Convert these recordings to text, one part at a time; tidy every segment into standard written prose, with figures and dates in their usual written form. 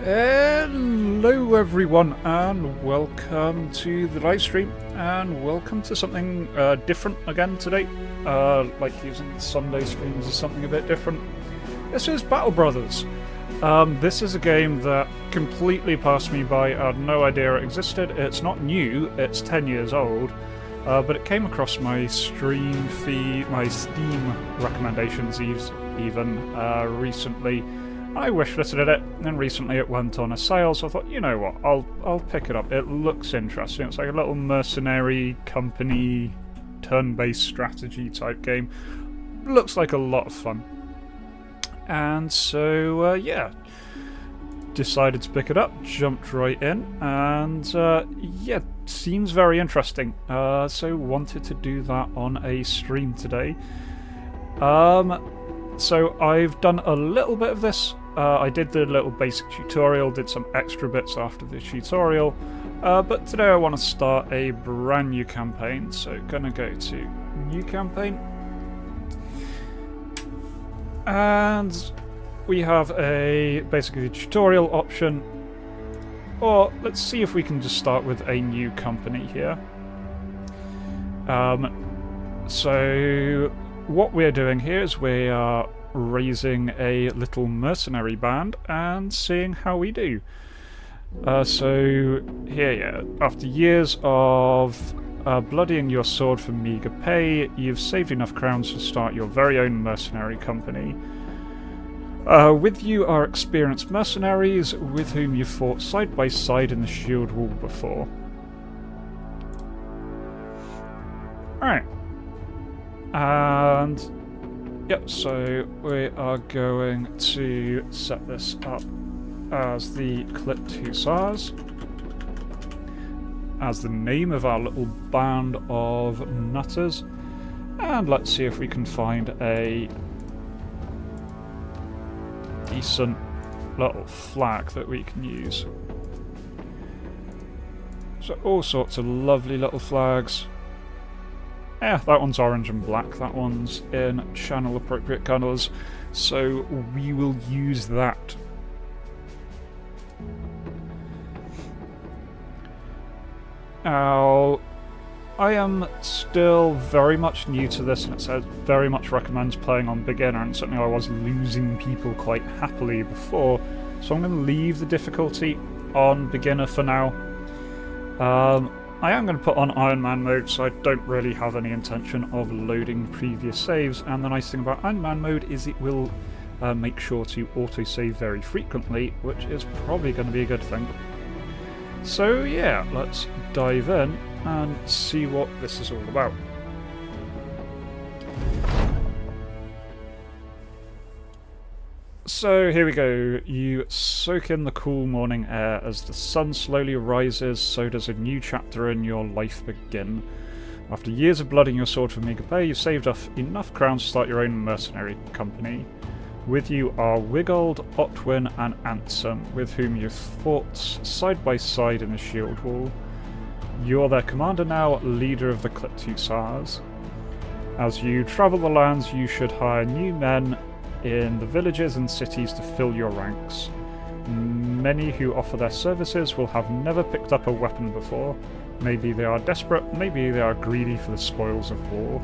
Hello everyone and welcome to the live stream and welcome to something different again today. Like using Sunday streams is something a bit different. This is Battle Brothers. This is a game that completely passed me by. I had no idea it existed. It's not new, it's 10 years old, but it came across my stream feed, my Steam recommendations even recently. I wishlisted it, and recently it went on a sale, so I thought, you know what, I'll pick it up. It looks interesting. It's like a little mercenary company, turn-based strategy type game. Looks like a lot of fun. And so, yeah, decided to pick it up, jumped right in, and yeah, seems very interesting. So wanted to do that on a stream today. So I've done a little bit of this. I did the little basic tutorial, did some extra bits after the tutorial, but today I want to start a brand new campaign, so gonna go to new campaign, and we have a basically tutorial option, or let's see if we can just start with a new company here. So what we're doing here is we are raising a little mercenary band and seeing how we do. So here, yeah, after years of bloodying your sword for meager pay, you've saved enough crowns to start your very own mercenary company. With you are experienced mercenaries with whom you've fought side by side in the shield wall before. Alright. And yep, so we are going to set this up as the Clipped Hussars, as the name of our little band of nutters, and let's see if we can find a decent little flag that we can use. So all sorts of lovely little flags. Yeah, that one's orange and black, that one's in channel appropriate colours, so we will use that. Now, I am still very much new to this, and it says very much recommends playing on beginner, and certainly I was losing people quite happily before, so I'm going to leave the difficulty on beginner for now. I am going to put on Iron Man mode, so I don't really have any intention of loading previous saves, and the nice thing about Iron Man mode is it will make sure to autosave very frequently, which is probably going to be a good thing. So yeah, let's dive in and see what this is all about. So here we go. You soak in the cool morning air. As the sun slowly rises, so does a new chapter in your life begin. After years of blooding your sword for meager pay, you've saved up enough crowns to start your own mercenary company. With you are Wiggold, Otwin and Ansem, with whom you've fought side by side in the shield wall. You're their commander now, leader of the Clipped Hussars. As you travel the lands, you should hire new men in the villages and cities to fill your ranks. Many who offer their services will have never picked up a weapon before. Maybe they are desperate, maybe they are greedy for the spoils of war.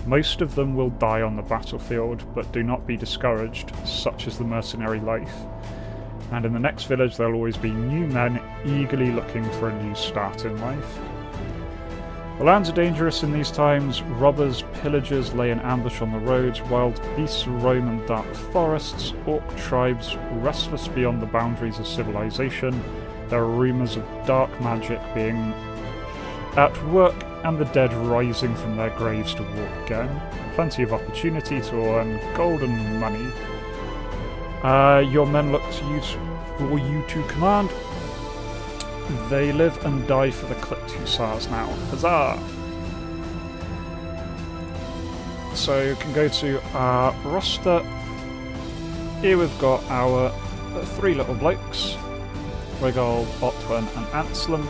Most of them will die on the battlefield, but do not be discouraged, such is the mercenary life. And in the next village there'll always be new men eagerly looking for a new start in life. The lands are dangerous in these times. Robbers, pillagers lay in ambush on the roads, wild beasts roam in dark forests, orc tribes restless beyond the boundaries of civilization. There are rumours of dark magic being at work and the dead rising from their graves to walk again. Plenty of opportunity to earn gold and money. Your men look to you for you to command. They live and die for the Clipped Hussars now. Huzzah! So you can go to our roster. Here we've got our three little blokes, Wiggold, Otwin and Ansem.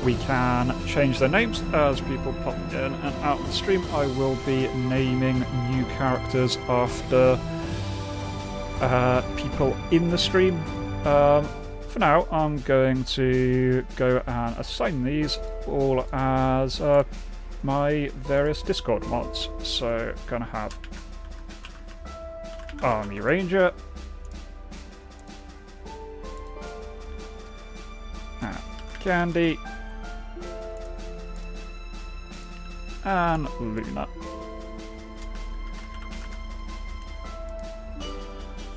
We can change their names as people pop in and out of the stream. I will be naming new characters after people in the stream. For now, I'm going to go and assign these all as my various Discord mods. So, gonna have Army Ranger, Candy, and Luna.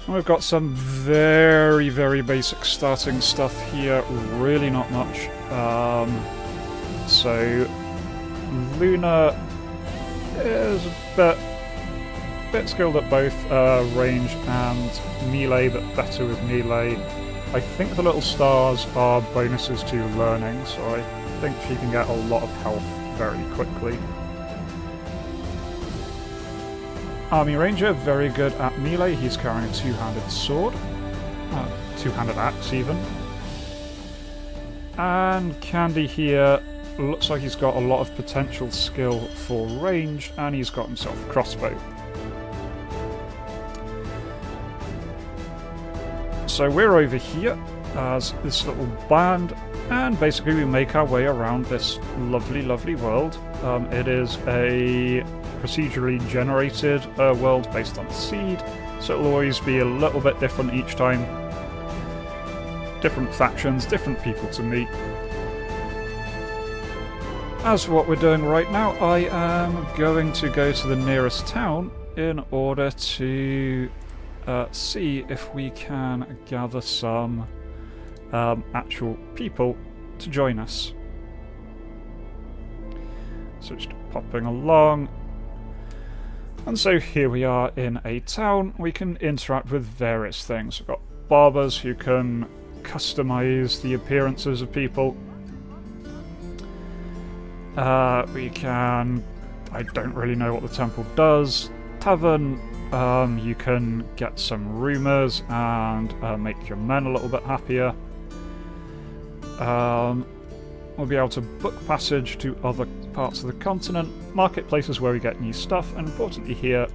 We've got some very, very basic starting stuff here, really not much. So Luna is a bit skilled at both range and melee, but better with melee. I think the little stars are bonuses to learning, so I think she can get a lot of health very quickly. Army Ranger, very good at melee. He's carrying a two-handed sword. Two-handed axe, even. And Candy here looks like he's got a lot of potential skill for range, and he's got himself a crossbow. So we're over here as this little band, and basically we make our way around this lovely, lovely world. It is a procedurally generated world based on seed, so it'll always be a little bit different each time. Different factions, different people to meet. As for what we're doing right now, I am going to go to the nearest town in order to see if we can gather some actual people to join us. So just popping along. And so here we are in a town. We can interact with various things. We've got barbers who can customize the appearances of people. We can... I don't really know what the temple does. Tavern, you can get some rumours and make your men a little bit happier. We'll be able to book passage to other parts of the continent, marketplaces where we get new stuff, and importantly here,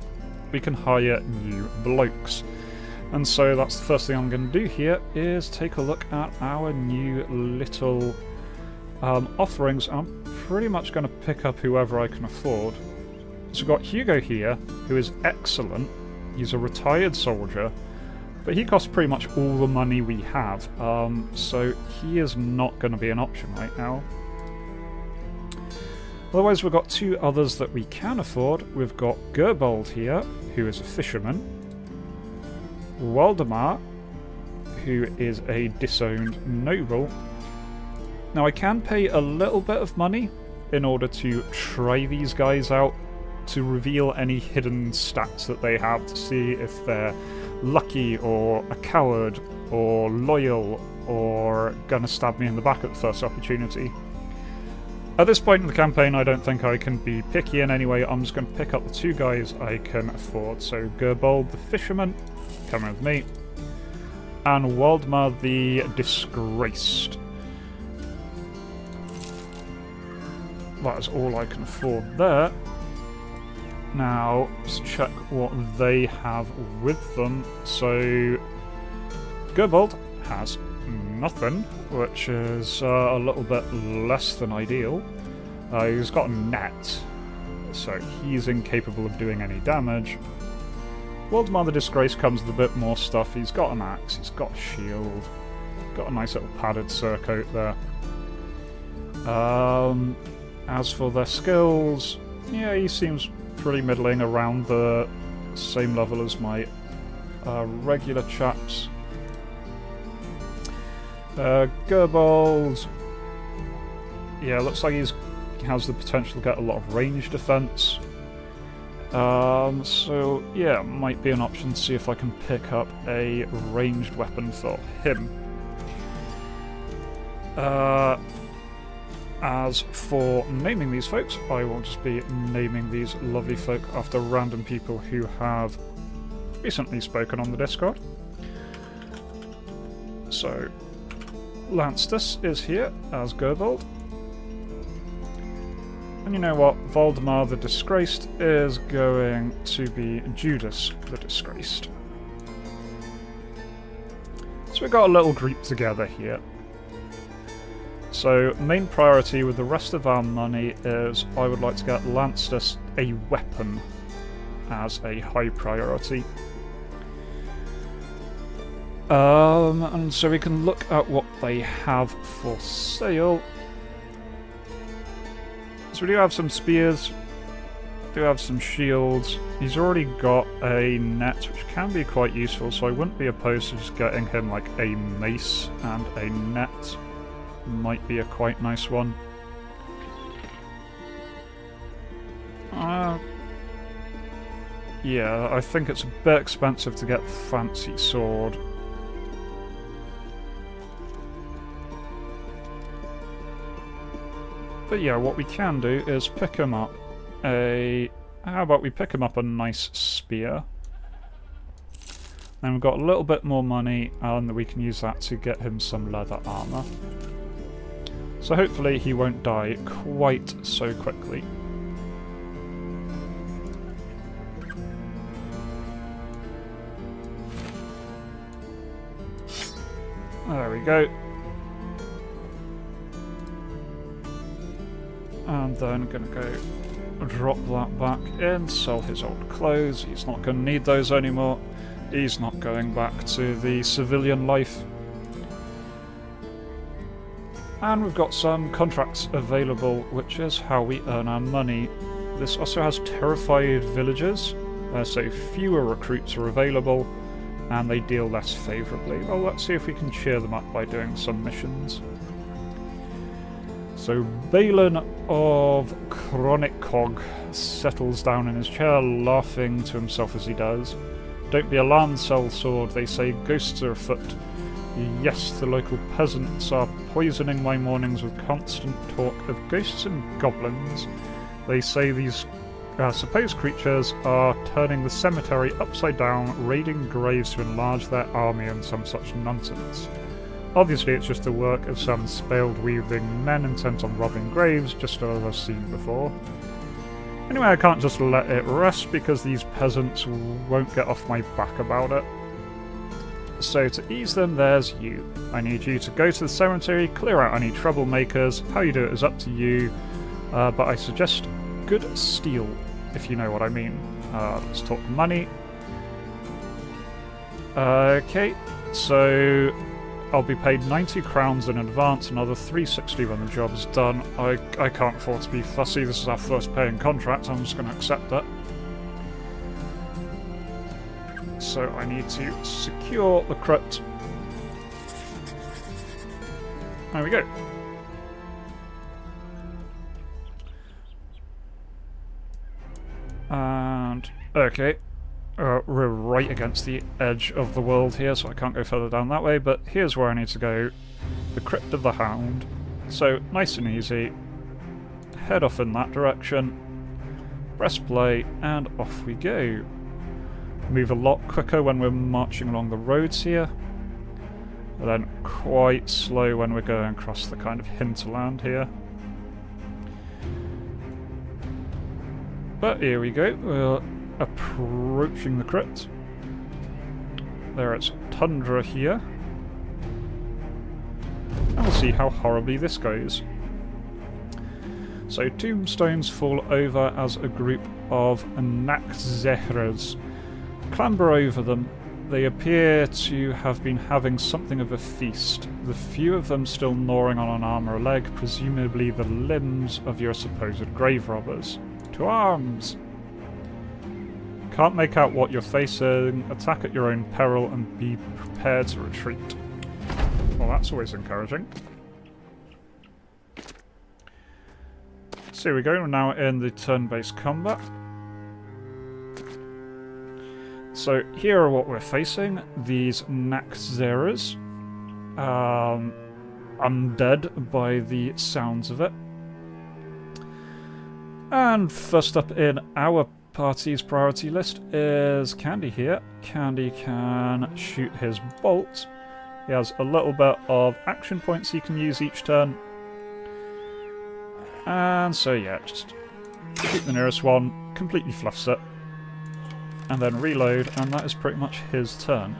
we can hire new blokes. And so that's the first thing I'm going to do here, is take a look at our new little offerings. I'm pretty much going to pick up whoever I can afford. So we've got Hugo here, who is excellent. He's a retired soldier, but he costs pretty much all the money we have, so he is not going to be an option right now. Otherwise, we've got two others that we can afford. We've got Gerbold here, who is a fisherman. Waldemar, who is a disowned noble. Now, I can pay a little bit of money in order to try these guys out, to reveal any hidden stats that they have, to see if they're lucky or a coward or loyal or gonna stab me in the back at the first opportunity. At this point in the campaign, I don't think I can be picky in any way. I'm just going to pick up the two guys I can afford. So Gerbold the fisherman, coming with me, and Waldemar the disgraced. That is all I can afford there. Now, let's check what they have with them. So, Gerbold has nothing, which is a little bit less than ideal. He's got a net, so he's incapable of doing any damage. Waldemar the Disgrace comes with a bit more stuff. He's got an axe, he's got a shield, got a nice little padded surcoat there. As for their skills, yeah, he seems pretty middling, around the same level as my regular chaps. Gerbold, yeah, looks like he has the potential to get a lot of range defense. So yeah, might be an option to see if I can pick up a ranged weapon for him. As for naming these folks, I will just be naming these lovely folk after random people who have recently spoken on the Discord. So, Lanstus is here as Gerbold. And you know what? Waldemar the Disgraced is going to be Judas the Disgraced. So we've got a little group together here. So main priority with the rest of our money is I would like to get Lancers a weapon as a high priority. And so we can look at what they have for sale. So we do have some spears, do have some shields. He's already got a net, which can be quite useful, so I wouldn't be opposed to just getting him like a mace and a net. Might be a quite nice one. Yeah, I think it's a bit expensive to get fancy sword. But yeah, what we can do is pick him up a... How about we pick him up a nice spear? Then we've got a little bit more money, and we can use that to get him some leather armor. So hopefully he won't die quite so quickly. There we go. And then gonna go drop that back in, sell his old clothes. He's not gonna need those anymore. He's not going back to the civilian life. And we've got some contracts available, which is how we earn our money. This also has terrified villagers, so fewer recruits are available, and they deal less favourably. Well, let's see if we can cheer them up by doing some missions. So Balin of Chroniccog settles down in his chair, laughing to himself as he does. Don't be alarmed, sellsword, they say ghosts are afoot. Yes, the local peasants are poisoning my mornings with constant talk of ghosts and goblins. They say these supposed creatures are turning the cemetery upside down, raiding graves to enlarge their army and some such nonsense. Obviously it's just the work of some spade-wielding men intent on robbing graves, just as I've seen before. Anyway, I can't just let it rest because these peasants won't get off my back about it. So to ease them, there's you. I need you to go to the cemetery, clear out any troublemakers. How you do it is up to you, but I suggest good steel, if you know what I mean. Let's talk money. Okay, so I'll be paid 90 crowns in advance, another 360 when the job's done. I can't afford to be fussy, this is our first paying contract, I'm just going to accept that. So I need to secure the crypt. There we go. And, okay. We're right against the edge of the world here, so I can't go further down that way, but here's where I need to go. The Crypt of the Hound. So, nice and easy. Head off in that direction. Press play, and off we go. Move a lot quicker when we're marching along the roads here. And then quite slow when we're going across the kind of hinterland here. But here we go. We're approaching the crypt. There it's tundra here. And we'll see how horribly this goes. So tombstones fall over as a group of Nakzeras. Clamber over them. They appear to have been having something of a feast, the few of them still gnawing on an arm or a leg, presumably the limbs of your supposed grave robbers. To arms! Can't make out what you're facing, attack at your own peril and be prepared to retreat. Well, that's always encouraging. So here we go, we're now in the turn-based combat. So here are what we're facing, these Nakzeras, undead by the sounds of it. And first up in our party's priority list is Candy here. Candy can shoot his bolt. He has a little bit of action points he can use each turn. And so yeah, just shoot the nearest one, completely fluffs it. And then reload, and that is pretty much his turn.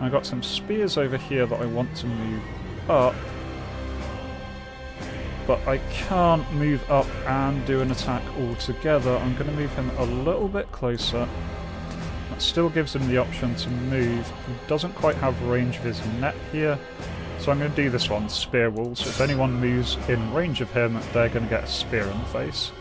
I've got some spears over here that I want to move up, but I can't move up and do an attack altogether. I'm going to move him a little bit closer. That still gives him the option to move. He doesn't quite have range of his net here, so I'm going to do this one, Spear Wall. So if anyone moves in range of him, they're going to get a spear in the face.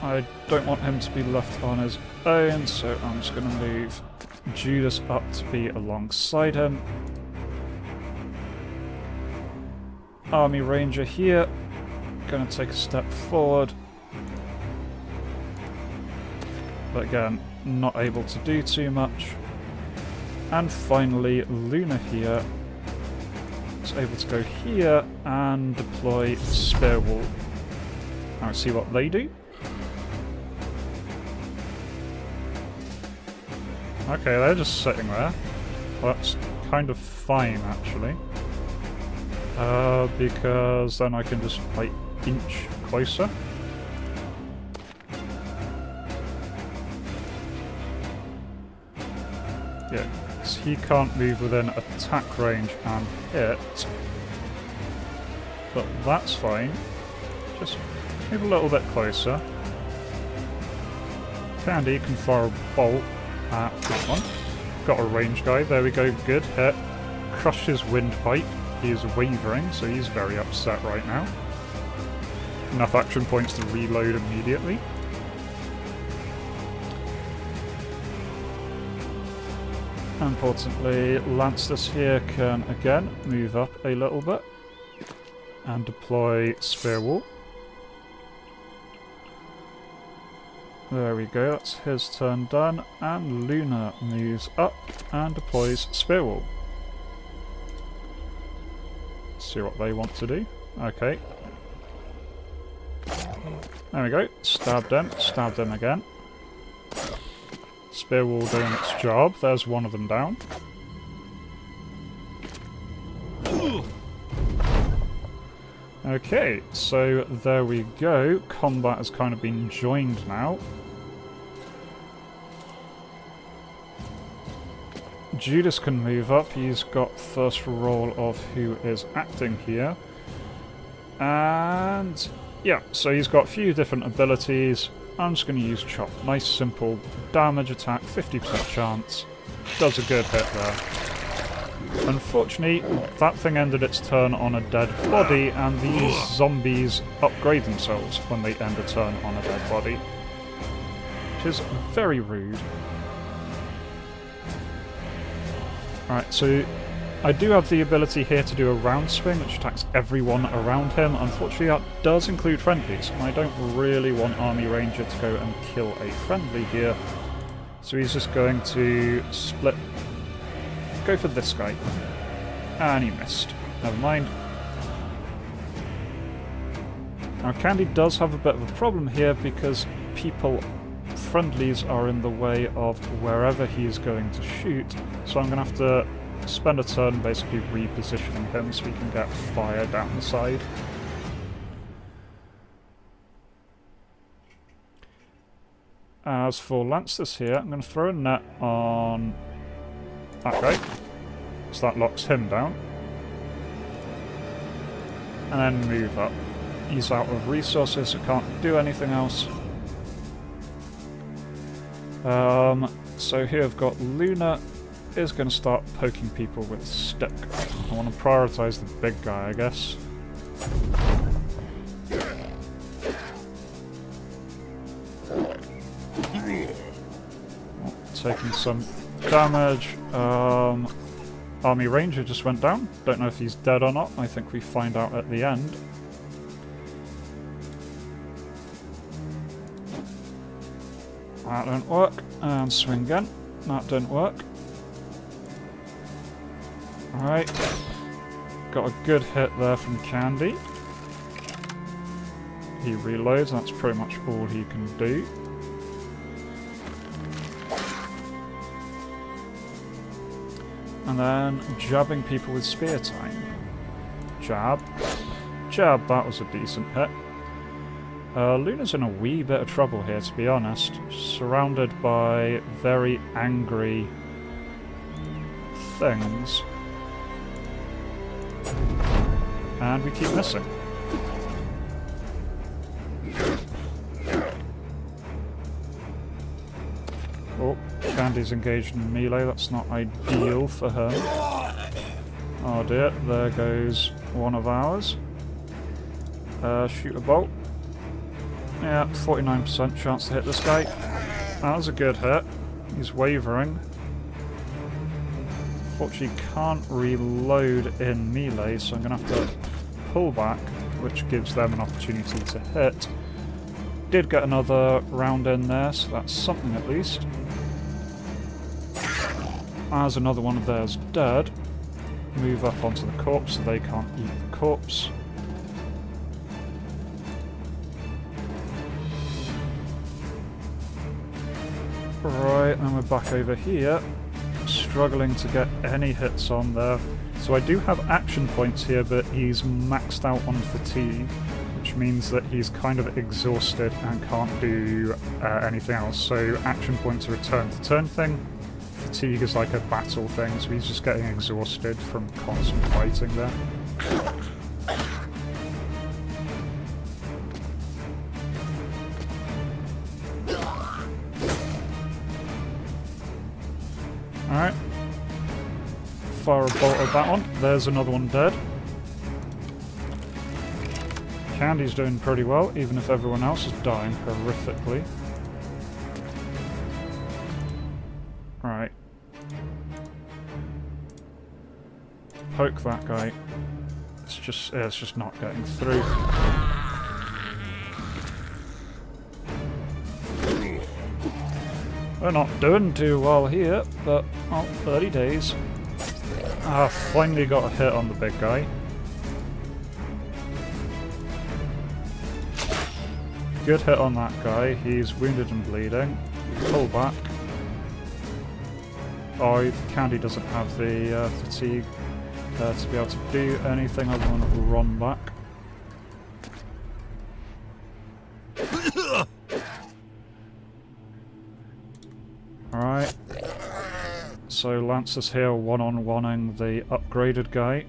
I don't want him to be left on his own, so I'm just going to move Judas up to be alongside him. Army Ranger here, going to take a step forward. But again, not able to do too much. And finally, Luna here is able to go here and deploy Spear Wall. Now see what they do. Okay, they're just sitting there. Well, that's kind of fine, actually. Because then I can just, like, inch closer. Yeah, because he can't move within attack range and hit. But that's fine. Just move a little bit closer. Candy can fire a bolt at that one. Got a range guy, there we go, good hit. Crushed his windpipe. He is wavering, so he's very upset right now. Enough action points to reload immediately. Importantly, Lanceless here can again move up a little bit and deploy Spear Wall. There we go, that's his turn done, and Luna moves up and deploys Spear Wall. See what they want to do. Okay. There we go, stabbed them again. Spear Wall doing its job, there's one of them down. Okay, so there we go, combat has kind of been joined now. Judas can move up, he's got first role of who is acting here. And yeah, so he's got a few different abilities. I'm just going to use Chop. Nice simple damage attack, 50% chance. Does a good hit there. Unfortunately, that thing ended its turn on a dead body, and these zombies upgrade themselves when they end a turn on a dead body. Which is very rude. Alright, so I do have the ability here to do a round swing, which attacks everyone around him. Unfortunately, that does include friendlies, and I don't really want Army Ranger to go and kill a friendly here. So he's just going to split... go for this guy. And he missed. Never mind. Now, Candy does have a bit of a problem here because friendlies are in the way of wherever he is going to shoot. So I'm going to have to spend a turn basically repositioning him so we can get fire down the side. As for Lanceless here, I'm going to throw a net on that guy, so that locks him down. And then move up. He's out of resources, so can't do anything else. So here I've got Luna is going to start poking people with a stick. I want to prioritise the big guy, I guess. Taking some damage. Army Ranger just went down. Don't know if he's dead or not. I think we find out at the end. That didn't work. And swing again. That didn't work. Alright. Got a good hit there from Candy. He reloads, that's pretty much all he can do. And then jabbing people with spear time. Jab. Jab, that was a decent hit. Luna's in a wee bit of trouble here, to be honest. Surrounded by very angry things. And we keep missing. Oh, Candy's engaged in melee. That's not ideal for her. Oh dear, there goes one of ours. Shoot a bolt. Yeah, 49% chance to hit this guy. That was a good hit. He's wavering. Fortunately, can't reload in melee, so I'm going to have to pull back, which gives them an opportunity to hit. Did get another round in there, so that's something at least. As another one of theirs dead, move up onto the corpse so they can't eat the corpse. Right, then we're back over here, struggling to get any hits on there. So I do have action points here, but he's maxed out on fatigue, which means that he's kind of exhausted and can't do anything else. So action points are a turn-to-turn thing. Fatigue is like a battle thing, so he's just getting exhausted from constant fighting there. Alright. Fire a bolt at that one. There's another one dead. Candy's doing pretty well, even if everyone else is dying horrifically. Right. Poke that guy. It's just not getting through. We're not doing too well here, but well, early days. Finally got a hit on the big guy. Good hit on that guy. He's wounded and bleeding. Pull back. Oh, Candy doesn't have the fatigue to be able to do anything other than run back. Alright. So Lancer's here one-on-one-ing the upgraded guy.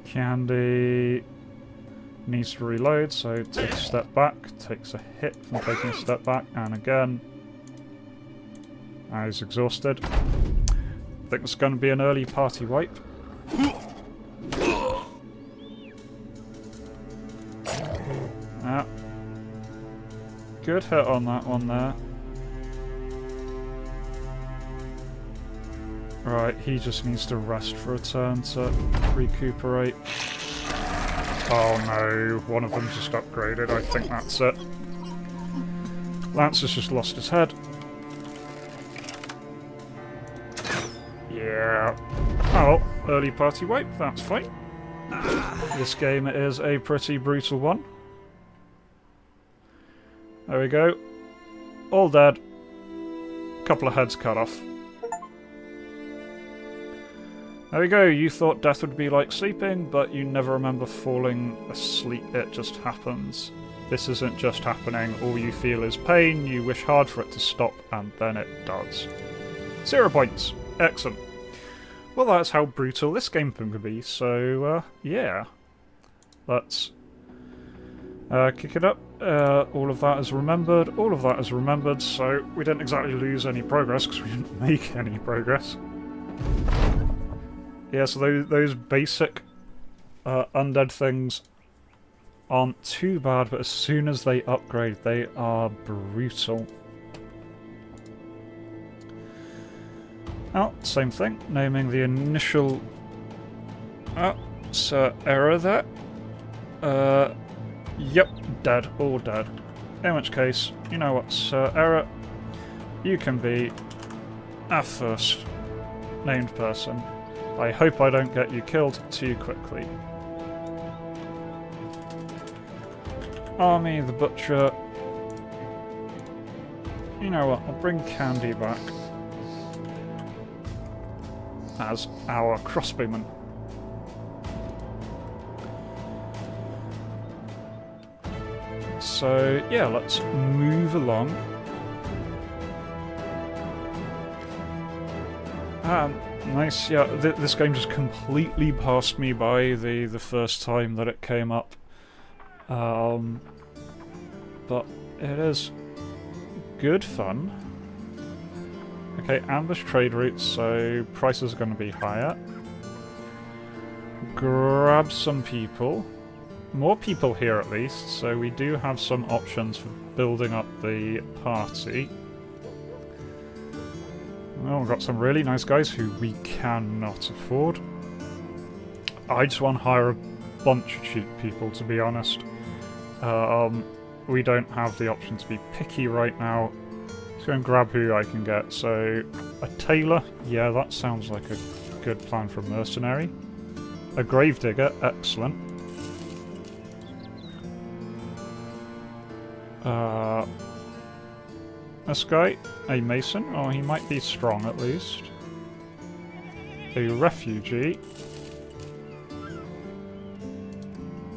Candy needs to reload, so takes a step back, takes a hit from taking a step back, and again. Now he's exhausted. I think it's going to be an early party wipe. Yeah. Good hit on that one there. Right, he just needs to rest for a turn to recuperate. Oh no, one of them just upgraded. I think that's it. Lance has just lost his head. Yeah. Oh well, early party wipe, that's fine. This game is a pretty brutal one. There we go. All dead. Couple of heads cut off. There we go, you thought death would be like sleeping, but you never remember falling asleep, it just happens. This isn't just happening, all you feel is pain, you wish hard for it to stop, and then it does. 0 points. Excellent. Well, that's how brutal this game can be, so, yeah. Let's kick it up. All of that is remembered, all of that is remembered, so we didn't exactly lose any progress, because we didn't make any progress. Yeah, so those basic undead things aren't too bad, but as soon as they upgrade, they are brutal. Oh, same thing. Naming the initial... Oh, Sir Error there. Yep, dead. All dead. In which case, you know what, Sir Error? You can be our first named person. I hope I don't get you killed too quickly. Army the Butcher. You know what, I'll bring Candy back as our crossbowman. so yeah, let's move along. Nice, yeah, this game just completely passed me by the first time that it came up. But it is good fun. Okay, ambush trade routes, so prices are going to be higher. Grab some people. More people here at least, so we do have some options for building up the party. Oh, we've got some really nice guys who we cannot afford. I just want to hire a bunch of cheap people, to be honest. We don't have the option to be picky right now. Let's go and grab who I can get. So, a tailor, yeah, that sounds like a good plan for a mercenary. A gravedigger, excellent. This guy, a mason. Oh, he might be strong at least. A refugee.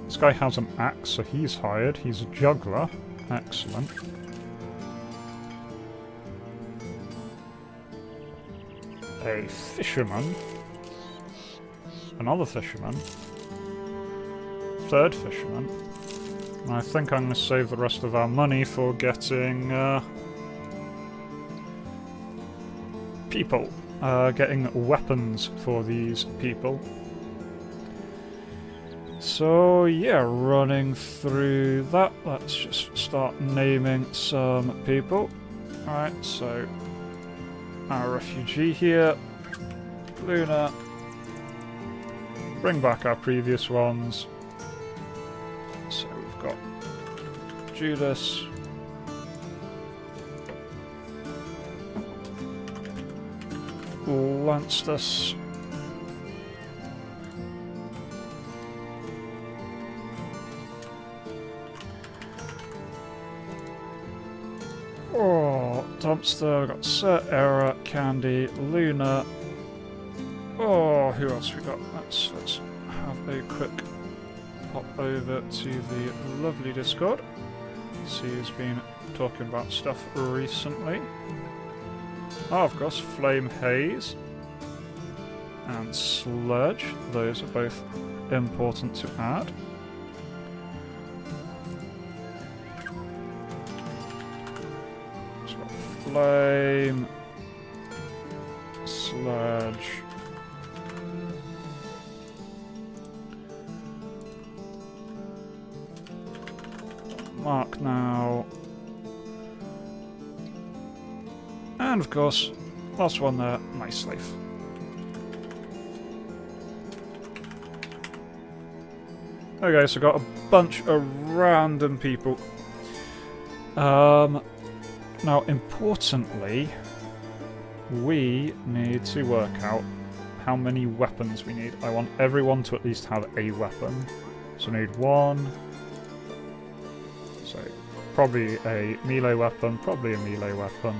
This guy has an axe, so he's hired. He's a juggler. Excellent. A fisherman. Another fisherman. Third fisherman. And I think I'm going to save the rest of our money for getting people. Getting weapons for these people. So yeah, running through that, let's just start naming some people. Alright, so our refugee here, Luna, bring back our previous ones. So we've got Judas, Lanstus, oh, Dumpster, we've got Sir Era, Candy, Luna. Oh, who else we got? Let's have a quick pop over to the lovely Discord. See who's been talking about stuff recently. Oh, of course, Flame Haze and Sludge. Those are both important to add. So Flame, Sludge. Mark now. And of course, last one there, my slave. Okay, so got a bunch of random people. Now, importantly, we need to work out how many weapons we need. I want everyone to at least have a weapon. So I need one. So, probably a melee weapon, probably a melee weapon.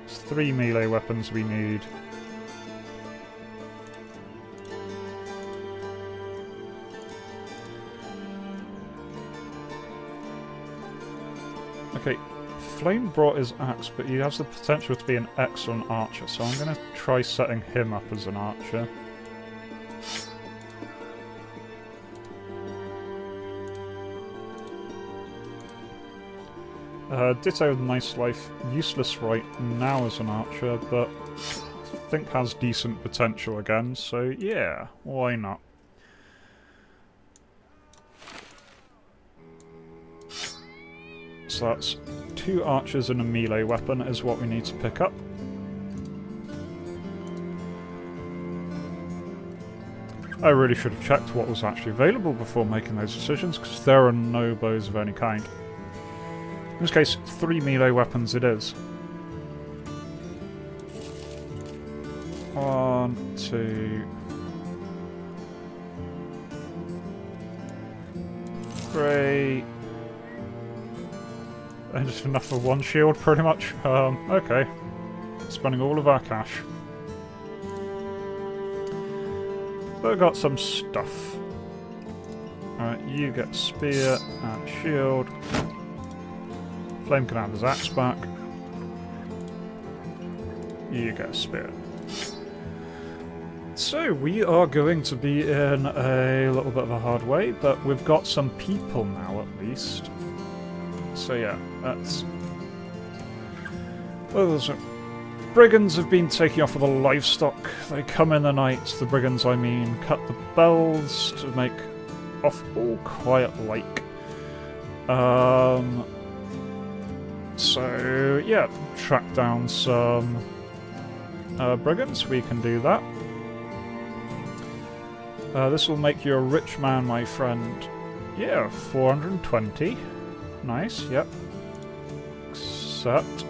It's 3 melee weapons we need. Okay, Flame brought his axe, but he has the potential to be an excellent archer, so I'm going to try setting him up as an archer. Ditto with Nice Life, useless right now as an archer, but I think has decent potential again, so yeah, why not? So that's 2 archers and a melee weapon is what we need to pick up. I really should have checked what was actually available before making those decisions, because there are no bows of any kind. In this case, 3 melee weapons it is. 1, 2, 3. And just enough for 1 shield, pretty much. Okay. Spending all of our cash. But we got some stuff. Alright, you get spear and shield. Flame can have his axe back. You get a spear. So, we are going to be in a little bit of a hard way, but we've got some people now at least. So yeah, that's... Well, those brigands have been taking off with the livestock. They come in the night, the brigands I mean, cut the bells to make off all quiet like. So yeah, track down some brigands, we can do that. This will make you a rich man, my friend. Yeah, 420. Nice, yep. Accept.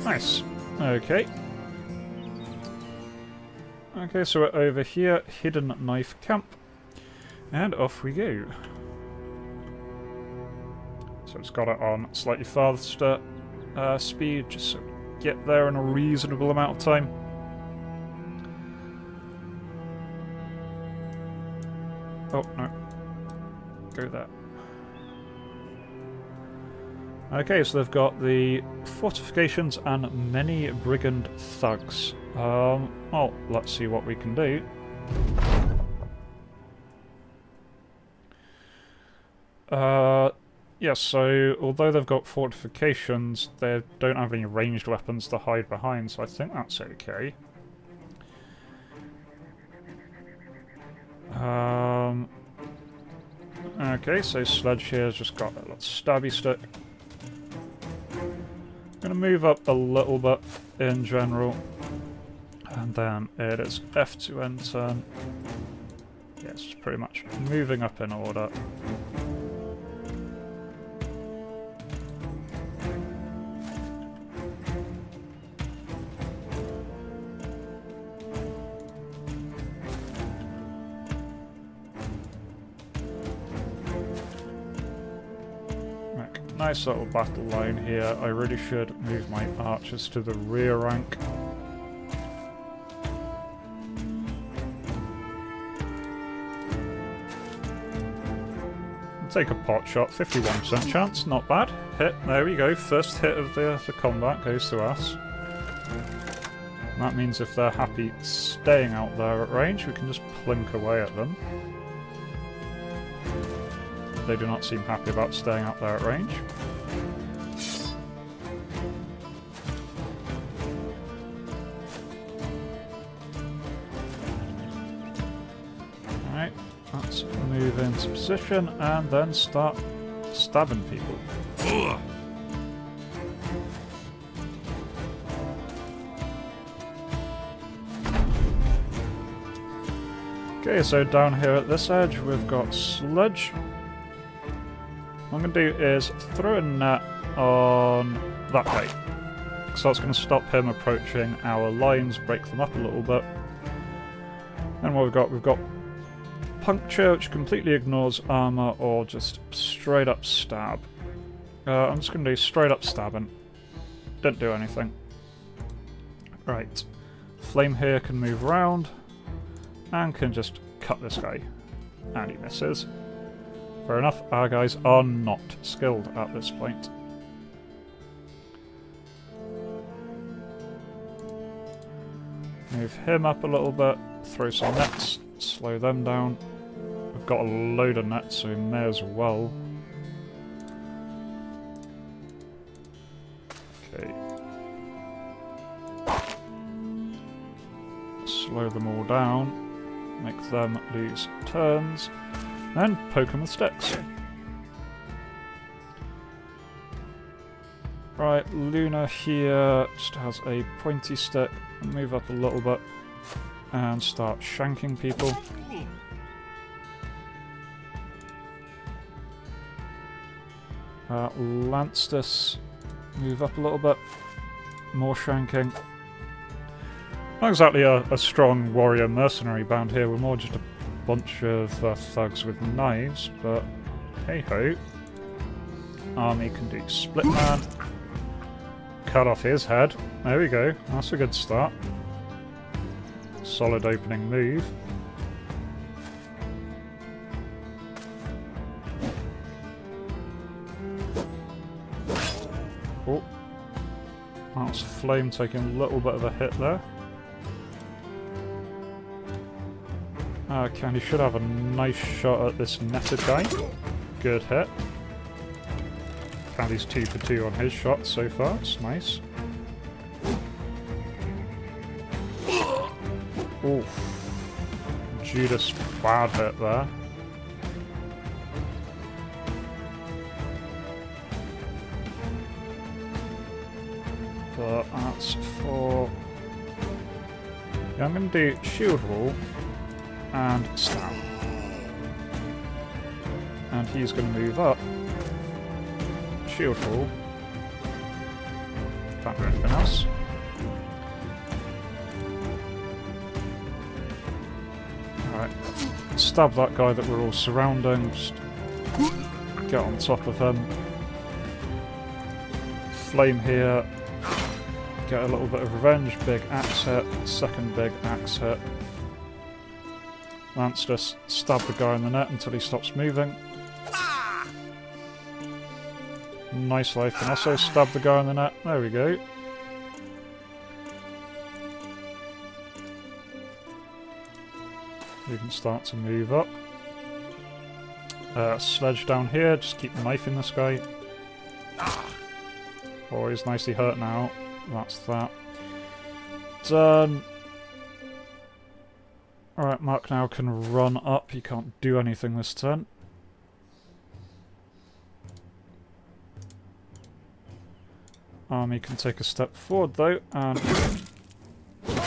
Nice. Okay. Okay, so we're over here, hidden knife camp. And off we go. So it's got it on slightly faster speed, just so we get there in a reasonable amount of time. Oh, no. Go there. Okay, so they've got the fortifications and many brigand thugs. Well, let's see what we can do. Yes, so although they've got fortifications, they don't have any ranged weapons to hide behind, so I think that's okay. Okay, so Sledge here has just got a little stabby stick. I'm going to move up a little bit in general. And then it is F to enter. Yes, pretty much moving up in order. Nice little battle line here. I really should move my archers to the rear rank. Take a pot shot, 51% chance, not bad. Hit, there we go, first hit of the combat goes to us. And that means if they're happy staying out there at range, we can just plink away at them. They do not seem happy about staying out there at range. Alright, let's move into position and then start stabbing people. Okay, so down here at this edge we've got Sledge. What I'm going to do is throw a net on that guy. So that's going to stop him approaching our lines, break them up a little bit. And what we've got Puncture, which completely ignores armor, or just straight up stab. I'm just going to do straight up stabbing. Didn't do anything. Right. Flame here can move around, and can just cut this guy. And he misses. Fair enough, our guys are not skilled at this point. Move him up a little bit, throw some nets, slow them down. We've got a load of nets, so we may as well. Okay. Slow them all down, make them lose turns. And poke them with sticks. Right, Luna here just has a pointy stick. Move up a little bit and start shanking people. Lanstus, move up a little bit. More shanking. Not exactly a strong warrior mercenary band here, we're more just a bunch of thugs with knives, but hey ho. Army can do split man. Cut off his head. There we go, that's a good start. Solid opening move. Flame taking a little bit of a hit there. Okay, and he should have a nice shot at this netted guy. Good hit. Candy's 2 for 2 on his shot so far. It's nice. Oof. Judas, bad hit there. But that's for... Yeah, I'm going to do shield wall and stab. And he's going to move up. Shield wall. Can't do anything else. Alright. Stab that guy that we're all surrounding. Just get on top of him. Flame here. Get a little bit of revenge. Big axe hit. Second big axe hit. Lance just stab the guy in the net until he stops moving. Nice life. Can also stab the guy in the net. There we go. We can start to move up. Sledge down here. Just keep knifing this guy. Oh, he's nicely hurt now. That's that. Done. Alright, Mark now can run up. He can't do anything this turn. Army can take a step forward though, and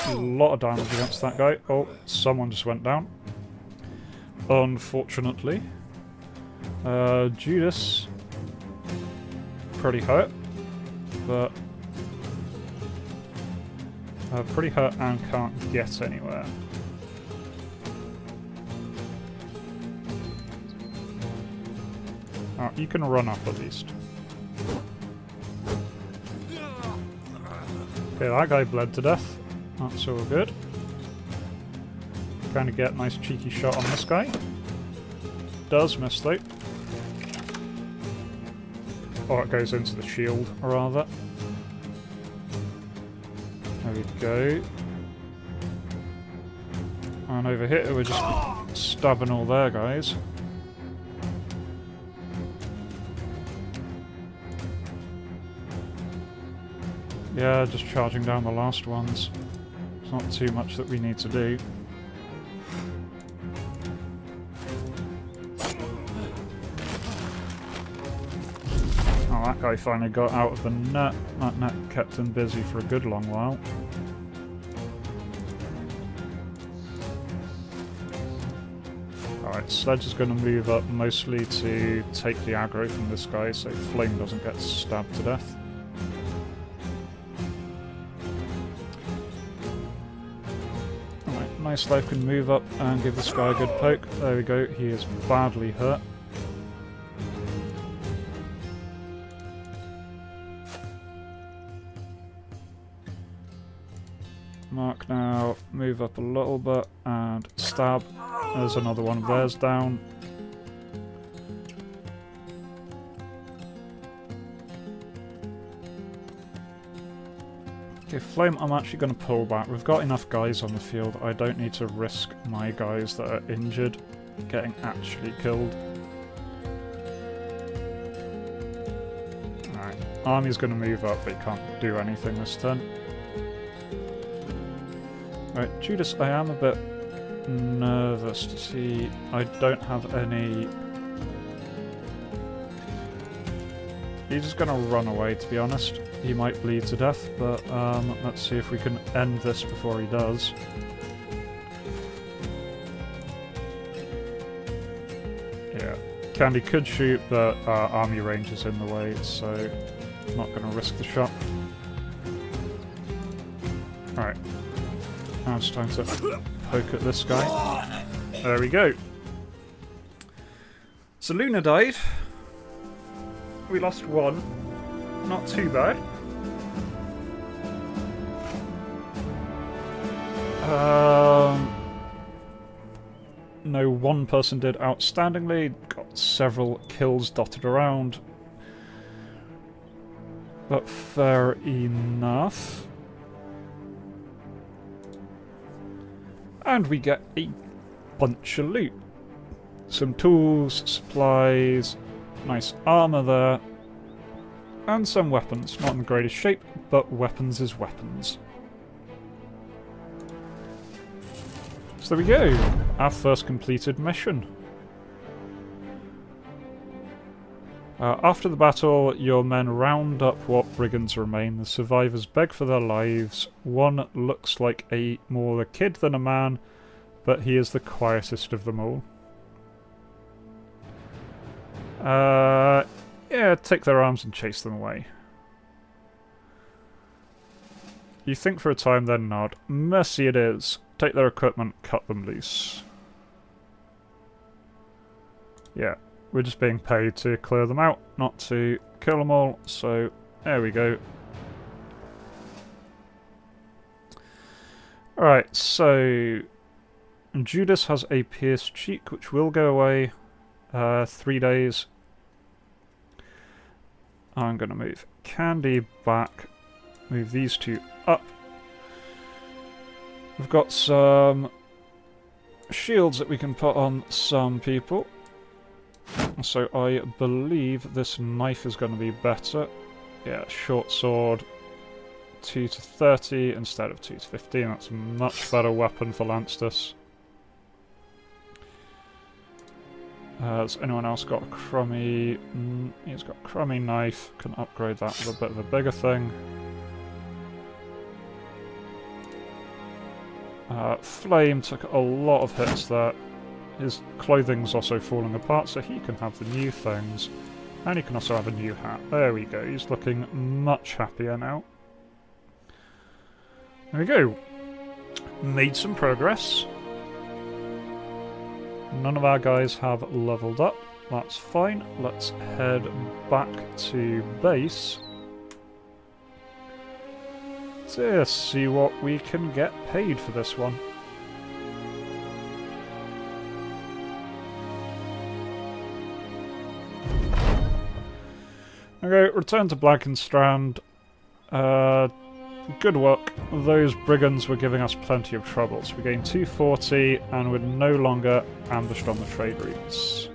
a lot of damage against that guy. Oh, someone just went down. Unfortunately. Judas, pretty hurt, but pretty hurt and can't get anywhere. Oh, you can run up at least. Okay, that guy bled to death. That's all good. Kind of get a nice cheeky shot on this guy. Does miss though. Or it goes into the shield, rather. There we go. And over here we're just stabbing all their guys. Yeah, just charging down the last ones. There's not too much that we need to do. Oh, that guy finally got out of the net. That net kept him busy for a good long while. Alright, Sledge is going to move up mostly to take the aggro from this guy so Flame doesn't get stabbed to death. Nice life can move up and give this guy a good poke. There we go, he is badly hurt. Mark now move up a little bit and stab. There's another one of theirs down. Okay, Flame, I'm actually going to pull back. We've got enough guys on the field. I don't need to risk my guys that are injured getting actually killed. Alright, Army's going to move up, but he can't do anything this turn. Alright, Judas, I am a bit nervous to see... I don't have any... He's just going to run away, to be honest. He might bleed to death, but let's see if we can end this before he does. Yeah, Candy could shoot, but army range is in the way, so I'm not going to risk the shot. Alright, now it's time to poke at this guy. There we go. So Luna died. We lost one. Not too bad. No, one person did outstandingly. Got several kills dotted around. But fair enough. And we get a bunch of loot. Some tools, supplies, nice armour there, and some weapons. Not in the greatest shape, but weapons is weapons. So there we go, our first completed mission. After the battle, your men round up what brigands remain. The survivors beg for their lives. One looks like more a kid than a man, but he is the quietest of them all. Yeah, take their arms and chase them away. You think for a time, then nod. Mercy it is. Take their equipment, cut them loose. Yeah, we're just being paid to clear them out, not to kill them all, so there we go. Alright, so Judas has a pierced cheek, which will go away 3 days. I'm going to move Candy back, move these two up. We've got some shields that we can put on some people. So I believe this knife is going to be better. Yeah, short sword, 2 to 30 instead of 2 to 15. That's a much better weapon for Lanstus. Has anyone else got a crummy... he's got a crummy knife. Can upgrade that with a bit of a bigger thing. Flame took a lot of hits there. His clothing's also falling apart, so he can have the new things. And he can also have a new hat. There we go, he's looking much happier now. There we go. Made some progress. None of our guys have leveled up. That's fine. Let's head back to base to see what we can get paid for this one. Okay, return to Blankenstrand. Good work. Those brigands were giving us plenty of troubles. We gained 240 and we're no longer ambushed on the trade routes.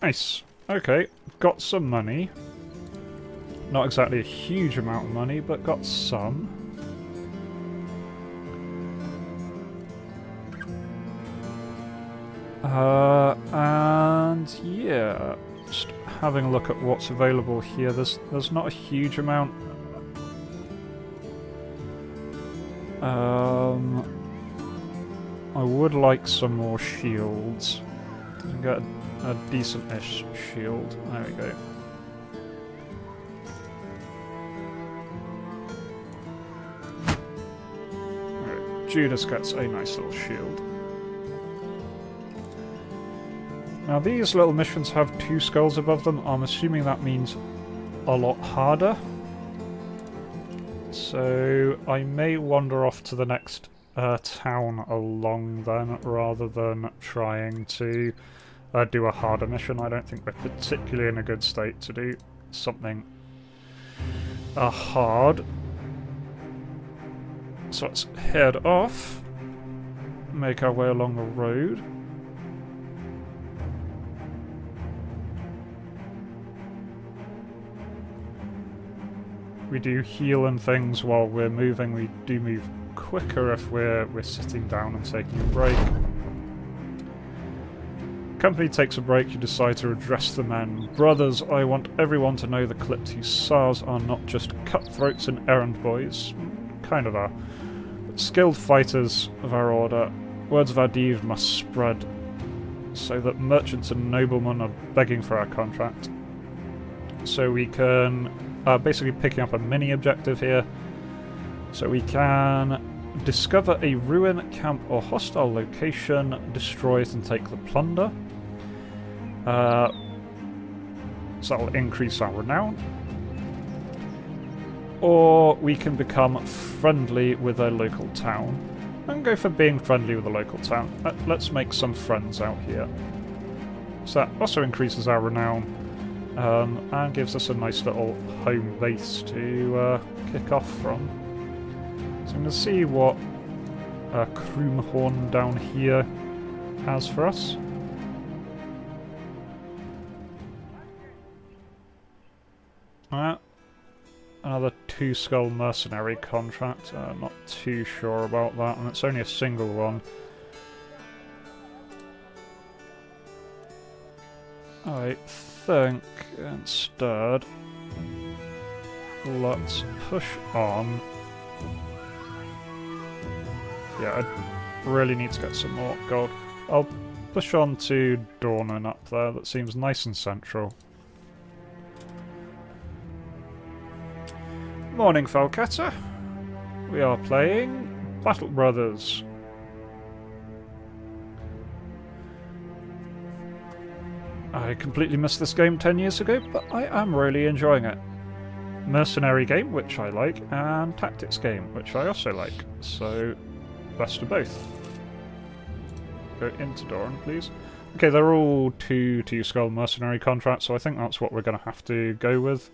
Nice. Okay, got some money. Not exactly a huge amount of money, but got some. And yeah, just having a look at what's available here. There's not a huge amount. I would like some more shields. I can get a decent-ish shield. There we go. Alright, Judas gets a nice little shield. Now these little missions have 2 skulls above them. I'm assuming that means a lot harder. So I may wander off to the next town along then, rather than trying to do a harder mission. I don't think we're particularly in a good state to do something hard. So let's head off, make our way along the road. We do heal and things while we're moving. We do move quicker if we're sitting down and taking a break. Company takes a break. You decide to address the men. Brothers, I want everyone to know the clipped hussars are not just cutthroats and errand boys. Kind of are. But skilled fighters of our order. Words of our deed must spread so that merchants and noblemen are begging for our contract. So we can... basically picking up a mini objective here. So we can discover a ruin, camp or hostile location, destroy it and take the plunder. So that'll increase our renown. Or we can become friendly with a local town. And go for being friendly with a local town. Let's make some friends out here. So that also increases our renown. And gives us a nice little home base to kick off from. So I'm going to see what Kroomhorn down here has for us. Another 2-skull mercenary contract. Not too sure about that, and it's only a single one. I think instead let's push on. Yeah, I really need to get some more gold. I'll push on to Dornan up there. That seems nice and central. Morning, Falcata. We are playing Battle Brothers. I completely missed this game 10 years ago, but I am really enjoying it. Mercenary game, which I like, and tactics game, which I also like. So, best of both. Go into Doran, please. Okay, they're all two-skull mercenary contracts, so I think that's what we're going to have to go with.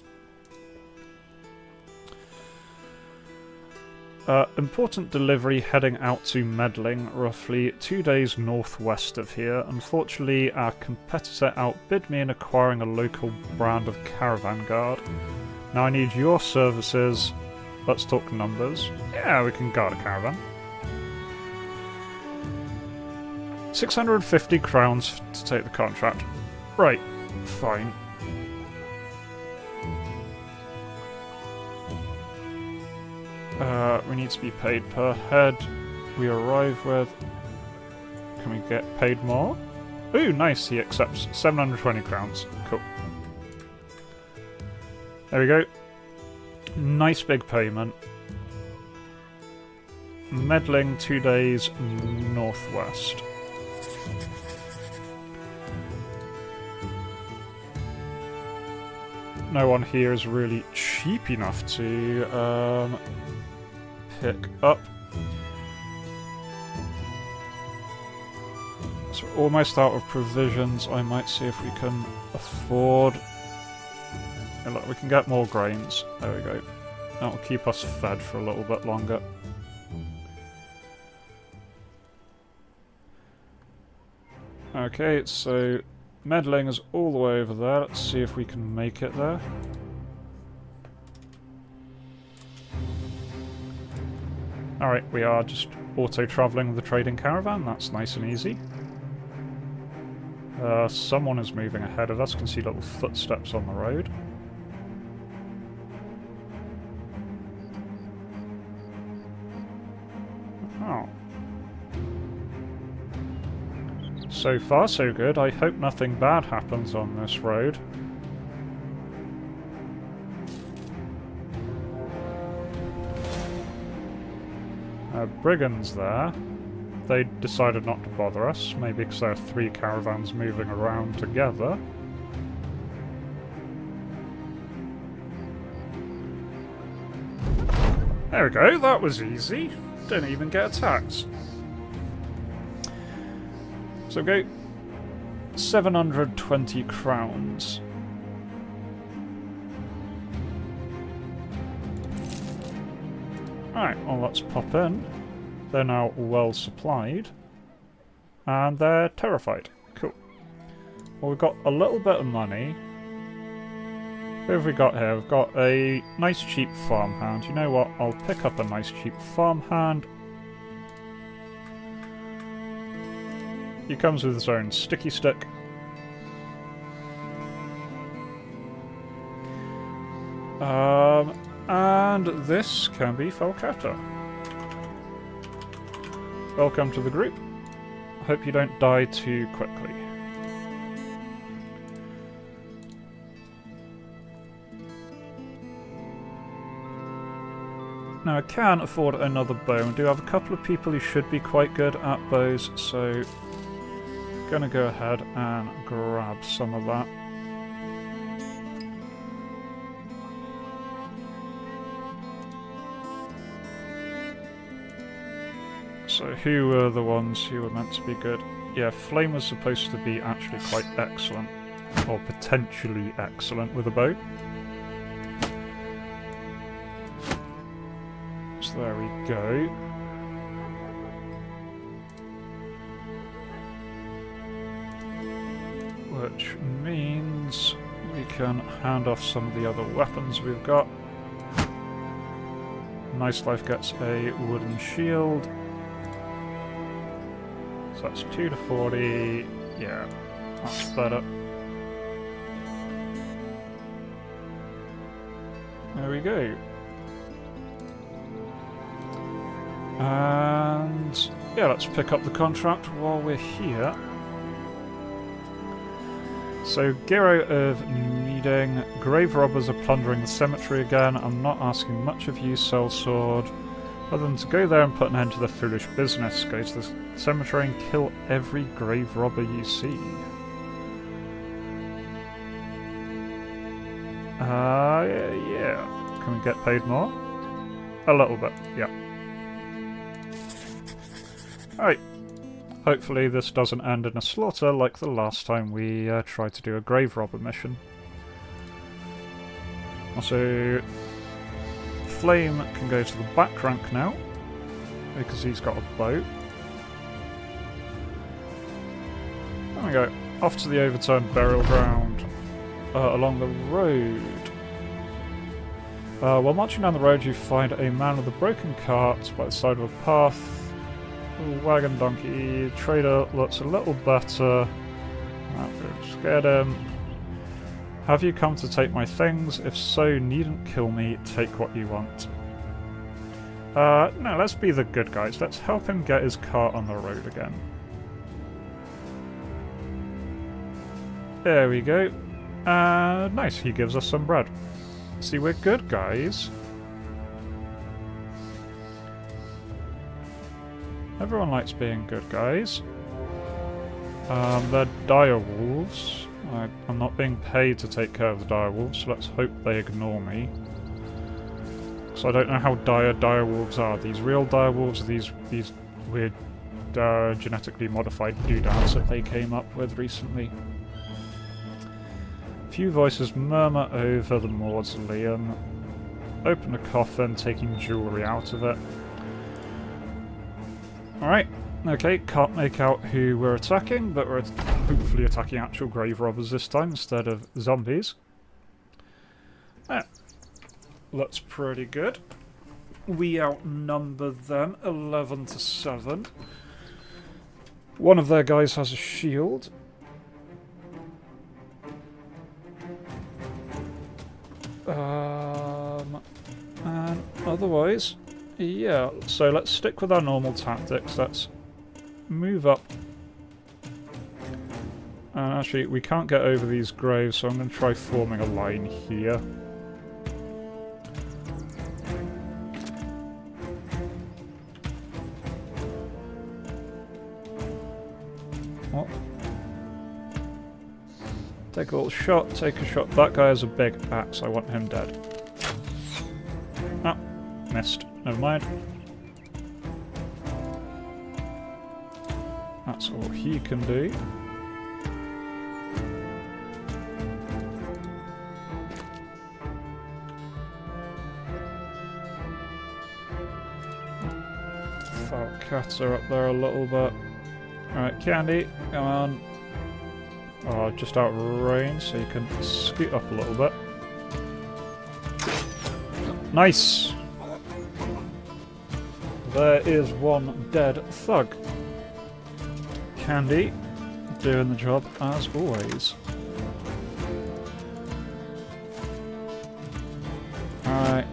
Important delivery heading out to Medling, roughly 2 days northwest of here. Unfortunately, our competitor outbid me in acquiring a local brand of caravan guard. Now I need your services. Let's talk numbers. Yeah, we can guard a caravan. 650 crowns to take the contract. Right, fine. We need to be paid per head we arrive with. Can we get paid more? Ooh, nice, he accepts 720 crowns. Cool. There we go. Nice big payment. Medling 2 days northwest. No one here is really cheap enough to pick up. So we're almost out of provisions. I might see if we can afford... And look, we can get more grains. There we go. That will keep us fed for a little bit longer. Okay, so Medling is all the way over there. Let's see if we can make it there. Alright, we are just auto-travelling with the trading caravan. That's nice and easy. Someone is moving ahead of us. Can see little footsteps on the road. Oh. So far, so good. I hope nothing bad happens on this road. Brigands there. They decided not to bother us, maybe because there are 3 caravans moving around together. There we go, that was easy. Didn't even get attacked. So go 720 crowns. Alright, well let's pop in. They're now well supplied. And they're terrified. Cool. Well, we've got a little bit of money. Who have we got here? We've got a nice cheap farmhand. You know what? I'll pick up a nice cheap farmhand. He comes with his own sticky stick. And this can be Falcata. Welcome to the group. Hope you don't die too quickly. Now I can afford another bow. I do have a couple of people who should be quite good at bows, so gonna go ahead and grab some of that. So who were the ones who were meant to be good? Yeah, Flame was supposed to be actually quite excellent, or potentially excellent with a bow. So There we go. Which means we can hand off some of the other weapons we've got. Nice Life gets a wooden shield. So that's 2 to 40. Yeah, that's better. There we go. And yeah, let's pick up the contract while we're here. So, Gero of Needing. Grave robbers are plundering the cemetery again. I'm not asking much of you, Sellsword, other than to go there and put an end to their foolish business. Go to the cemetery and kill every grave robber you see. Yeah. Can we get paid more? A little bit, yeah. Alright. Hopefully this doesn't end in a slaughter like the last time we tried to do a grave robber mission. Also, Flame can go to the back rank now, because he's got a boat. There we go. Off to the overturned burial ground along the road. While marching down the road you find a man with a broken cart by the side of a path. Wagon donkey. Trader looks a little better. Scared him. Have you come to take my things? If so, needn't kill me. Take what you want. No, let's be the good guys. Let's help him get his cart on the road again. There we go. Nice, he gives us some bread. See, we're good guys. Everyone likes being good guys. They're dire wolves. I'm not being paid to take care of the dire wolves, so let's hope they ignore me. So I don't know how dire wolves are. These real dire wolves are these weird genetically modified doodads that they came up with recently. Few voices murmur over the mausoleum. Open a coffin, taking jewellery out of it. Alright, okay, can't make out who we're attacking, but we're hopefully attacking actual grave robbers this time instead of zombies. Yeah, looks pretty good. We outnumber them 11 to 7. One of their guys has a shield. And otherwise, yeah, so let's stick with our normal tactics. Let's move up. And actually, we can't get over these graves, so I'm going to try forming a line here. Oh. Take a little shot, take a shot. That guy has a big axe, I want him dead. Ah, missed. Never mind. That's all he can do. Cats are up there a little bit. Alright, Candy, come on. Oh, just out of range, so you can scoot up a little bit. Nice! There is one dead thug. Candy, doing the job as always. Alright,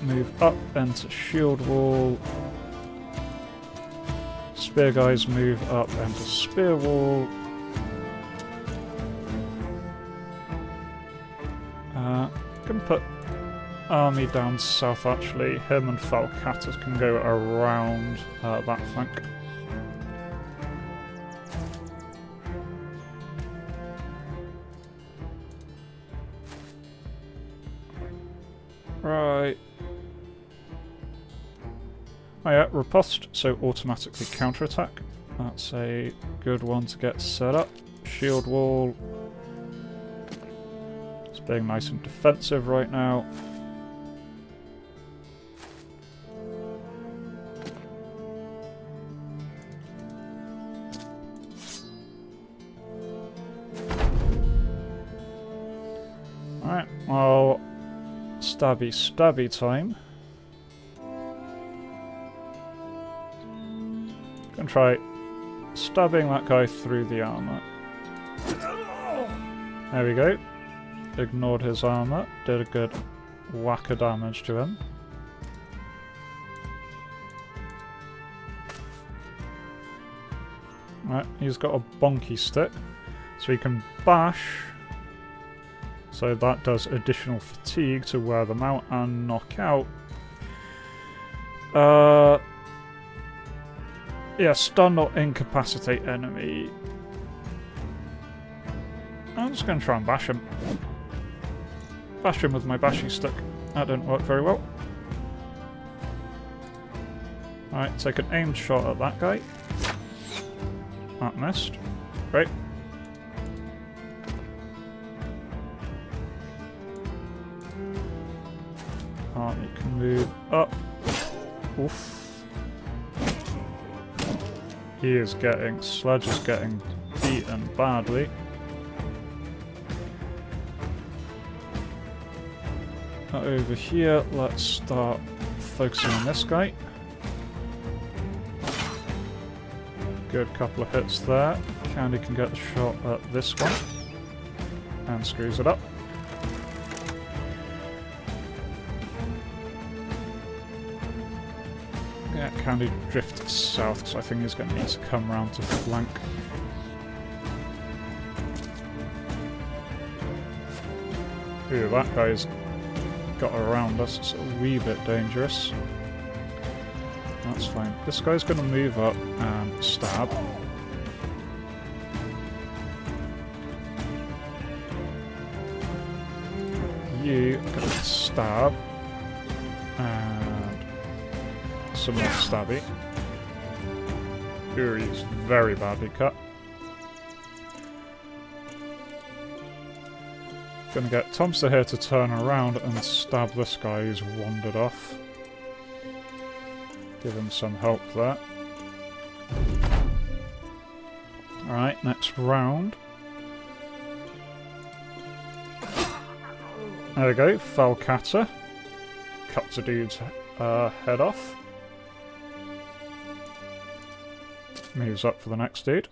move up into shield wall. Spear guys move up into spear wall. Can put army down south actually. Him and Falcatas can go around that flank. Right. Oh yeah, riposte, so automatically counterattack. That's a good one to get set up. Shield wall. It's being nice and defensive right now. stabby time. Gonna try stabbing that guy through the armor. There we go. Ignored his armor. Did a good whack of damage to him. Right, he's got a bonky stick. So he can bash. So that does additional fatigue to wear them out and knock out. Yeah, stun or incapacitate enemy. I'm just going to try and bash him. Bash him with my bashing stick. That didn't work very well. Alright, take an aimed shot at that guy. That missed. Great. You can move up. Oof. Sledge is getting beaten badly. Over here, let's start focusing on this guy. Good couple of hits there. Candy can get the shot at this one. And screws it up. Yeah, Candy drift south because I think he's going to need to come round to flank. Ooh, that guy's got around us. It's a wee bit dangerous. That's fine. This guy's going to move up and stab. You are going to stab. And some more stabby. Ooh, he's very badly cut. Gonna get Tomster here to turn around and stab this guy who's wandered off. Give him some help there. Alright, next round. There we go, Falcata. Cuts a dude's head off. Moves up for the next dude.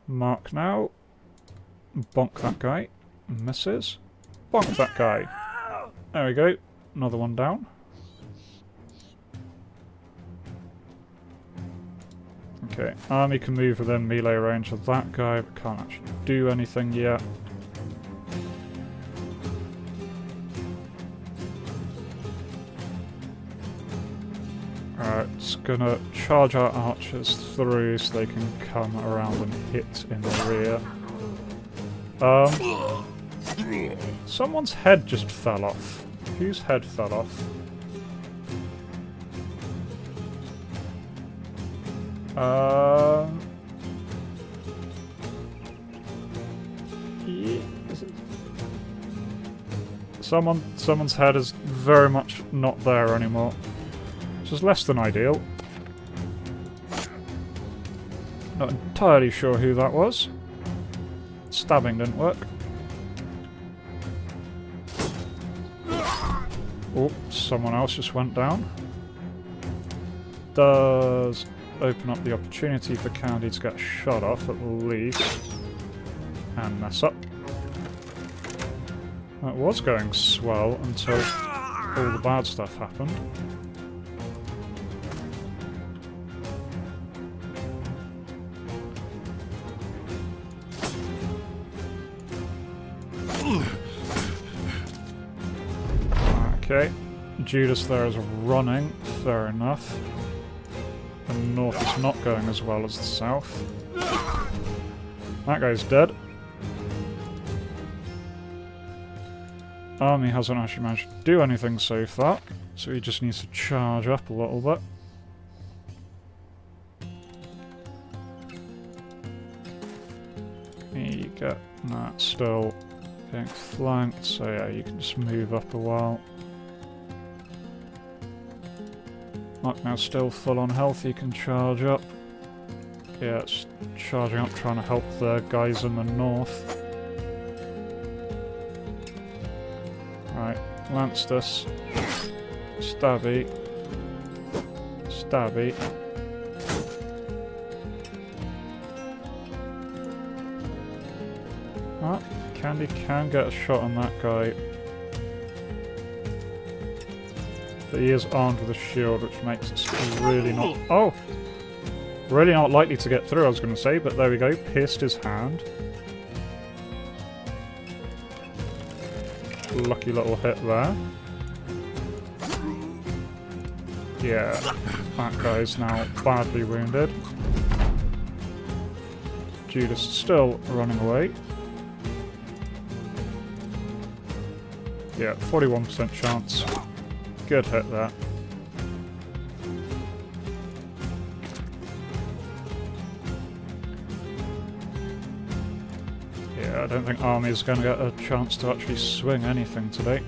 Mark now. Bonk that guy. Misses. Bonk that guy. There we go. Another one down. Okay, Army can move within melee range of that guy, but can't actually do anything yet. Alright, it's gonna charge our archers through so they can come around and hit in the rear. Someone's head just fell off. Whose head fell off? Yeah, someone's head is very much not there anymore. Which is less than ideal. Not entirely sure who that was. Stabbing didn't work. Oh, someone else just went down. Does open up the opportunity for Candy to get shot off at least. And mess up. That was going swell until all the bad stuff happened. Okay, Judas there is running, fair enough. The north is not going as well as the south. That guy's dead. Army hasn't actually managed to do anything so far, so he just needs to charge up a little bit. You get that still being flanked, so yeah, you can just move up a while. Mark now still full on health, you can charge up. Yeah, it's charging up, trying to help the guys in the north. Right, lance this. Stabby. Stabby. Ah, Candy can get a shot on that guy. But he is armed with a shield, which makes it really not... Oh! Really not likely to get through, I was going to say, but there we go. Pierced his hand. Lucky little hit there. Yeah, that guy's now badly wounded. Judas is still running away. Yeah, 41% chance. Good hit there. Yeah, I don't think Army's going to get a chance to actually swing anything today.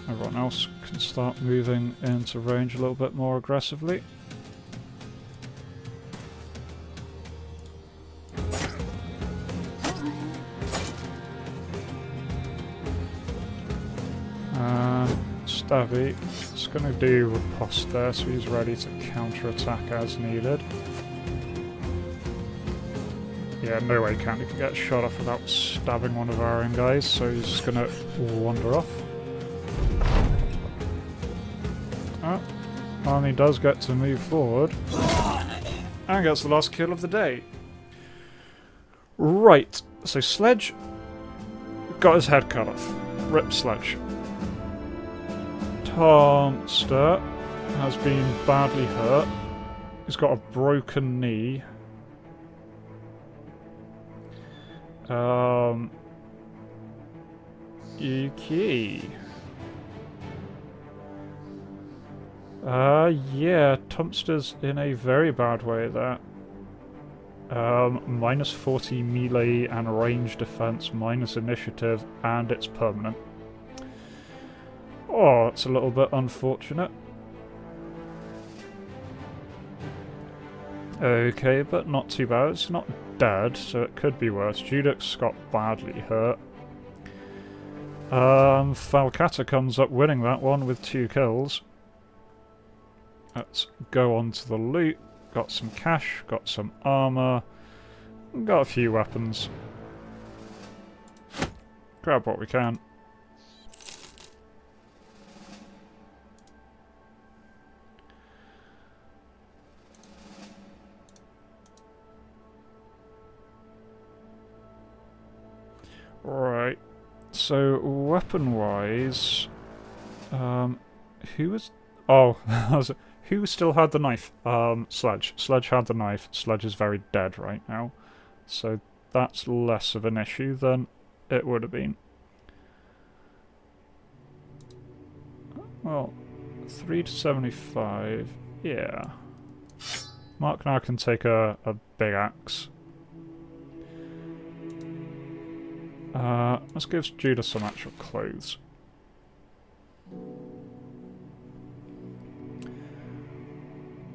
Everyone else can start moving into range a little bit more aggressively. Stabby is going to do riposte there, so he's ready to counter-attack as needed. Yeah, no way Candy can get shot off without stabbing one of our own guys, so he's just going to wander off. Oh, Army does get to move forward. And gets the last kill of the day. Right, so Sledge got his head cut off. Rip Sledge. Tomster has been badly hurt. He's got a broken knee. Yuki. Yeah, Tomster's in a very bad way there. Minus 40 melee and range defense, minus initiative, and it's permanent. Oh, it's a little bit unfortunate. Okay, but not too bad. It's not dead, so it could be worse. Judix got badly hurt. Falcata comes up winning that one with 2 kills. Let's go on to the loot. Got some cash, got some armor, got a few weapons. Grab what we can. Right, so weapon-wise, who was... Oh, who still had the knife? Sledge. Sledge had the knife. Sledge is very dead right now, so that's less of an issue than it would have been. Well, 3 to 75, yeah. Mark now can take a big axe. Let's give Judas some actual clothes.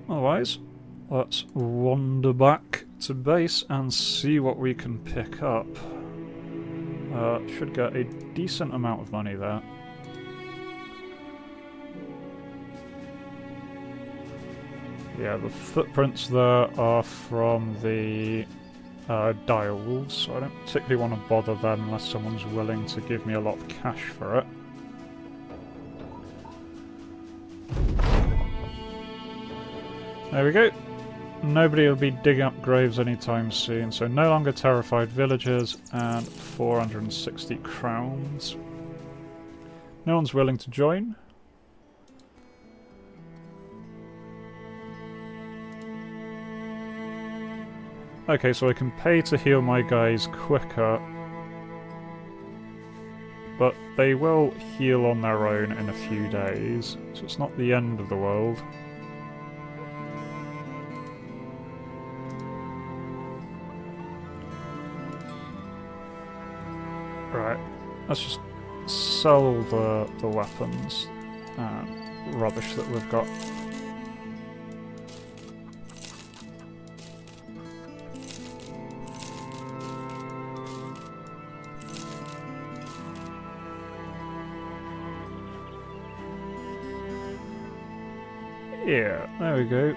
Otherwise, let's wander back to base and see what we can pick up. Should get a decent amount of money there. Yeah, the footprints there are from the dire wolves, so I don't particularly want to bother them unless someone's willing to give me a lot of cash for it. There we go. Nobody will be digging up graves anytime soon, so no longer terrified villagers and 460 crowns. No one's willing to join. Okay, so I can pay to heal my guys quicker, but they will heal on their own in a few days, so it's not the end of the world. Right, let's just sell the weapons and rubbish that we've got. here. There we go.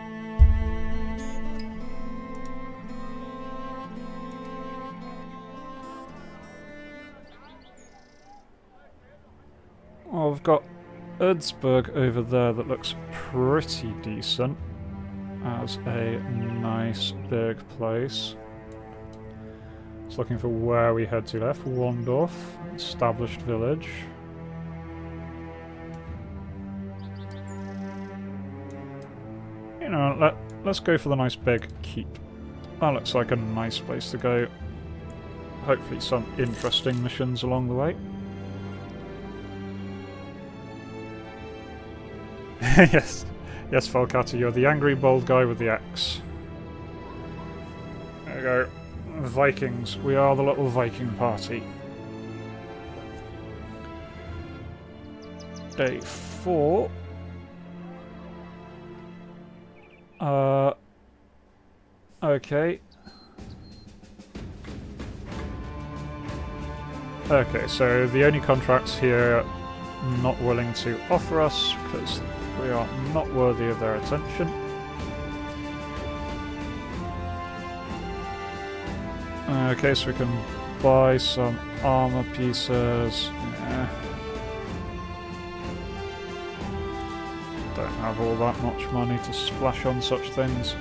Oh, I've got Udsburg over there that looks pretty decent as a nice big place. Just looking for where we head to left. Wandorf, established village. You know, let's go for the nice big keep. That looks like a nice place to go. Hopefully some interesting missions along the way. Yes, yes, Falcata, you're the angry bald guy with the axe. There we go. Vikings, we are the little Viking party. Day 4. Okay. Okay, so the only contracts here not willing to offer us because we are not worthy of their attention. Okay, so we can buy some armor pieces. Yeah. Don't have all that much money to splash on such things.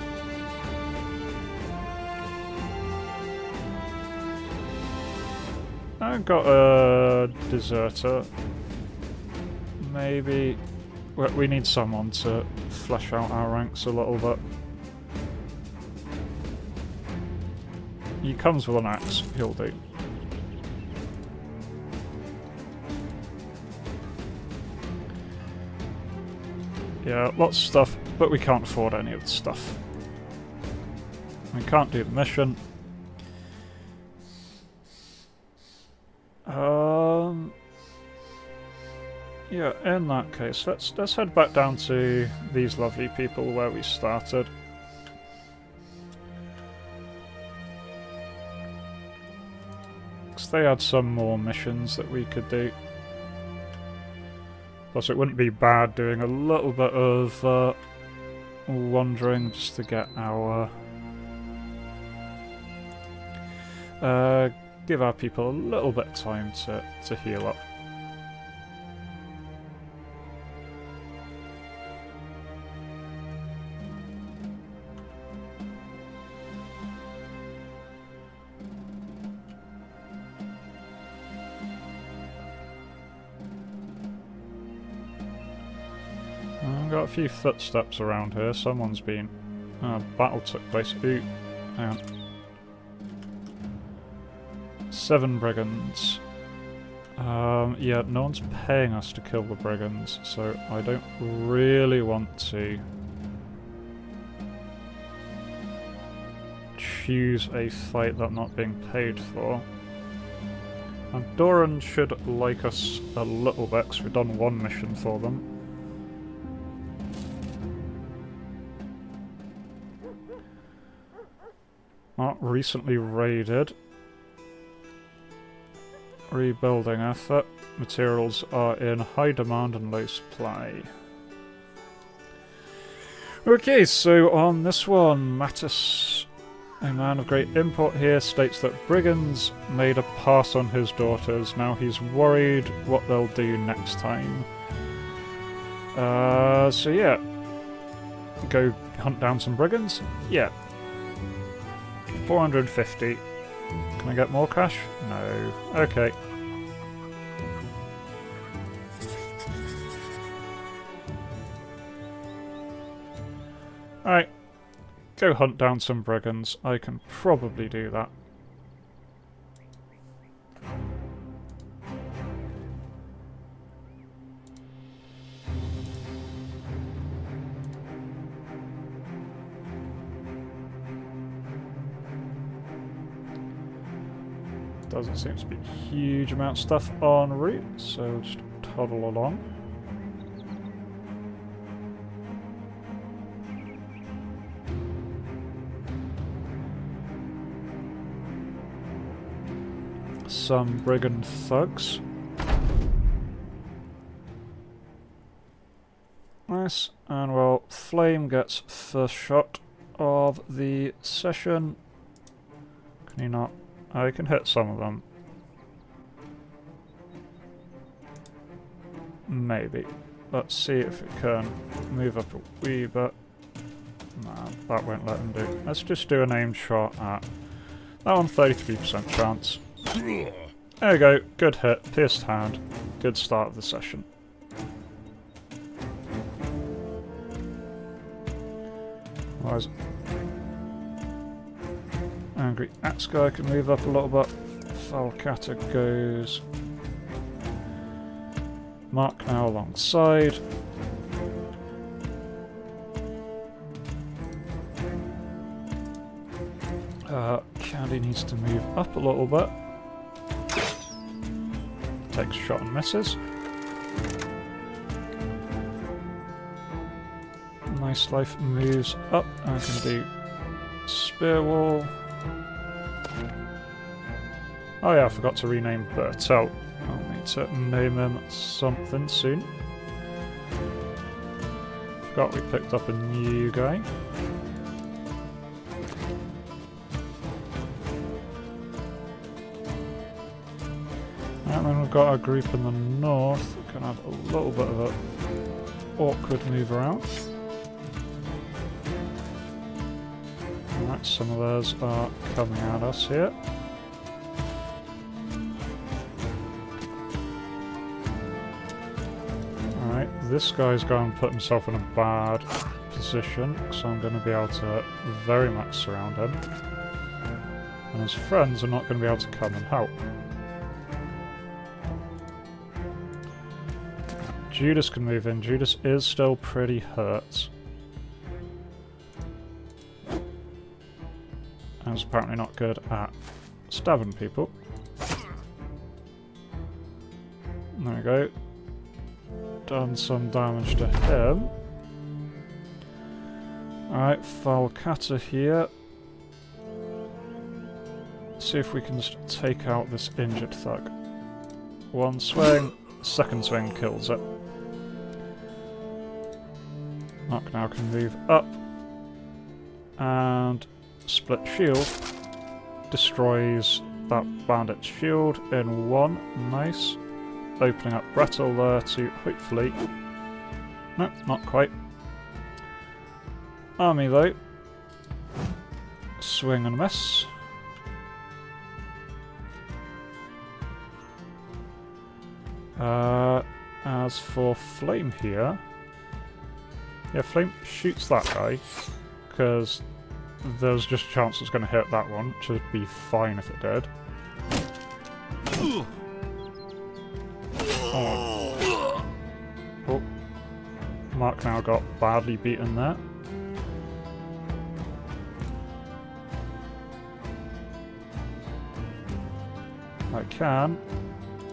I've got a deserter. Maybe we need someone to flesh out our ranks a little bit. He comes with an axe, he'll do. Yeah, lots of stuff, but we can't afford any of the stuff. We can't do the mission. Yeah, in that case, let's head back down to these lovely people where we started. Because they had some more missions that we could do. Plus, it wouldn't be bad doing a little bit of wandering just to get our give our people a little bit of time to heal up. I've got a few footsteps around here. Someone's been... battle took place. Ooh, hang on. 7 brigands. Yeah, no one's paying us to kill the brigands, so I don't really want to choose a fight that I'm not being paid for. And Doran should like us a little bit, because we've done one mission for them. Not recently raided. Rebuilding effort. Materials are in high demand and low supply. Okay, so on this one, Mattis, a man of great import here, states that brigands made a pass on his daughters. Now he's worried what they'll do next time. So yeah. Go hunt down some brigands? Yeah. 450. Can I get more cash? No. Okay. Alright. Go hunt down some brigands. I can probably do that. Doesn't seem to be a huge amount of stuff en route, so we'll just toddle along. Some brigand thugs. Nice. And well, Flame gets first shot of the session. Can he not? Oh, he can hit some of them. Maybe. Let's see if it can move up a wee bit. Nah, that won't let him do. Let's just do an aim shot at that one, 33% chance. There we go, good hit, pierced hand. Good start of the session. Otherwise, Angry Axe Guy can move up a little bit. Falcata goes. Mark now alongside. Candy needs to move up a little bit. Takes a shot and misses. Nice Life moves up and I can do Spear Wall. Oh yeah, I forgot to rename Bertel. I'll need to name him something soon. Forgot we picked up a new guy. And then we've got our group in the north. We can have a little bit of an awkward move around. Alright, some of those are coming at us here. Alright, this guy's going to put himself in a bad position, so I'm going to be able to very much surround him. And his friends are not going to be able to come and help. Judas can move in. Judas is still pretty hurt. And is apparently not good at stabbing people. There we go. Done some damage to him. Alright, Falcata here. See if we can just take out this injured thug. One swing, second swing kills it. Mark now can move up and split shield destroys that bandit's shield in one. Nice. Opening up Brettel there to hopefully... Nope, not quite. Army though. Swing and miss. As for Flame here... Yeah, Flame shoots that guy, because there's just a chance it's going to hit that one, which would be fine if it did. Oh. Oh. Mark now got badly beaten there. I can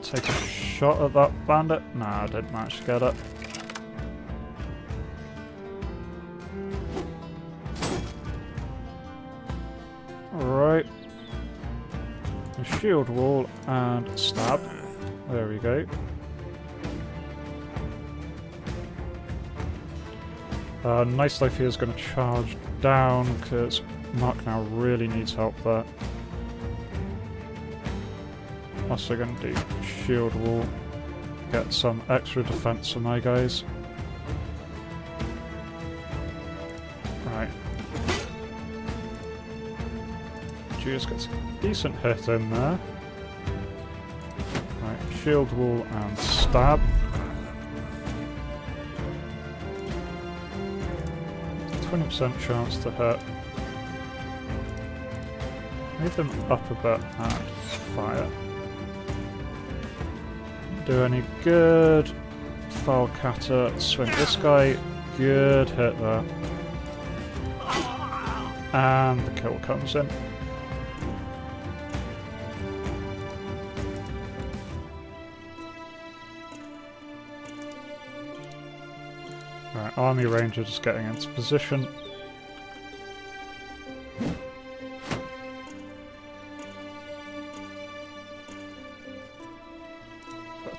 take a shot at that bandit. Nah, I didn't manage to get it. Right. A shield wall and stab. There we go. Nice Life here is going to charge down because Mark now really needs help there. Also going to do shield wall. Get some extra defense for my guys. Right. Judas gets a decent hit in there. Right, shield wall and stab. 20% chance to hit. Move them up a bit and fire. Do any good. Falcata, swing this guy. Good hit there. And the kill comes in. Right, Army Ranger just getting into position.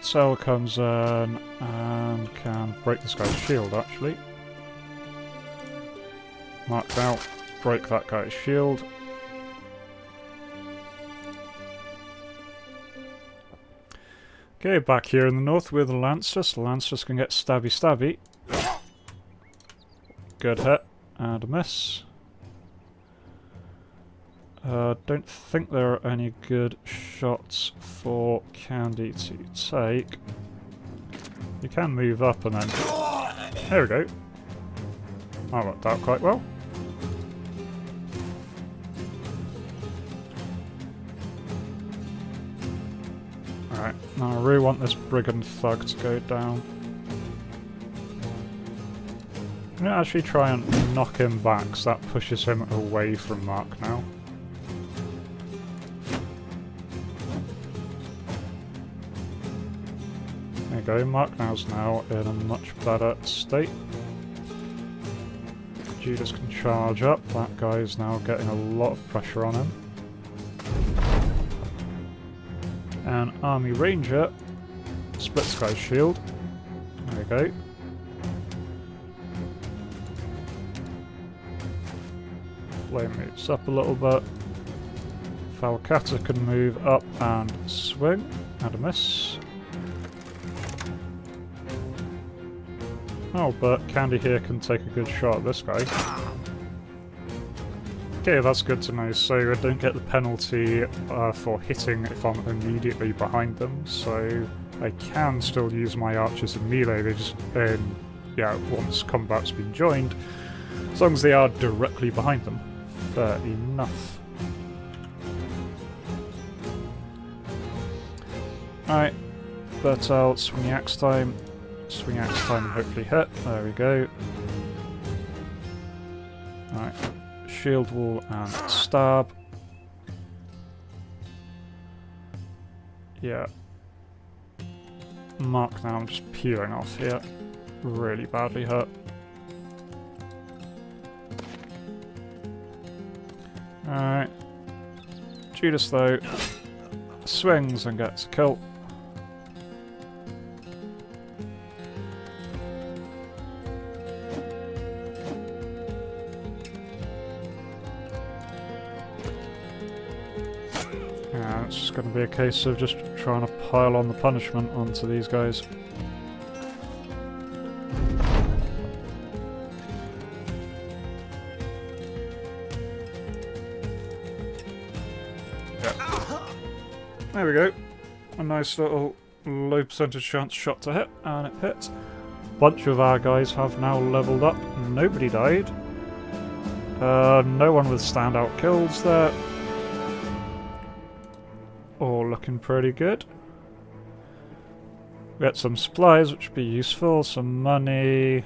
Cell comes in and can break this guy's shield, actually. Marked out, break that guy's shield. Okay, back here in the north with Lancers. Lancers can get stabby stabby. Good hit, and a miss. Don't think there are any good shots for Candy to take. You can move up and then... There we go. That worked out quite well. Alright, now I really want this Brigand Thug to go down. I'm going to actually try and knock him back, so that pushes him away from Mark now. There you go, Mark now's now in a much better state. Judas can charge up, that guy is now getting a lot of pressure on him. And Army Ranger splits this guy's shield. There we go. Flame moves up a little bit. Falcata can move up and swing. And a miss. Oh, but Candy here can take a good shot at this guy. Okay, that's good to know. So I don't get the penalty for hitting if I'm immediately behind them. So I can still use my archers in melee. They just, yeah, once combat's been joined, as long as they are directly behind them. Fair enough. Alright, but I'll swing axe time. Swing axe time and hopefully hit. There we go. Alright. Shield wall and stab. Yeah. Mark now, I'm just peeling off here. Really badly hurt. Alright. Judas though swings and gets a kill. It's just going to be a case of just trying to pile on the punishment onto these guys. Yeah. There we go. A nice little low percentage chance shot to hit, and it hits. Bunch of our guys have now leveled up. Nobody died. No one with standout kills there. All looking pretty good. We get some supplies, which would be useful, some money,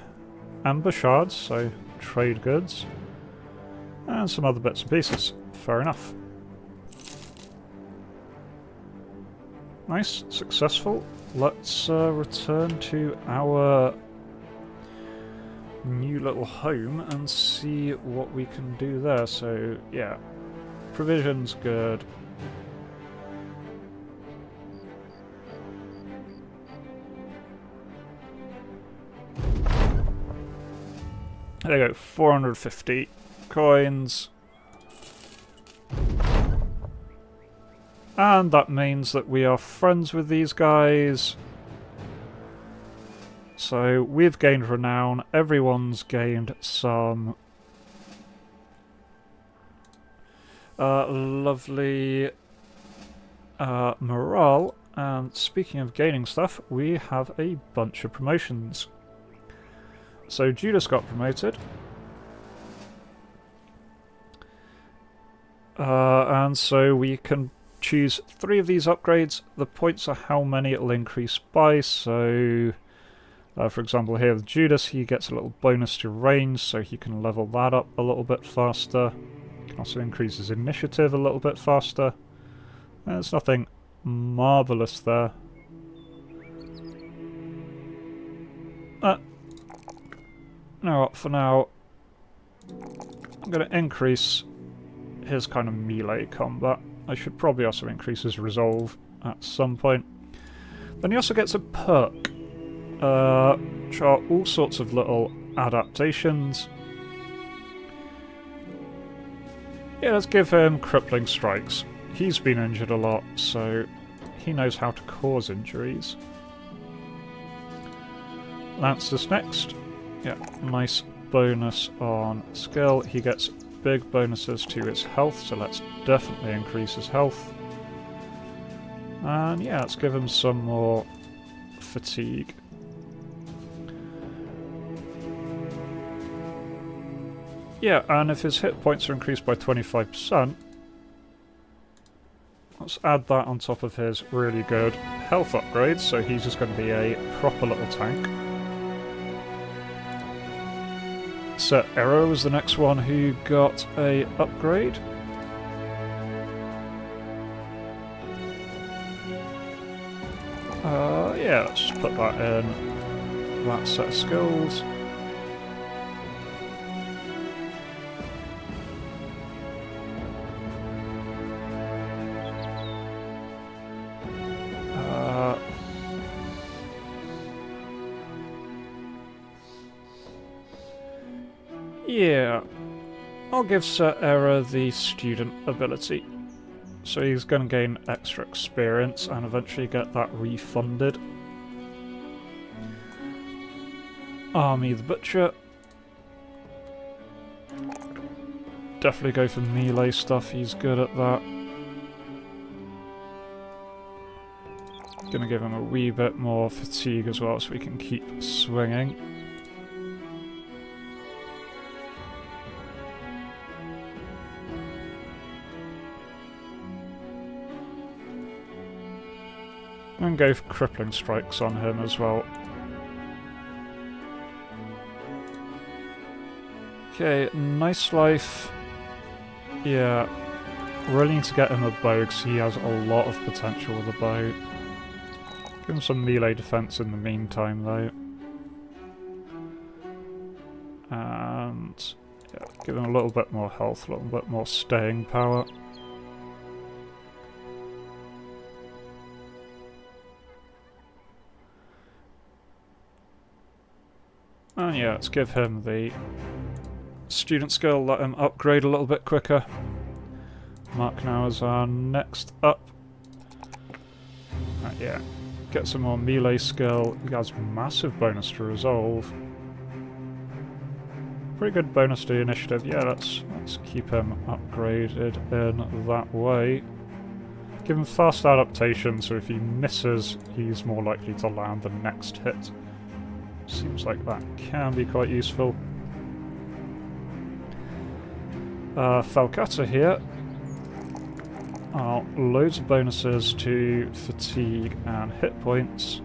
amber shards, so trade goods, and some other bits and pieces. Fair enough. Nice, successful. Let's return to our new little home and see what we can do there. So, yeah, provisions good. There you go, 450 coins. And that means that we are friends with these guys. So we've gained renown, everyone's gained some lovely morale. And speaking of gaining stuff, we have a bunch of promotions. So Judas got promoted. And so we can choose 3 of these upgrades. The points are how many it'll increase by. So, for example, here with Judas, he gets a little bonus to range, so he can level that up a little bit faster. Can also increase his initiative a little bit faster. There's nothing marvellous there. Now, for now, I'm going to increase his kind of melee combat. I should probably also increase his resolve at some point. Then he also gets a perk, which are all sorts of little adaptations. Yeah, let's give him crippling strikes. He's been injured a lot, so he knows how to cause injuries. Lance's next. Yeah, nice bonus on skill. He gets big bonuses to his health, so let's definitely increase his health. And yeah, let's give him some more fatigue. Yeah, and if his hit points are increased by 25%, let's add that on top of his really good health upgrades, so he's just going to be a proper little tank. Sir Arrow was the next one who got a upgrade. Yeah, let's just put that in that set of skills. Yeah, I'll give Sir Error the student ability. So he's going to gain extra experience and eventually get that refunded. Army the Butcher. Definitely go for melee stuff, he's good at that. Gonna give him a wee bit more fatigue as well so we can keep swinging. And go for crippling strikes on him as well. Okay, nice life. Yeah, really need to get him a bow because he has a lot of potential with a bow. Give him some melee defense in the meantime though. And yeah, give him a little bit more health, a little bit more staying power. And yeah, let's give him the student skill, let him upgrade a little bit quicker. Mark now is our next up. Yeah, get some more melee skill. He has massive bonus to resolve. Pretty good bonus to initiative. Yeah, let's keep him upgraded in that way. Give him fast adaptation, so if he misses, he's more likely to land the next hit. Seems like that can be quite useful. Falcata here. Loads of bonuses to fatigue and hit points.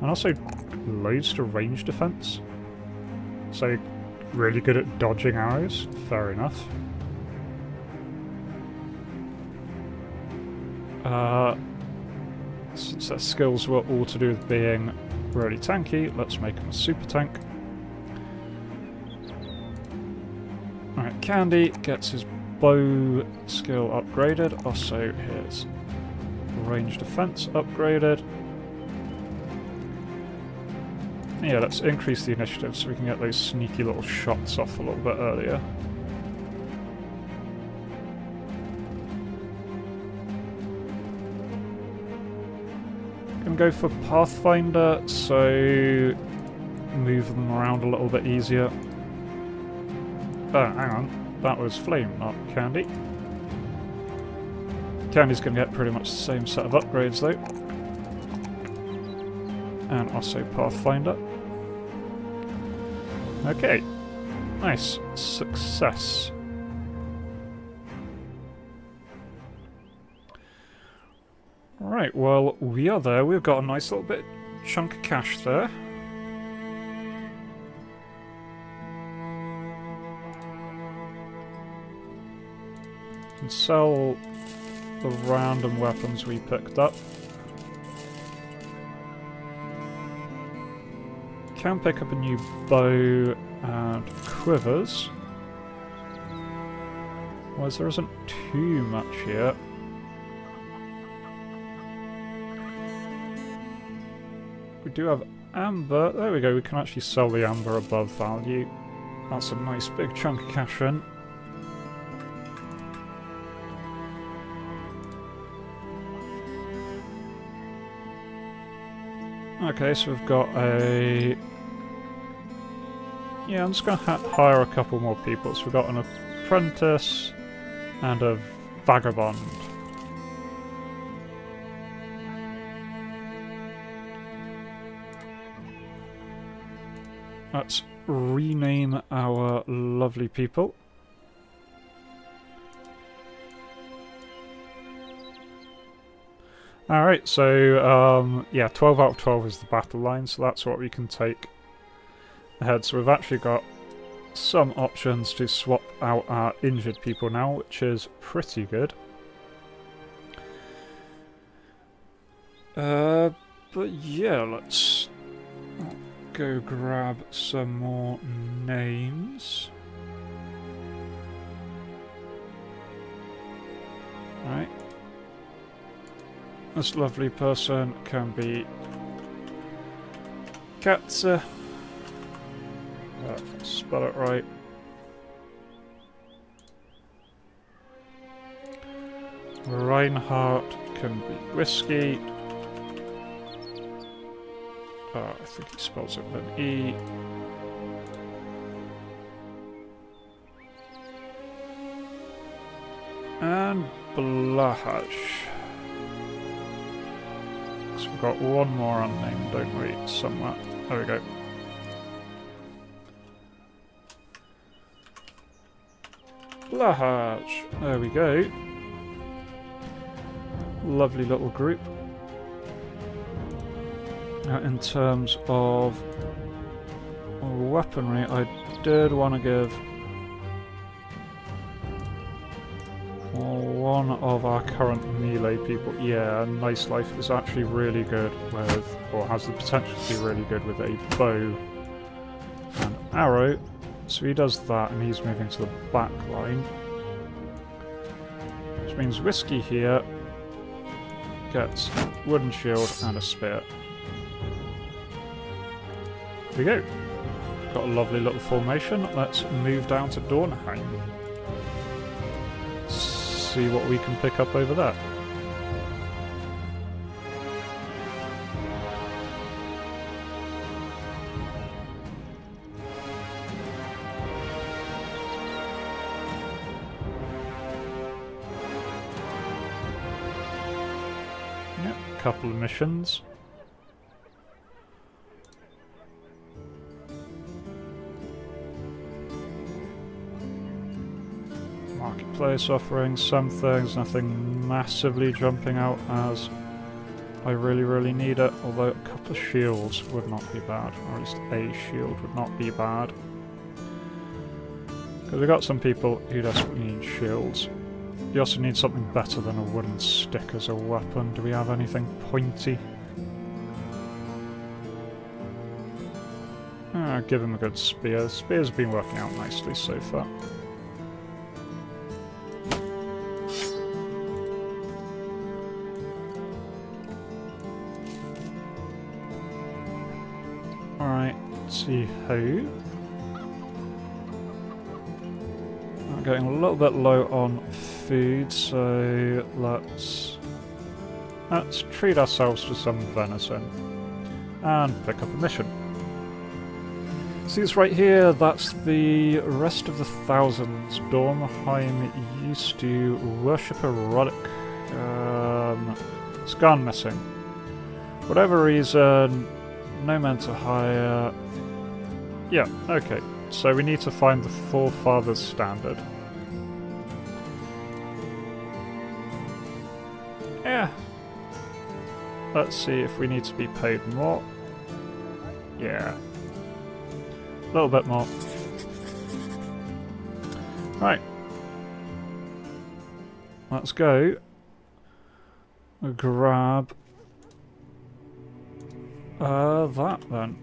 And also loads to range defense. So really good at dodging arrows. Fair enough. Since their skills were all to do with being really tanky, let's make him a super tank. Alright, Candy gets his bow skill upgraded, also his range defense upgraded. Yeah, let's increase the initiative so we can get those sneaky little shots off a little bit earlier. Gonna go for Pathfinder, so move them around a little bit easier. Oh, hang on. That was Flame, not Candy. Candy's going to get pretty much the same set of upgrades, though. And also Pathfinder. Okay. Nice. Success. Right, well, we are there. We've got a nice little bit chunk of cash there. And sell the random weapons we picked up. Can pick up a new bow and quivers. Whereas there isn't too much here. we do have amber. There we go, we can actually sell the amber above value. That's a nice big chunk of cash in. Okay, so we've got a... Yeah, I'm just going to hire a couple more people. So we've got an apprentice and a vagabond. Let's rename our lovely people. Alright, so yeah, 12 out of 12 is the battle line, so that's what we can take ahead. So we've actually got some options to swap out our injured people now, which is pretty good. But yeah, let's go grab some more names. Right. This lovely person can be Katze. If I spell it right. Reinhardt can be whiskey. I think he spells it with an E. And Blahaj. So we've got one more unnamed, don't we? Somewhere. There we go. Blahaj. There we go. Lovely little group. In terms of weaponry, I did want to give one of our current melee people. Yeah, Nice Life is actually really good with, or has the potential to be really good with a bow and arrow. So he does that and he's moving to the back line. Which means Whiskey here gets a wooden shield and a spear. There we go. Got a lovely little formation. Let's move down to Dornheim. See what we can pick up over there. Yep, a couple of missions. Marketplace offering some things, nothing massively jumping out as I really need it, although a couple of shields would not be bad, or at least a shield would not be bad. Because we've got some people who desperately need shields. You also need something better than a wooden stick as a weapon. Do we have anything pointy? Give him a good spear. The spear's been working out nicely so far. Alright, let's see who. I'm getting a little bit low on food, so let's treat ourselves to some venison and pick up a mission. See this right here, that's the rest of the thousands. Dornheim used to worship a relic. It's gone missing. Whatever reason, no men to hire. Yeah, okay. So we need to find the Forefathers Standard. Yeah. Let's see if we need to be paid more. Yeah. A little bit more. Right. Let's go. Grab that then.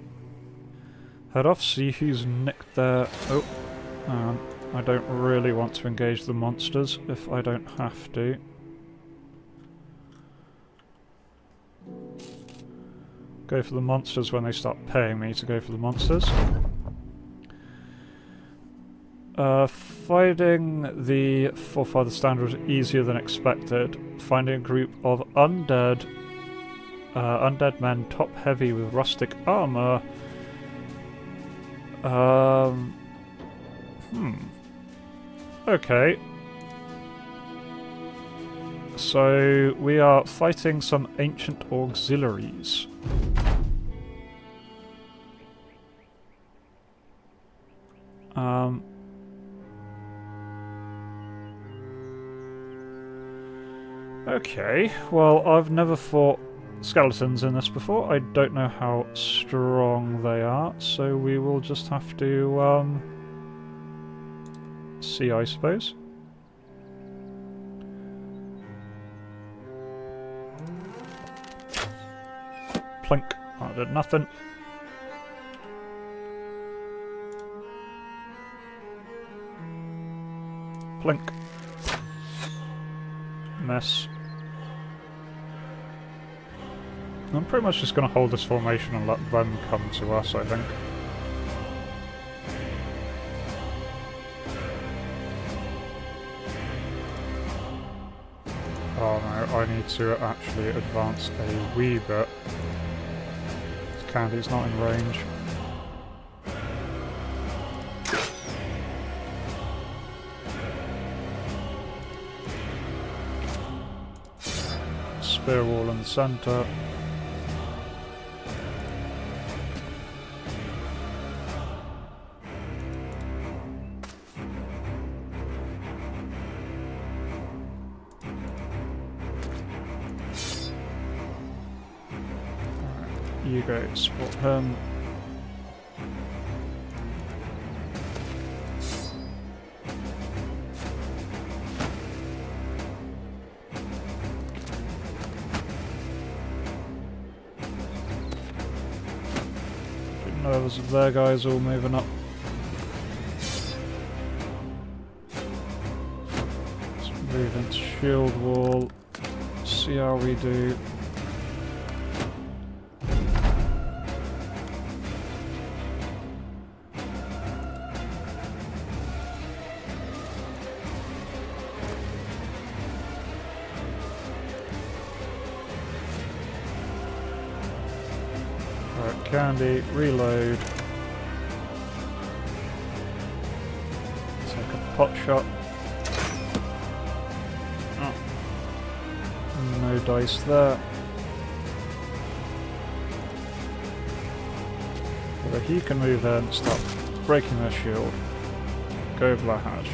Head off, see who's nicked there. Oh, I don't really want to engage the monsters if I don't have to. Go for the monsters when they start paying me to go for the monsters. Finding the Forefather stand was easier than expected. Finding a group of undead men top heavy with rustic armor. Okay. So we are fighting some ancient auxiliaries. Okay, well, I've never fought skeletons in this before. I don't know how strong they are, so we will just have to see, I suppose. Plink. I did nothing. Plink. Miss. I'm pretty much just going to hold this formation and let them come to us, I think. Oh no, I need to actually advance a wee bit. Candy's not in range. Spear wall in the centre. You go support him. Pretty nervous of their guys all moving up. Let's move into shield wall. See how we do. Candy, reload. Take a pot shot. Oh. No dice there. But he can move in and start breaking their shield. Go over that hatch.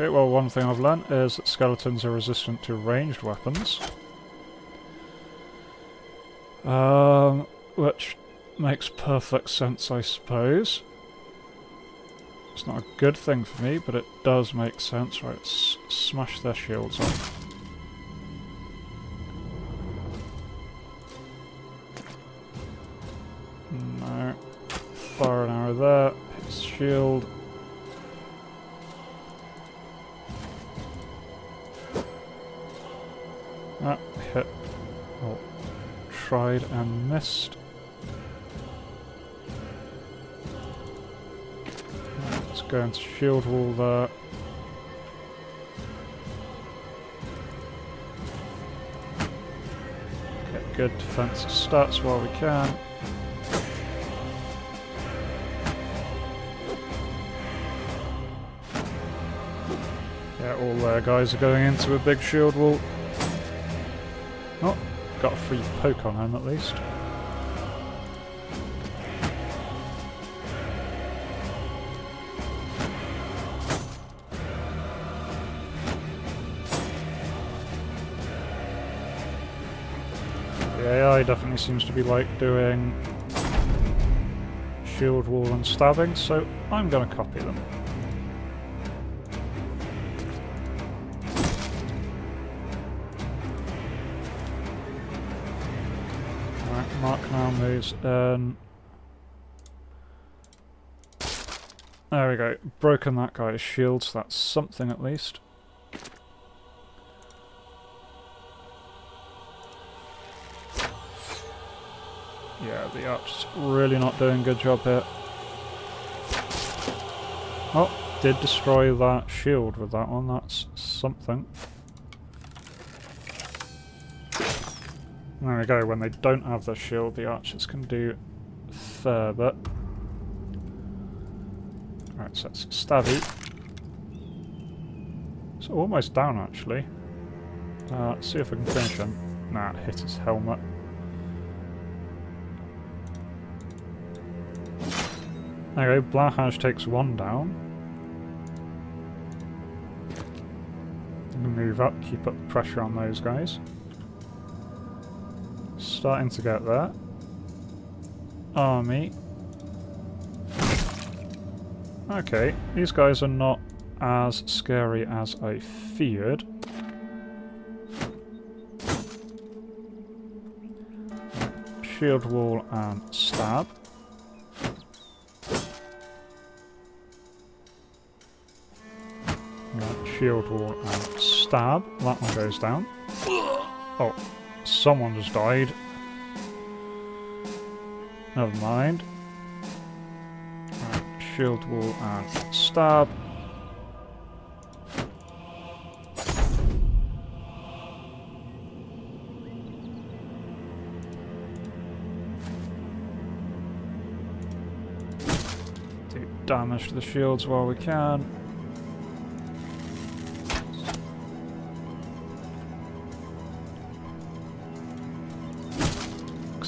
Okay, well, one thing I've learnt is that skeletons are resistant to ranged weapons. Which makes perfect sense, I suppose. It's not a good thing for me, but it does make sense. Right, let's smash their shields off. No. Fire an arrow there. His shield. Hit. Oh, tried and missed. Let's go into shield wall there. Get good defensive stats while we can. Yeah, all their guys are going into a big shield wall. Oh, got a free poke on him at least. The AI definitely seems to be like doing shield wall and stabbing, so I'm going to copy them. Mark now moves in. There we go. Broken that guy's shield, so that's something at least. Yeah, the archer's really not doing a good job here. Oh, did destroy that shield with that one. That's something. There we go. When they don't have the shield, the archers can do a fair bit. Right, so that's Stabby. It's almost down, actually. Let's see if I can finish him. Nah, hit his helmet. There you go, Blahaj takes one down. Move up, keep up the pressure on those guys. Starting to get there. Army. Okay, these guys are not as scary as I feared. Shield wall and stab. Shield wall and stab. That one goes down. Oh, someone just died. Never mind. Right, shield wall and stab. Do damage to the shields while we can.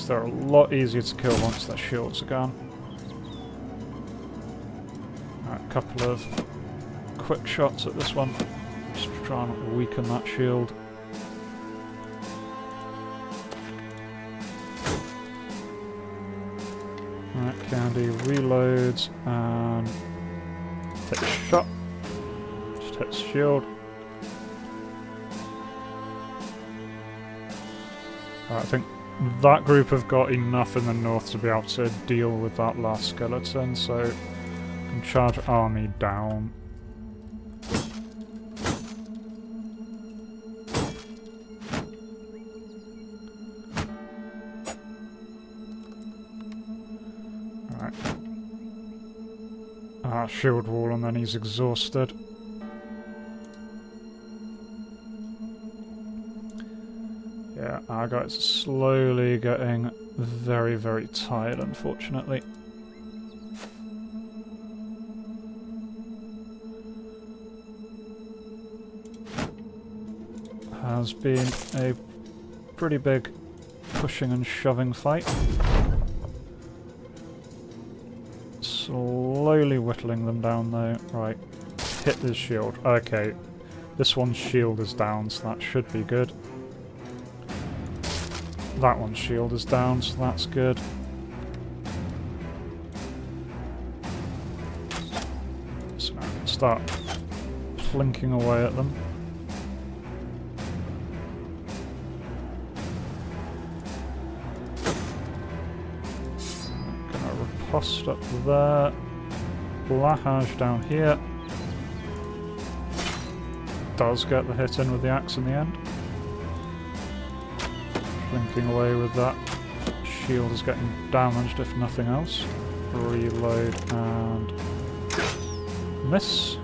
They're a lot easier to kill once their shields are gone. Alright, a couple of quick shots at this one. Just try and weaken that shield. Alright, Candy reloads and takes a shot. Just hits shield. Alright, I think that group have got enough in the north to be able to deal with that last skeleton, so I can charge army down. Alright. Shield wall and then he's exhausted. Yeah, our guys are slowly getting very, very tired, unfortunately. Has been a pretty big pushing and shoving fight. Slowly whittling them down though. Right, hit this shield. Okay, this one's shield is down, so that should be good. That one's shield is down, so that's good. So now I can start plinking away at them. I'm gonna riposte up there. Blahaj down here. Does get the hit in with the axe in the end. Blinking away with that. Shield is getting damaged if nothing else. Reload and miss.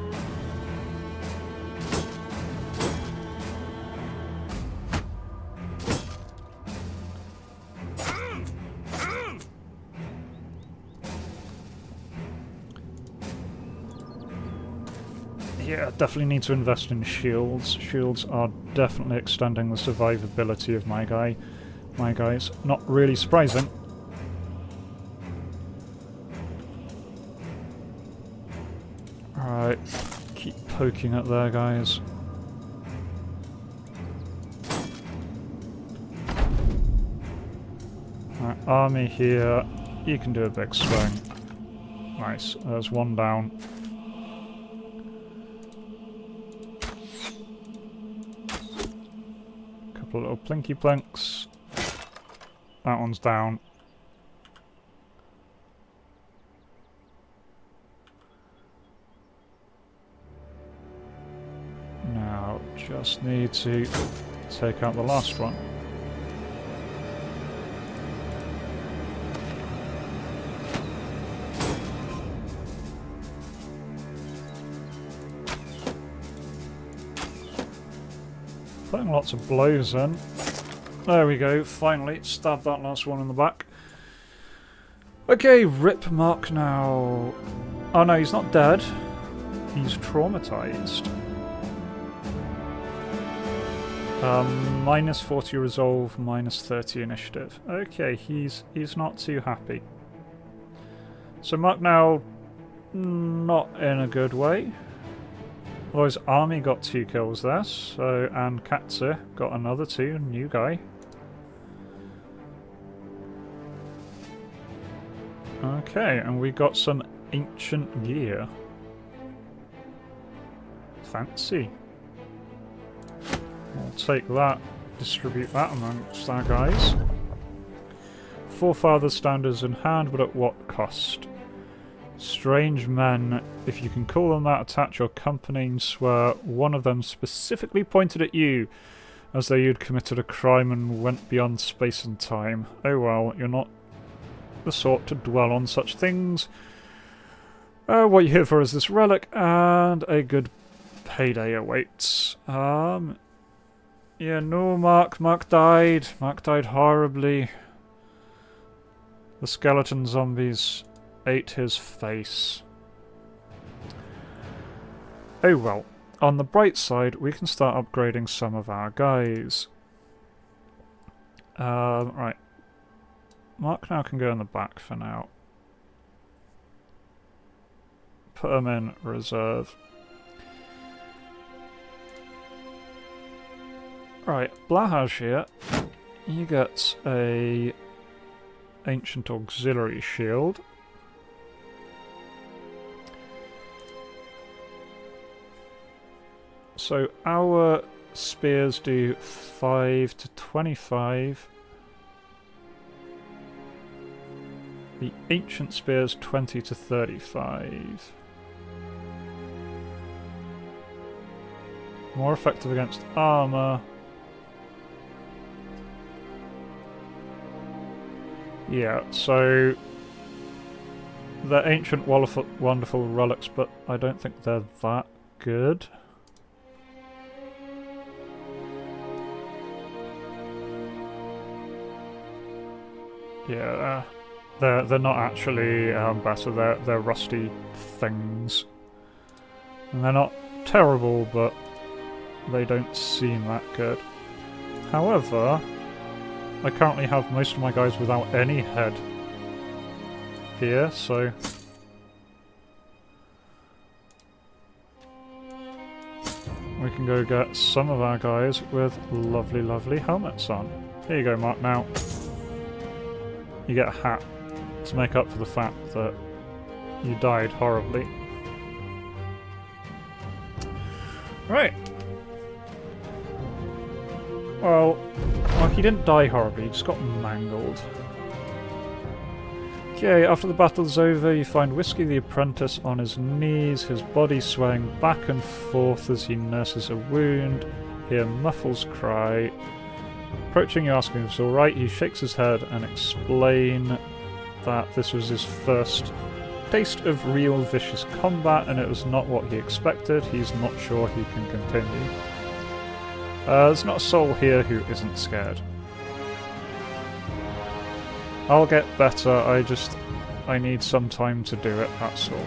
Yeah, definitely need to invest in shields. Shields are definitely extending the survivability of my guys. Not really surprising. Alright, keep poking at there, guys. Alright, army here. You can do a big swing. Nice, there's one down. Couple little plinky plinks. That one's down. Just need to take out the last one. Putting lots of blows in. There we go, finally stabbed that last one in the back. Okay, rip Mark now. Oh no, he's not dead. He's traumatized. Minus 40 resolve, minus 30 initiative. Okay, he's not too happy. So Mark now, not in a good way. Although his army got 2 kills there, so, and Katsu got another 2, new guy. Okay, and we got some ancient gear. Fancy. We'll take that, distribute that amongst our guys. Forefather standards in hand, but at what cost? Strange men, if you can call them that, attach your company and swear one of them specifically pointed at you, as though you'd committed a crime and went beyond space and time. Oh well, you're not the sort to dwell on such things. What you're here for is this relic, and a good payday awaits. Yeah, no, Mark died. Mark died horribly. The skeleton zombies ate his face. Oh well, on the bright side, we can start upgrading some of our guys. Right. Mark now can go in the back for now. Put him in reserve. Right, Blahaj here. You get a ancient auxiliary shield. So our spears do 5 to 25. The ancient spears 20 to 35. More effective against armor. Yeah, so they're ancient wonderful relics, but I don't think they're that good. Yeah, they're not actually better. They're rusty things, and they're not terrible, but they don't seem that good. However, I currently have most of my guys without any head here, so we can go get some of our guys with lovely helmets on. Here you go, Mark. Now you get a hat to make up for the fact that you died horribly. Right. Well, he didn't die horribly, he just got mangled. Okay, after the battle's over, you find Whiskey the Apprentice on his knees, his body swaying back and forth as he nurses a wound. Hear Muffles cry. Approaching you, asking if it's alright, he shakes his head and explains that this was his first taste of real vicious combat and it was not what he expected. He's not sure he can continue. There's not a soul here who isn't scared. I'll get better, I need some time to do it, that's all.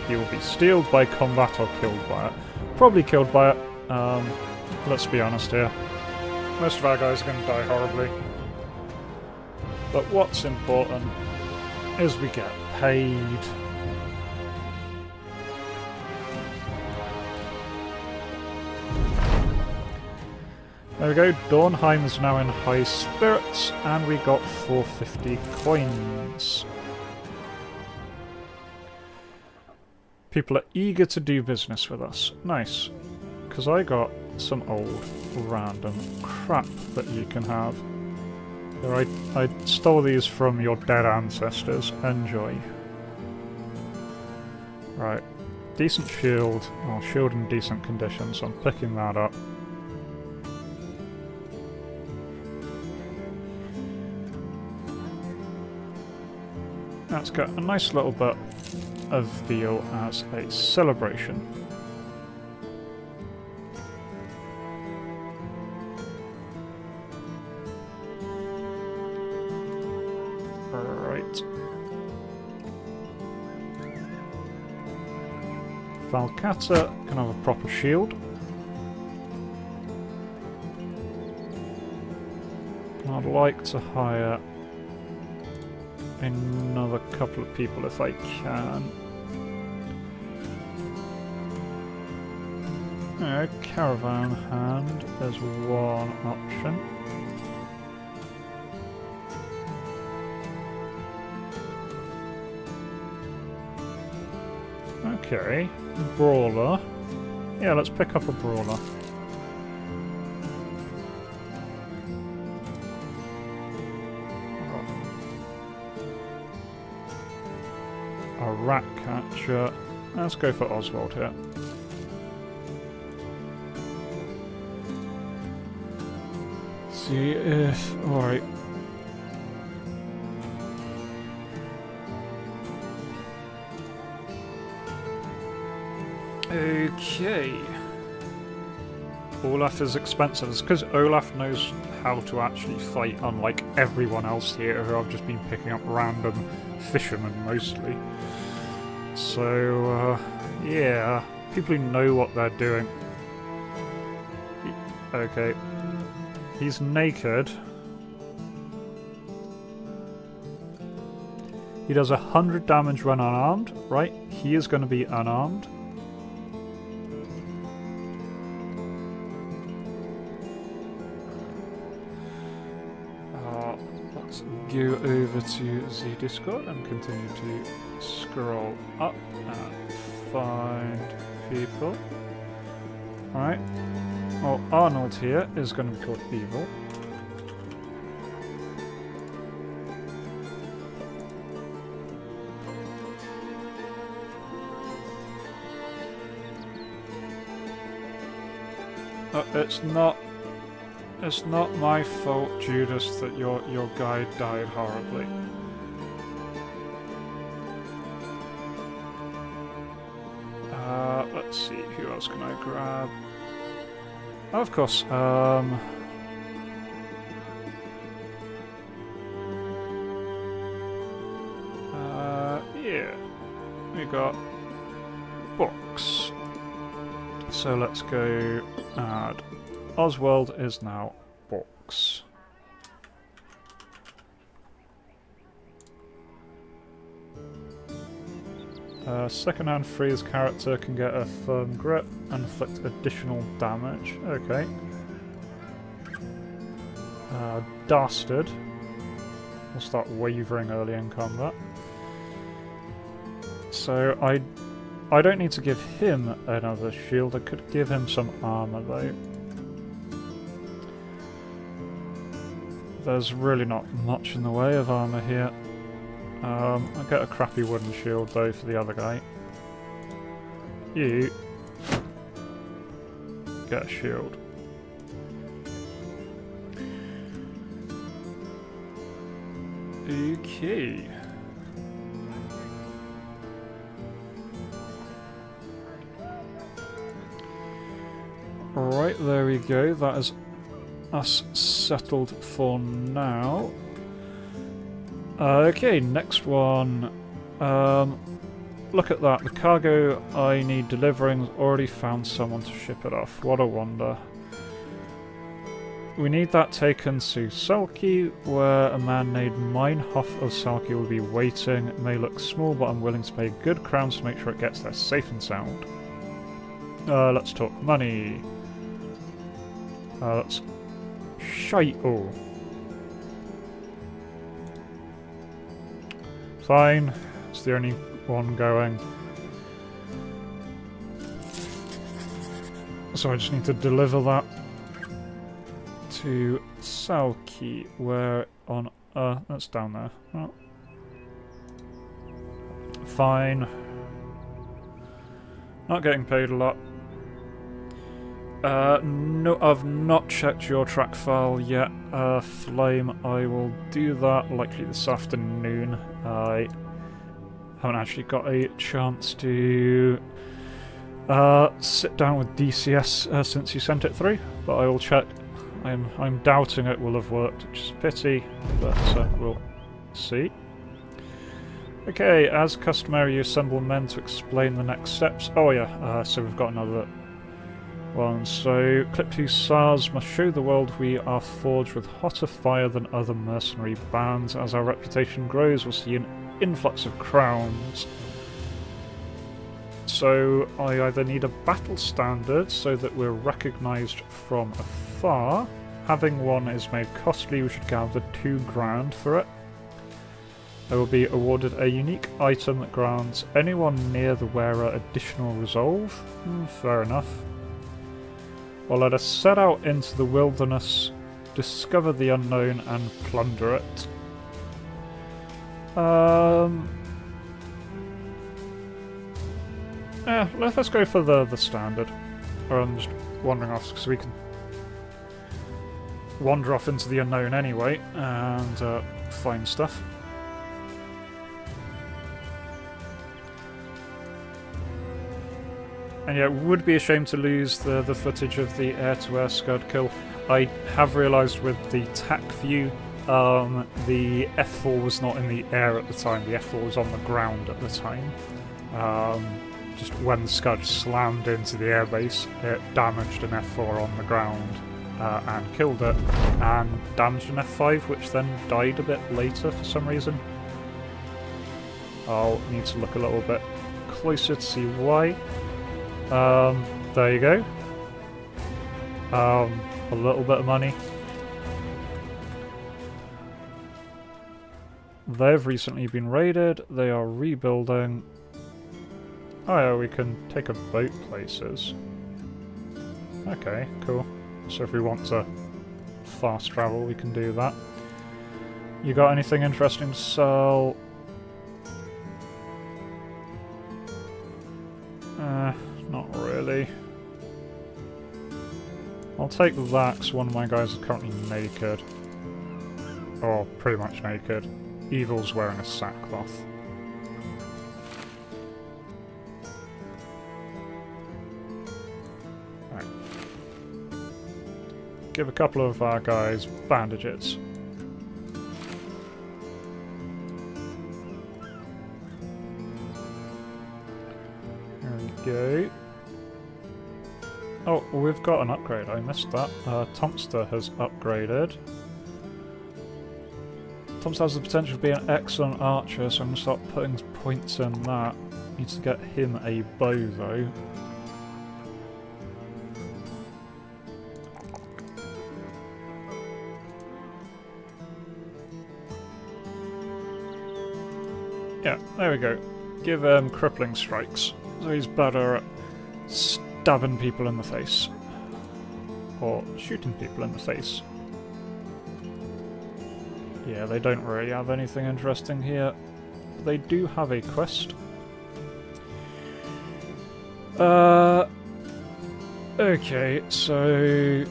He will be steeled by combat or killed by it. Probably killed by it, let's be honest here. Most of our guys are going to die horribly. But what's important is we get paid. There we go, Dornheim is now in high spirits, and we got 450 coins. People are eager to do business with us. Nice. Because I got some old random crap that you can have. Here, I stole these from your dead ancestors. Enjoy. Right. Decent shield. Oh, shield in decent condition, so I'm picking that up. Let's get a nice little bit of veal as a celebration. Right. Falcata can have a proper shield. I'd like to hire another couple of people if I can. Caravan hand is one option. Okay, brawler. Yeah, let's pick up a brawler. A rat catcher. Let's go for Oswald here. See if... Alright. Okay. Olaf is expensive. It's because Olaf knows how to actually fight, unlike everyone else here who I've just been picking up random fishermen mostly. So, yeah, people who know what they're doing. Okay. He's naked. He does 100 damage when unarmed, right? He is going to be unarmed. Let's go over to the Discord and continue to scroll up and find people. Alright. Well, Arnold here is going to be called Evil. It's not my fault, Judas, that your guy died horribly. Let's see, who else can I grab? Oh, of course, yeah, we got books. So let's go add. Oswald is now books. Second-hand freeze character can get a firm grip and inflict additional damage. Okay. Dastard will start wavering early in combat. So I don't need to give him another shield. I could give him some armor though. There's really not much in the way of armor here. I'll get a crappy wooden shield though for the other guy. You get a shield. Okay. Right, there we go. That is us settled for now. Okay, next one. Look at that. The cargo I need delivering has already found someone to ship it off. What a wonder. We need that taken to Selkie, where a man named Meinhof of Selkie will be waiting. It may look small, but I'm willing to pay good crowns to make sure it gets there safe and sound. Let's talk money. Let's... Shite all. Fine, it's the only one going. So I just need to deliver that to Selkie, where on that's down there. Oh. Fine. Not getting paid a lot. No, I've not checked your track file yet, Flame. I will do that likely this afternoon. Haven't actually got a chance to sit down with DCS since you sent it through, but I will check. I'm doubting it will have worked, which is a pity, but we'll see. Okay, as customary, you assemble men to explain the next steps. Oh yeah, so we've got another one. So, Clip 2 SARS must show the world we are forged with hotter fire than other mercenary bands. As our reputation grows, we'll see an influx of crowns. So, I either need a battle standard so that we're recognised from afar. Having one is made costly, we should gather 2 grand for it. I will be awarded a unique item that grants anyone near the wearer additional resolve. Fair enough. Well, let us set out into the wilderness, discover the unknown, and plunder it. Yeah, let's go for the standard. I'm just wandering off because we can wander off into the unknown anyway and find stuff. And yeah, it would be a shame to lose the footage of the air-to-air Scud kill. I have realised with the TAC view, the F4 was not in the air at the time, the F4 was on the ground at the time. Just when the Scud slammed into the airbase, it damaged an F4 on the ground and killed it, and damaged an F5, which then died a bit later for some reason. I'll need to look a little bit closer to see why. There you go. A little bit of money. They've recently been raided. They are rebuilding. Oh yeah, we can take a boat places. Okay, cool. So if we want to fast travel, we can do that. You got anything interesting to sell? Not really. I'll take that because one of my guys is currently naked. Or pretty much naked. Evil's wearing a sackcloth. Right. Give a couple of our guys bandages. Go. Oh, we've got an upgrade. I missed that. Tomster has upgraded. Tomster has the potential to be an excellent archer, so I'm going to start putting points in that. Need to get him a bow, though. Yeah, there we go. Give him crippling strikes. So he's better at stabbing people in the face. Or shooting people in the face. Yeah, they don't really have anything interesting here. They do have a quest. Okay, so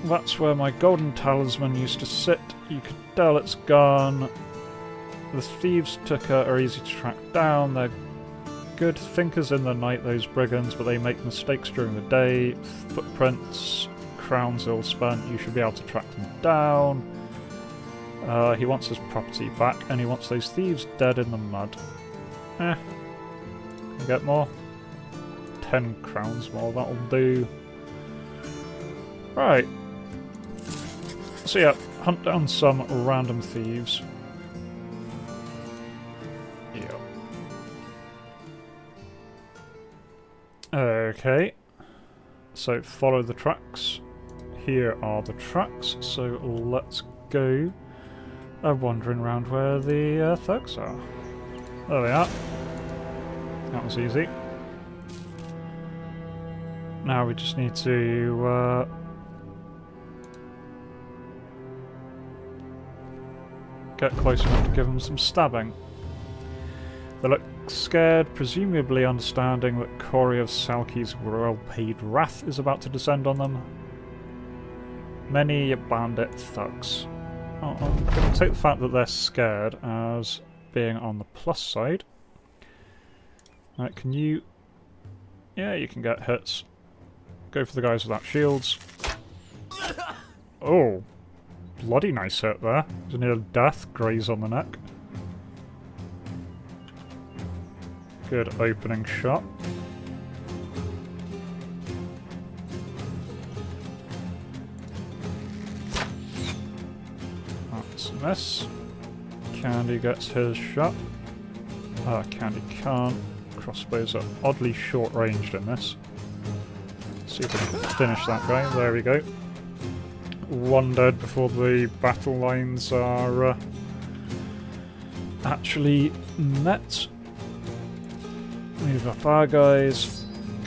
that's where my golden talisman used to sit. You could tell it's gone. The thieves took her are easy to track down. They're good thinkers in the night, those brigands, but they make mistakes during the day. Footprints, crowns ill spent. You should be able to track them down. He wants his property back, and he wants those thieves dead in the mud. Can we get more? 10 crowns more, that'll do. Right. So yeah, hunt down some random thieves. Okay, so follow the tracks. Here are the tracks, so let's go wandering around where the thugs are. There they are. That was easy. Now we just need to get close enough to give them some stabbing. They look scared, presumably understanding that Corey of Salki's well-paid wrath is about to descend on them. Many bandit thugs. I'm going to take the fact that they're scared as being on the plus side. Right, can you... Yeah, you can get hits. Go for the guys without shields. Oh, bloody nice hit there. There's a near death, graze on the neck. Good opening shot. That's a miss. Candy gets his shot. Candy can't. Crossbows are oddly short-ranged in this. See if we can finish that guy. There we go. One dead before the battle lines are actually met. Move up our guys.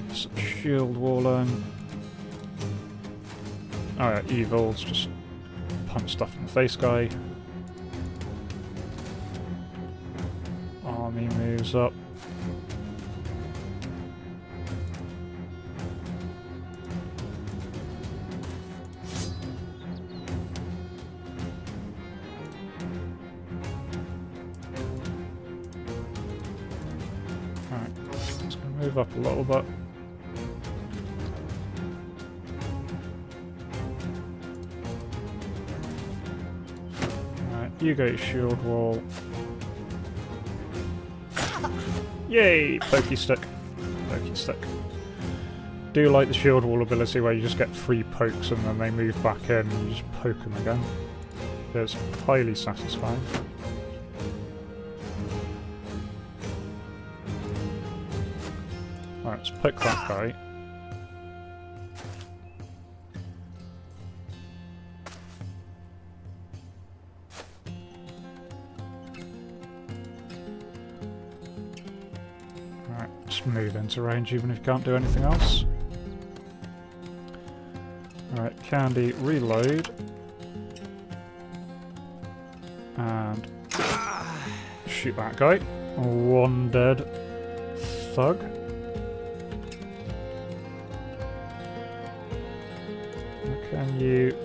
Get some shield walling. Alright, evils, just punch stuff in the face guy. Army moves up. Move up a little bit. Alright, you go shield wall. Yay! Pokey stick. Pokey stick. Do like the shield wall ability where you just get 3 pokes and then they move back in and you just poke them again. It's highly satisfying. Alright, let's pick that guy. Alright, just move into range even if you can't do anything else. Alright, Candy, reload. And shoot that guy. 1 dead thug. Can you...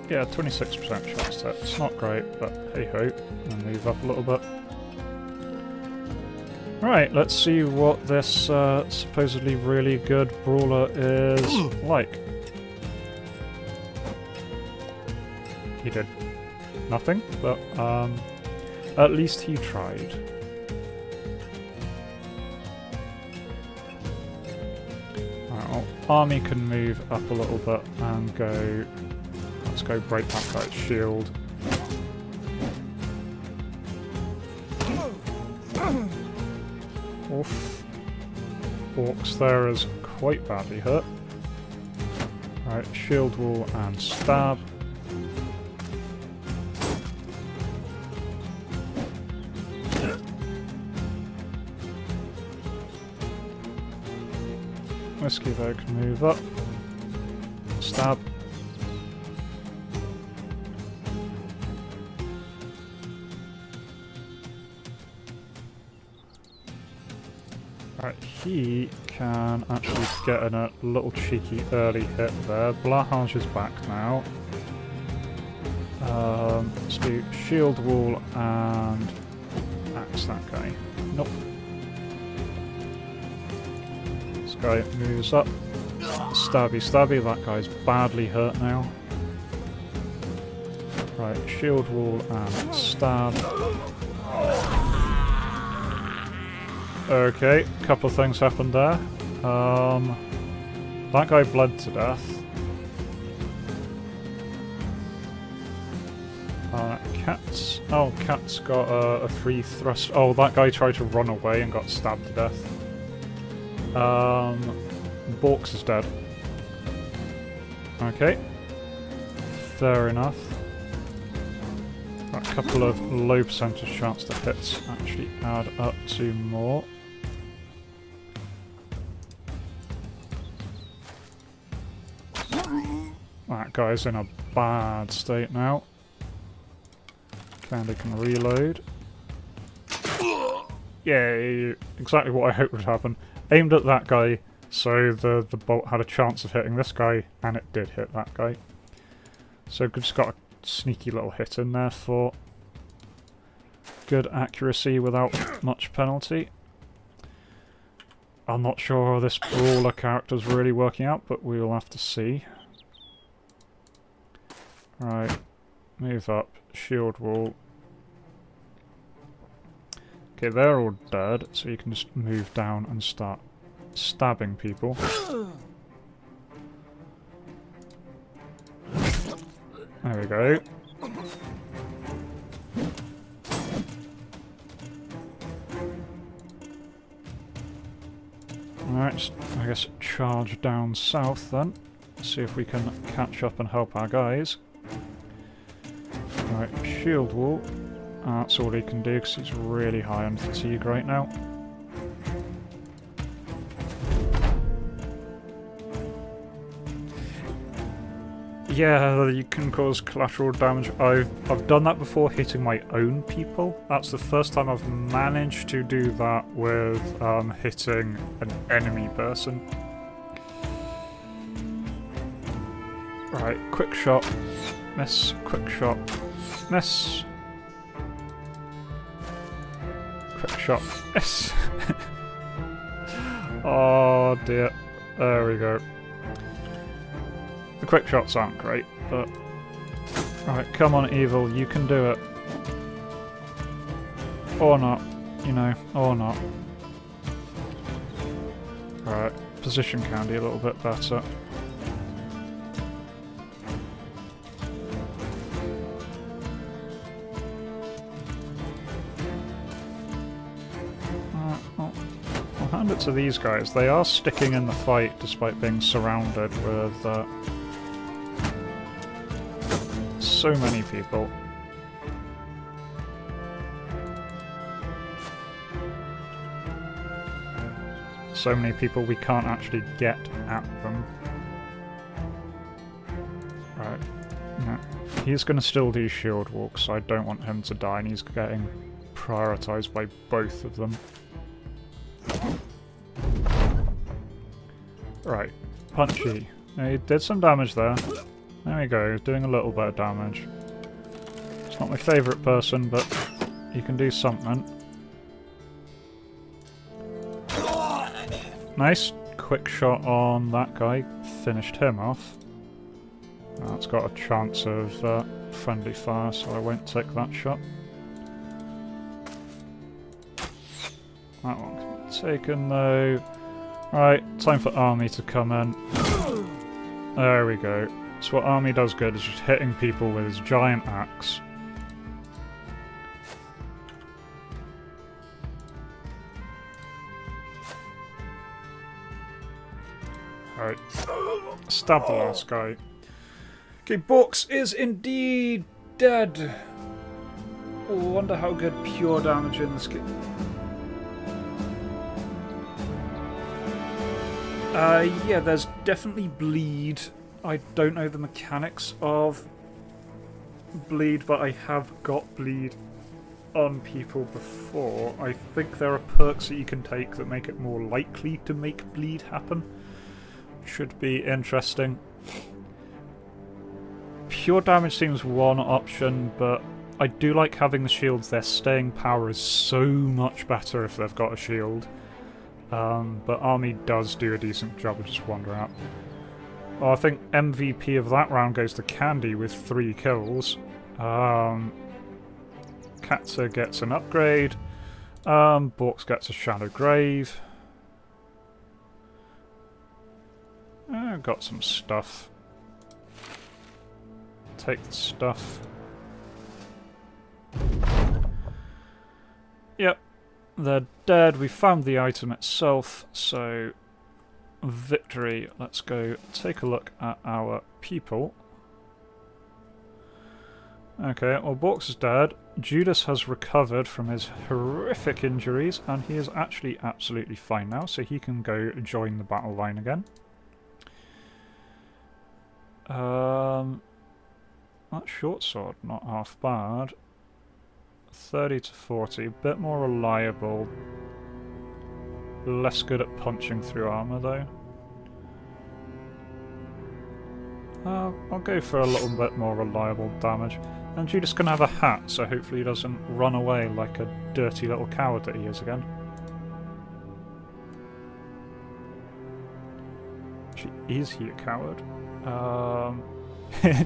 Yeah, 26% chance hit. It's not great, but hey-ho. And move up a little bit. Right, let's see what this supposedly really good brawler is like. He did nothing, but at least he tried. Army can move up a little bit and go... Let's go break that guy's shield. Oof. Orcs there is quite badly hurt. Right, shield wall and stab. Whiskey though can move up. Stab. Right, he can actually get in a little cheeky early hit there. Blahage is back now. Let's do shield wall and axe that guy. Nope. Guy moves up. Stabby stabby, that guy's badly hurt now. Right, shield wall and stab. Okay, couple of things happened there. That guy bled to death. Cats. Oh, Cat's got a free thrust. Oh, that guy tried to run away and got stabbed to death. Borks is dead. Okay. Fair enough. Got a couple of low percentage chance to hits actually add up to more. That guy's in a bad state now. Candy can reload. Yay! Exactly what I hoped would happen. Aimed at that guy, so the bolt had a chance of hitting this guy, and it did hit that guy. So just got a sneaky little hit in there for good accuracy without much penalty. I'm not sure how this brawler character's really working out, but we will have to see. Right, move up, shield wall. Okay, they're all dead, so you can just move down and start stabbing people. There we go. Alright, just, I guess, charge down south then. See if we can catch up and help our guys. Right, shield wall. That's all he can do because he's really high on fatigue right now. Yeah, you can cause collateral damage. I've done that before hitting my own people. That's the first time I've managed to do that with hitting an enemy person. Right, quick shot, miss, quick shot, miss. Quick shot, miss. Oh dear, there we go. The quick shots aren't great, but... Right, come on, Evil, you can do it. Or not, you know, or not. Right, position Candy a little bit better. I'll hand it to these guys. They are sticking in the fight despite being surrounded with... so many people. So many people we can't actually get at them. Right. No. He's going to still do shield walk, so I don't want him to die, and he's getting prioritised by both of them. Right. Punchy. He did some damage there. There we go, doing a little bit of damage. It's not my favourite person, but he can do something. Nice, quick shot on that guy, finished him off. That's got a chance of friendly fire, so I won't take that shot. That one can be taken though. Right, time for Army to come in. There we go. So what Army does good is just hitting people with his giant axe. Alright. Stab the last guy. Okay, Borks is indeed dead. Oh, I wonder how good pure damage in this game. Yeah, there's definitely bleed. I don't know the mechanics of bleed, but I have got bleed on people before. I think there are perks that you can take that make it more likely to make bleed happen. Should be interesting. Pure damage seems one option, but I do like having the shields. Their staying power is so much better if they've got a shield. But Army does do a decent job of just wandering up. Oh, I think MVP of that round goes to Candy with 3 kills. Katza gets an upgrade. Borks gets a Shadow Grave. Got some stuff. Take the stuff. Yep, they're dead. We found the item itself, so victory. Let's go take a look at our people. Okay, well, Borks is dead. Judas has recovered from his horrific injuries, and he is actually absolutely fine now, so he can go join the battle line again. That short sword, not half bad. 30 to 40, a bit more reliable. Less good at punching through armour though. I'll go for a little bit more reliable damage. And Judas can have a hat, so hopefully he doesn't run away like a dirty little coward that he is again. Actually, is he a coward?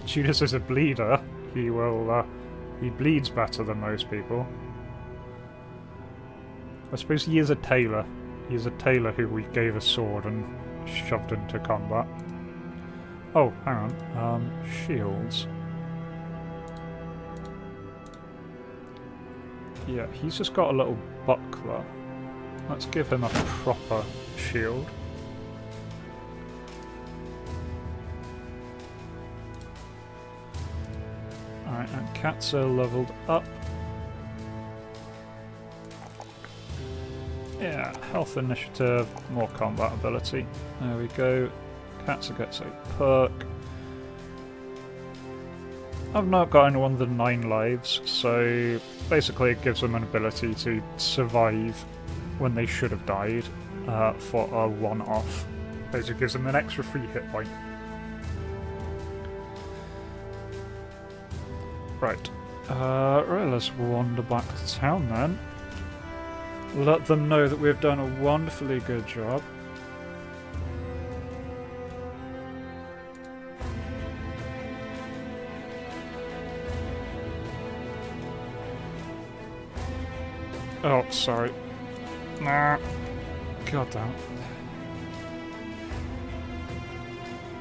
Judas is a bleeder. He will, he bleeds better than most people. I suppose he is a tailor. He is a tailor who we gave a sword and shoved into combat. Oh, hang on. Shields. Yeah, he's just got a little buckler. Let's give him a proper shield. Alright, and cats are leveled up. Yeah, health initiative, more combat ability. There we go. Katsa gets a perk. I've not got anyone with 9 lives, so basically it gives them an ability to survive when they should have died for a one-off. Basically gives them an extra free hit point. Right. Right, let's wander back to town then. Let them know that we've done a wonderfully good job. Oh, sorry. Nah. God damn.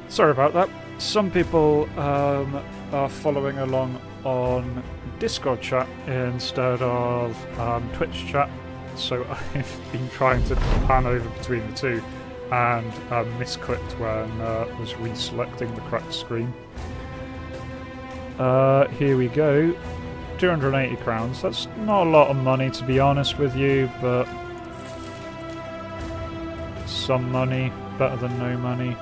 Sorry about that. Some people are following along on Discord chat instead of Twitch chat, so I've been trying to pan over between the two and misclicked when I was reselecting the correct screen. Here we go. 280 crowns. That's not a lot of money, to be honest with you, but some money, better than no money.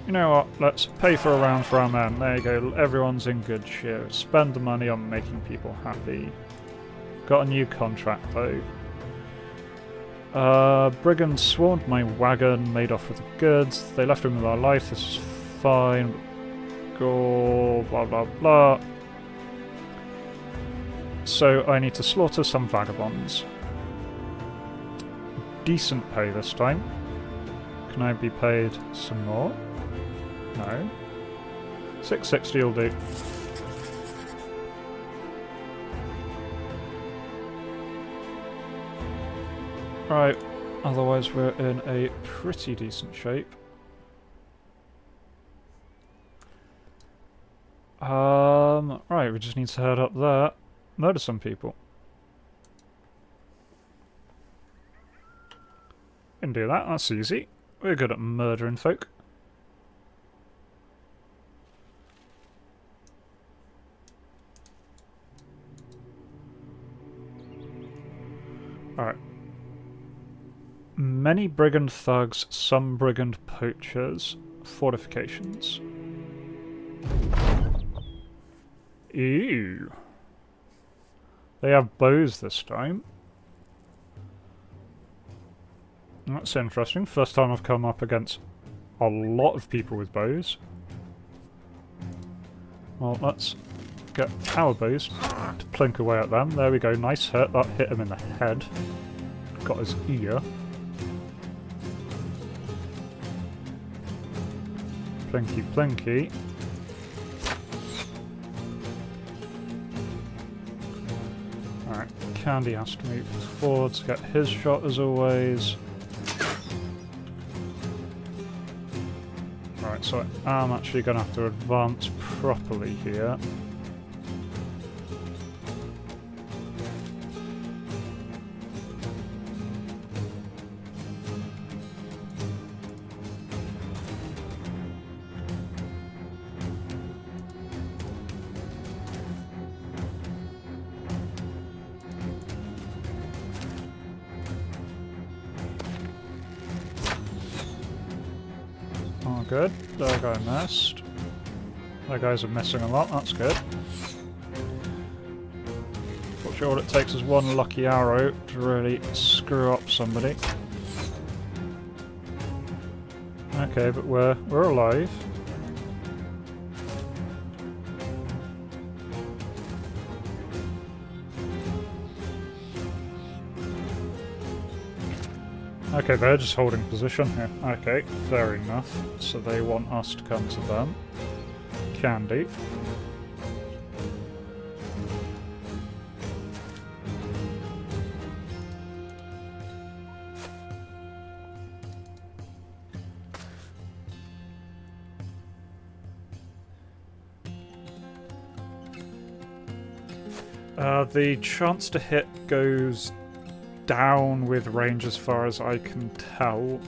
You know what, let's pay for a round for our men. There you go, everyone's in good cheer. Spend the money on making people happy. Got a new contract though. Brigands swarmed my wagon, made off with the goods. They left him with our life, this is fine. Go, blah blah blah. So I need to slaughter some vagabonds. Decent pay this time. Can I be paid some more? No. 660 will do. Right, otherwise we're in a pretty decent shape. Right, we just need to head up there, murder some people. Can do that, that's easy. We're good at murdering folk. Alright. Many brigand thugs, some brigand poachers. Fortifications. Ew. They have bows this time. That's interesting. First time I've come up against a lot of people with bows. Well, let's get our bows to plink away at them. There we go, nice hit. That hit him in the head. Got his ear. Plinky plinky. Alright, Candy has to move forward to get his shot as always. Right, so I'm actually going to have to advance properly here. Good. That guy missed. That guys are missing a lot, that's good. Fortunately all it takes is one lucky arrow to really screw up somebody. Okay, but we're alive. Okay, they're just holding position here. Okay, fair enough. So they want us to come to them. Can do. The chance to hit goes down with range as far as I can tell.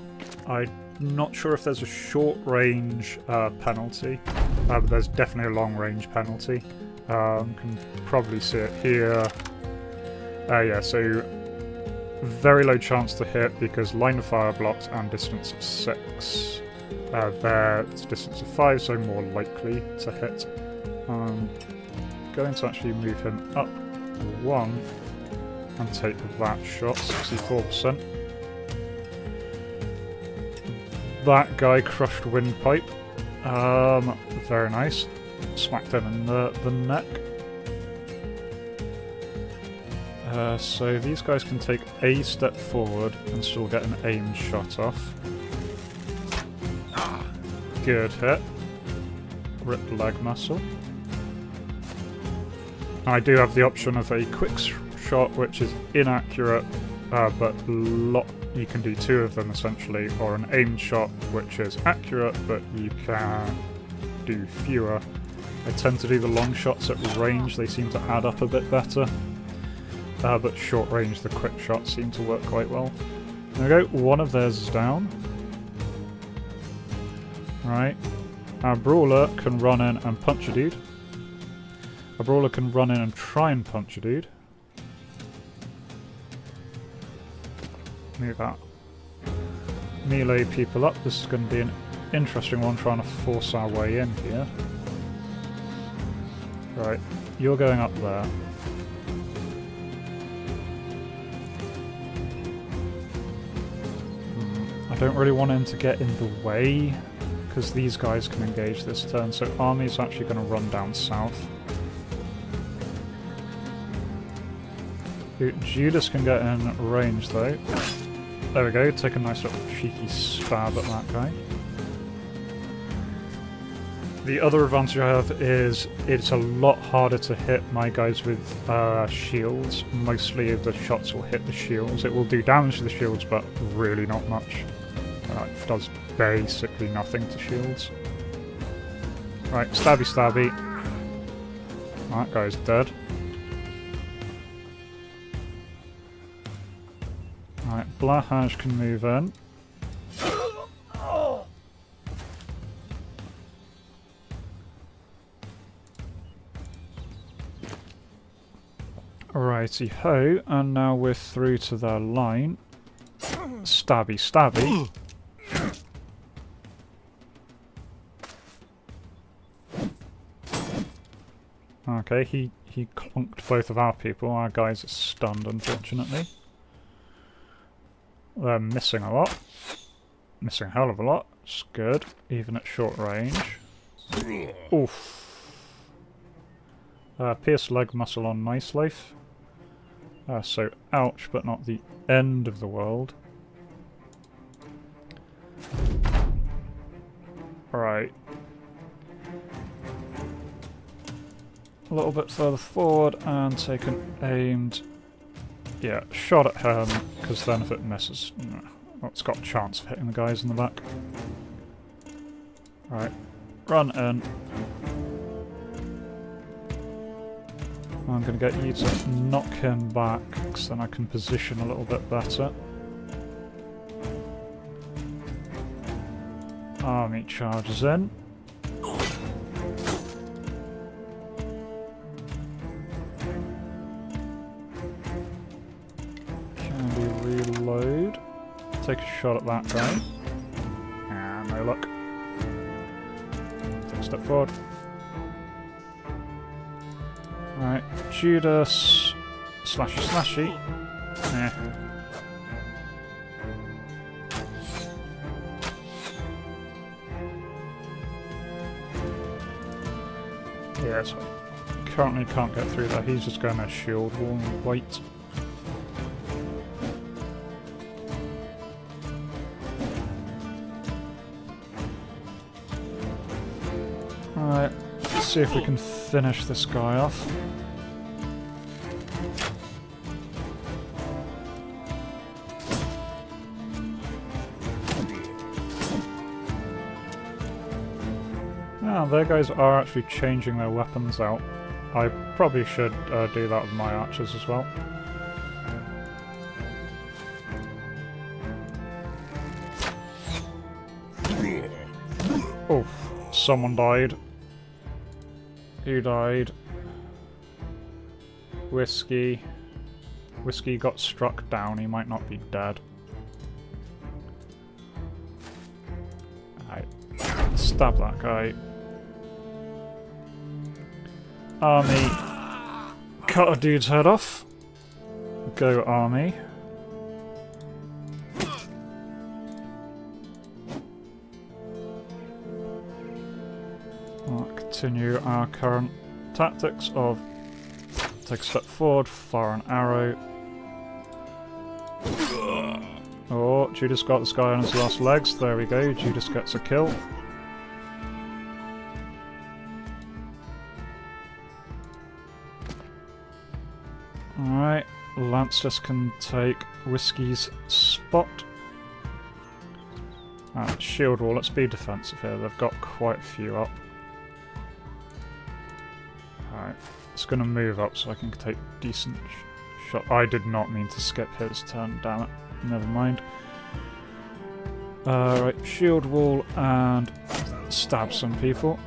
I'm not sure if there's a short range penalty, but there's definitely a long range penalty. Can probably see it here. Yeah, so very low chance to hit because line of fire blocks and distance of 6. There it's distance of 5, so more likely to hit. Going to actually move him up 1 and take that shot, 64%. That guy crushed windpipe. Very nice. Smacked him in the neck. So these guys can take a step forward and still get an aimed shot off. Good hit. Ripped leg muscle. I do have the option of a quick shot, which is inaccurate, but you can do 2 of them essentially, or an aimed shot, which is accurate, but you can do fewer. I tend to do the long shots at range, they seem to add up a bit better, but short range, the quick shots seem to work quite well. There we go, one of theirs is down. Right, our brawler can run in and punch a dude. A brawler can run in and try and punch a dude. Move that. Melee people up. This is going to be an interesting one, trying to force our way in here. Right, you're going up there. I don't really want him to get in the way, because these guys can engage this turn, so Army's actually going to run down south. Judas can get in range though. There we go, take a nice little cheeky stab at that guy. The other advantage I have is it's a lot harder to hit my guys with shields. Mostly the shots will hit the shields. It will do damage to the shields, but really not much. It does basically nothing to shields. Right, stabby stabby. That guy's dead. Right, Blahaj can move in. Righty ho, and now we're through to their line. Stabby stabby. Okay, he clonked both of our people. Our guys are stunned, unfortunately. They're missing a lot. Missing a hell of a lot. It's good, even at short range. Oof. Pierce leg muscle on Nice Life. So ouch, but not the end of the world. Right. A little bit further forward and take an aimed... Yeah, shot at him, because then if it misses, well, it's got a chance of hitting the guys in the back. Right, run in. I'm going to get you to knock him back, because then I can position a little bit better. Army charges in. Reload. Take a shot at that guy. And no luck. Take a step forward. Right, Judas. Slashy slashy. Yeah, so currently can't get through there. He's just going to shield wall and wait. Alright, let's see if we can finish this guy off. Ah, their guys are actually changing their weapons out. I probably should do that with my archers as well. Oh, someone died. Who died? Whiskey. Whiskey got struck down, he might not be dead. Alright, stab that guy. Army, cut a dude's head off. Go army. We'll continue our current tactics of take a step forward, fire an arrow. Oh, Judas got this guy on his last legs. There we go, Judas gets a kill. Alright, Lancers can take Whiskey's spot. Shield wall, let's be defensive here, they've got quite a few up. Alright, it's going to move up so I can take decent shot. I did not mean to skip his turn, damn it. Never mind. Right, shield wall and stab some people.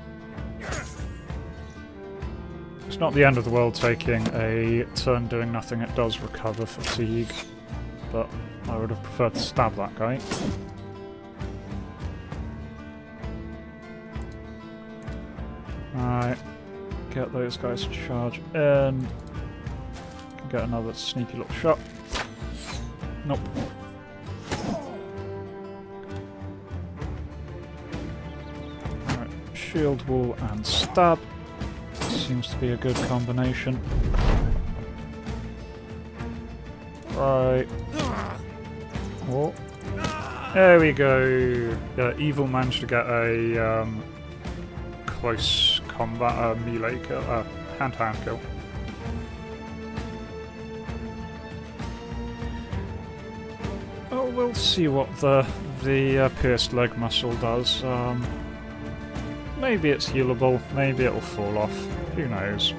It's not the end of the world taking a turn doing nothing, it does recover fatigue, but I would have preferred to stab that guy. Alright, get those guys to charge in. Get another sneaky little shot. Nope. Alright, shield wall and stab. Seems to be a good combination. Right. Oh. There we go. Evil managed to get a close combat, melee kill, hand-to-hand kill. Oh, we'll see what the pierced leg muscle does. Maybe it's healable, maybe it'll fall off. Who knows?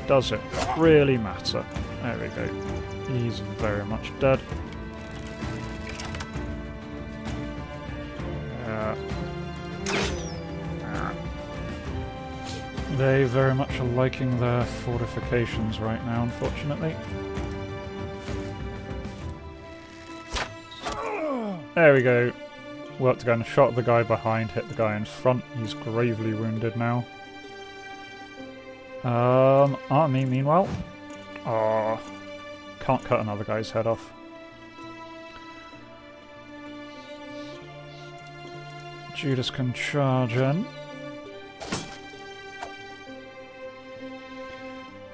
Does it really matter? There we go. He's very much dead. They very much are liking their fortifications right now, unfortunately. There we go. Worked again, shot the guy behind, hit the guy in front. He's gravely wounded now. Army, meanwhile. Oh, can't cut another guy's head off. Judas can charge in.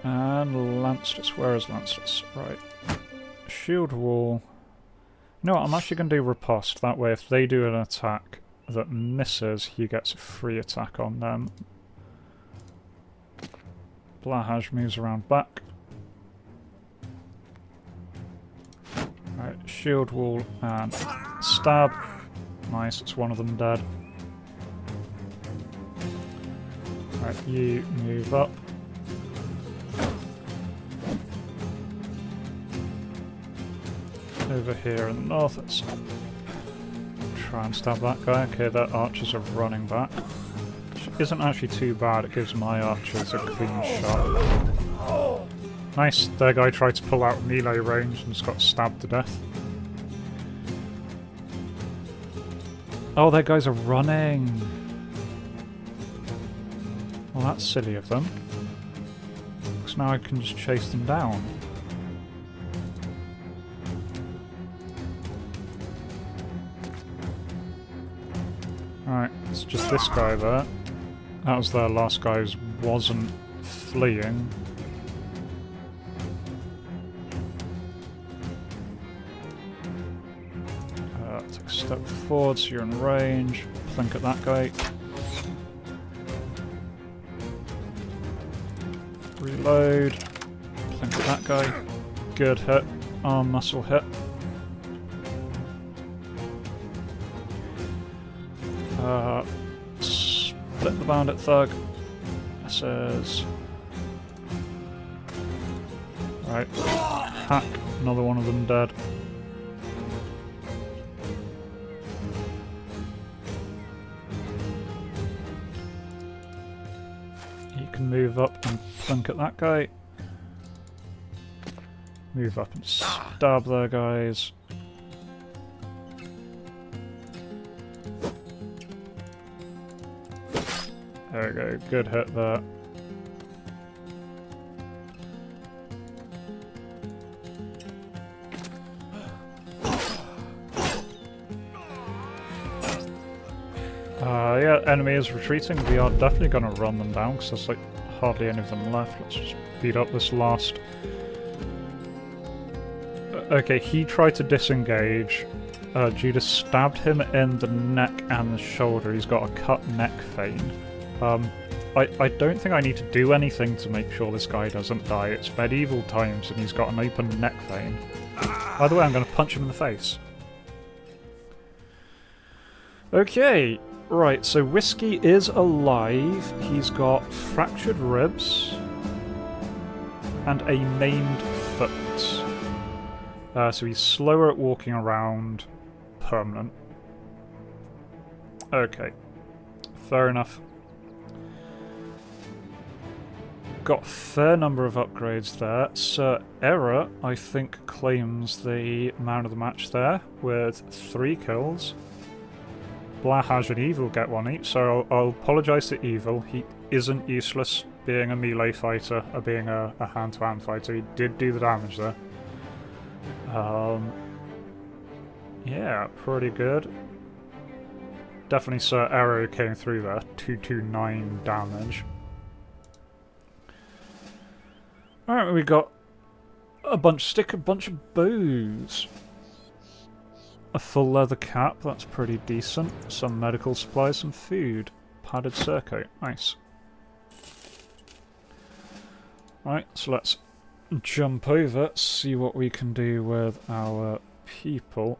And Lancers, where is Lancers? Right. Shield wall. You know what, I'm actually going to do riposte. That way if they do an attack that misses, he gets a free attack on them. Blahaj moves around back. Right, shield wall and stab. Nice, it's one of them dead. Right, you move up. Over here in the north, let's try and stab that guy. Okay, their archers are running back. Which isn't actually too bad, it gives my archers a clean shot. Nice, their guy tried to pull out melee range and just got stabbed to death. Oh, their guys are running! Well, that's silly of them. Because now I can just chase them down. Alright, it's just this guy there. That was their last guy who wasn't fleeing. Take a step forward so you're in range. Plink at that guy. Reload. Plink at that guy. Good hit. Arm muscle hit. Split the bandit thug. This is... Right. Hack. Another one of them dead. You can move up and plink at that guy. Move up and stab their guys. There we go, good hit there. Yeah, enemy is retreating. We are definitely going to run them down because there's like hardly any of them left. Let's just beat up this last. Okay, he tried to disengage. Judas stabbed him in the neck and the shoulder. He's got a cut neck vein. I don't think I need to do anything to make sure this guy doesn't die. It's medieval times and he's got an open neck vein. By the way, I'm going to punch him in the face. Okay, right, so Whiskey is alive. He's got fractured ribs and a maimed foot. So he's slower at walking around. Permanent. Okay, fair enough. Got a fair number of upgrades there. Sir Error, I think, claims the man of the match there with 3 kills. Blahaj and Evil get 1 each, so I'll apologise to Evil. He isn't useless being a melee fighter or being a hand-to-hand fighter. He did do the damage there. Yeah, pretty good. Definitely Sir Error came through there. 229 damage. Alright, we got a bunch of bows. A full leather cap, that's pretty decent. Some medical supplies, some food. Padded surcoat, nice. Right, so let's jump over, see what we can do with our people.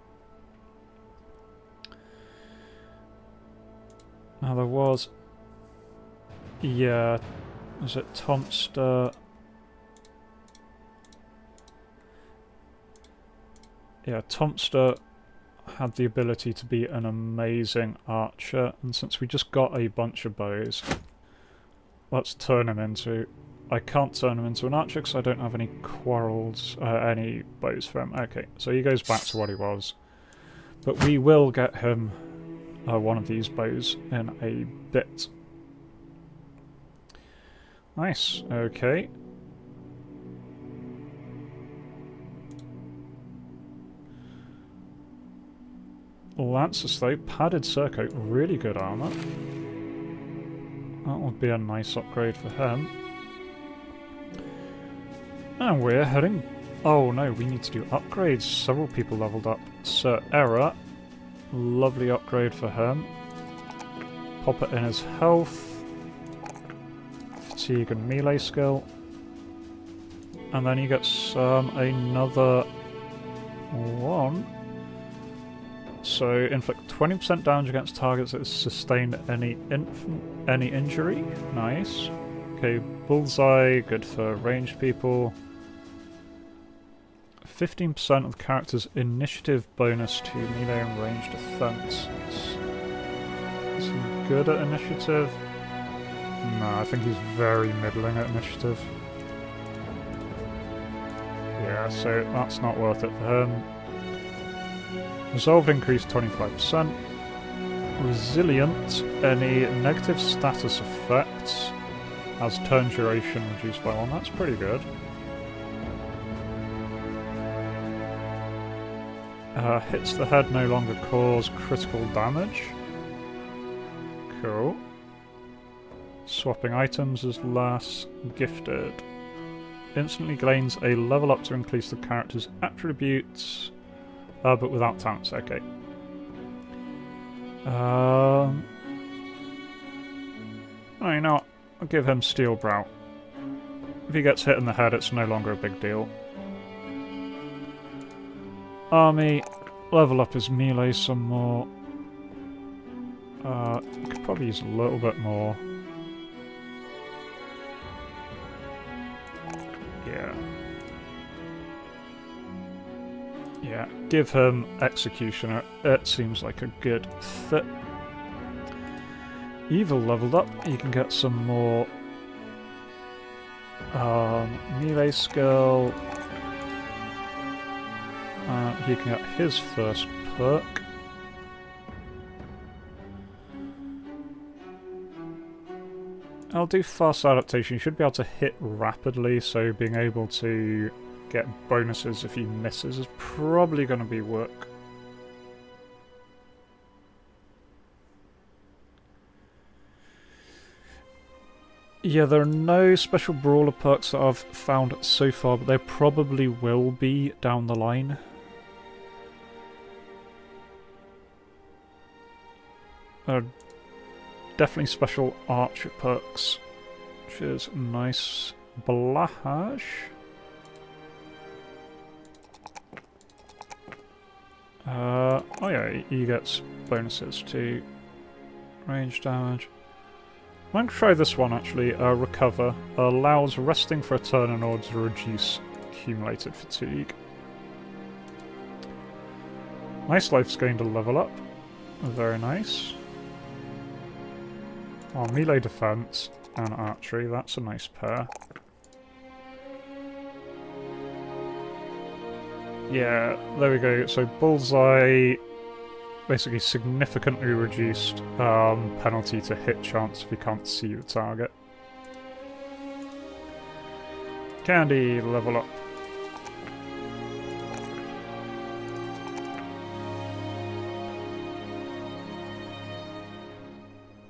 Now there was... Yeah, was it Tomster? Yeah, Tomster had the ability to be an amazing archer, and since we just got a bunch of bows, let's turn him into... I can't turn him into an archer because I don't have any quarrels, any bows for him. Okay, so he goes back to what he was. But we will get him one of these bows in a bit. Nice, okay. Lancers though, padded surcoat, really good armour. That would be a nice upgrade for him. And we're heading... Oh no, we need to do upgrades. Several people leveled up. Sir Error, lovely upgrade for him. Pop it in his health. Fatigue and melee skill. And then you get another one. So, inflict 20% damage against targets that sustained any injury. Nice. Okay, bullseye, good for ranged people. 15% of the character's initiative bonus to melee and ranged defense. Is he good at initiative? No, I think he's very middling at initiative. Yeah, so that's not worth it for him. Resolve increased 25%. Resilient, any negative status effects has turn duration reduced by 1. That's pretty good. Hits the head no longer cause critical damage. Cool. Swapping items is less. Gifted. Instantly gains a level up to increase the character's attributes, but without talents. Okay. Oh, you know what? I'll give him Steel Brow. If he gets hit in the head, it's no longer a big deal. Army, level up his melee some more. Could probably use a little bit more. Yeah. Yeah, give him Executioner. It seems like a good fit. Evil leveled up. You can get some more melee skill. He can get his first perk. I'll do fast adaptation. You should be able to hit rapidly, so being able to get bonuses if he misses is probably going to be work. Yeah, there are no special brawler perks that I've found so far, but there probably will be down the line. Definitely special archer perks, which is nice. Blahaj. Oh yeah, he gets bonuses to range damage. I'm going to try this one actually. Recover. Allows resting for a turn in order to reduce accumulated fatigue. Nice life's going to level up. Very nice. Oh, melee defense and archery, that's a nice pair. Yeah, there we go. So Bullseye, basically significantly reduced penalty to hit chance if you can't see the target. Candy, level up.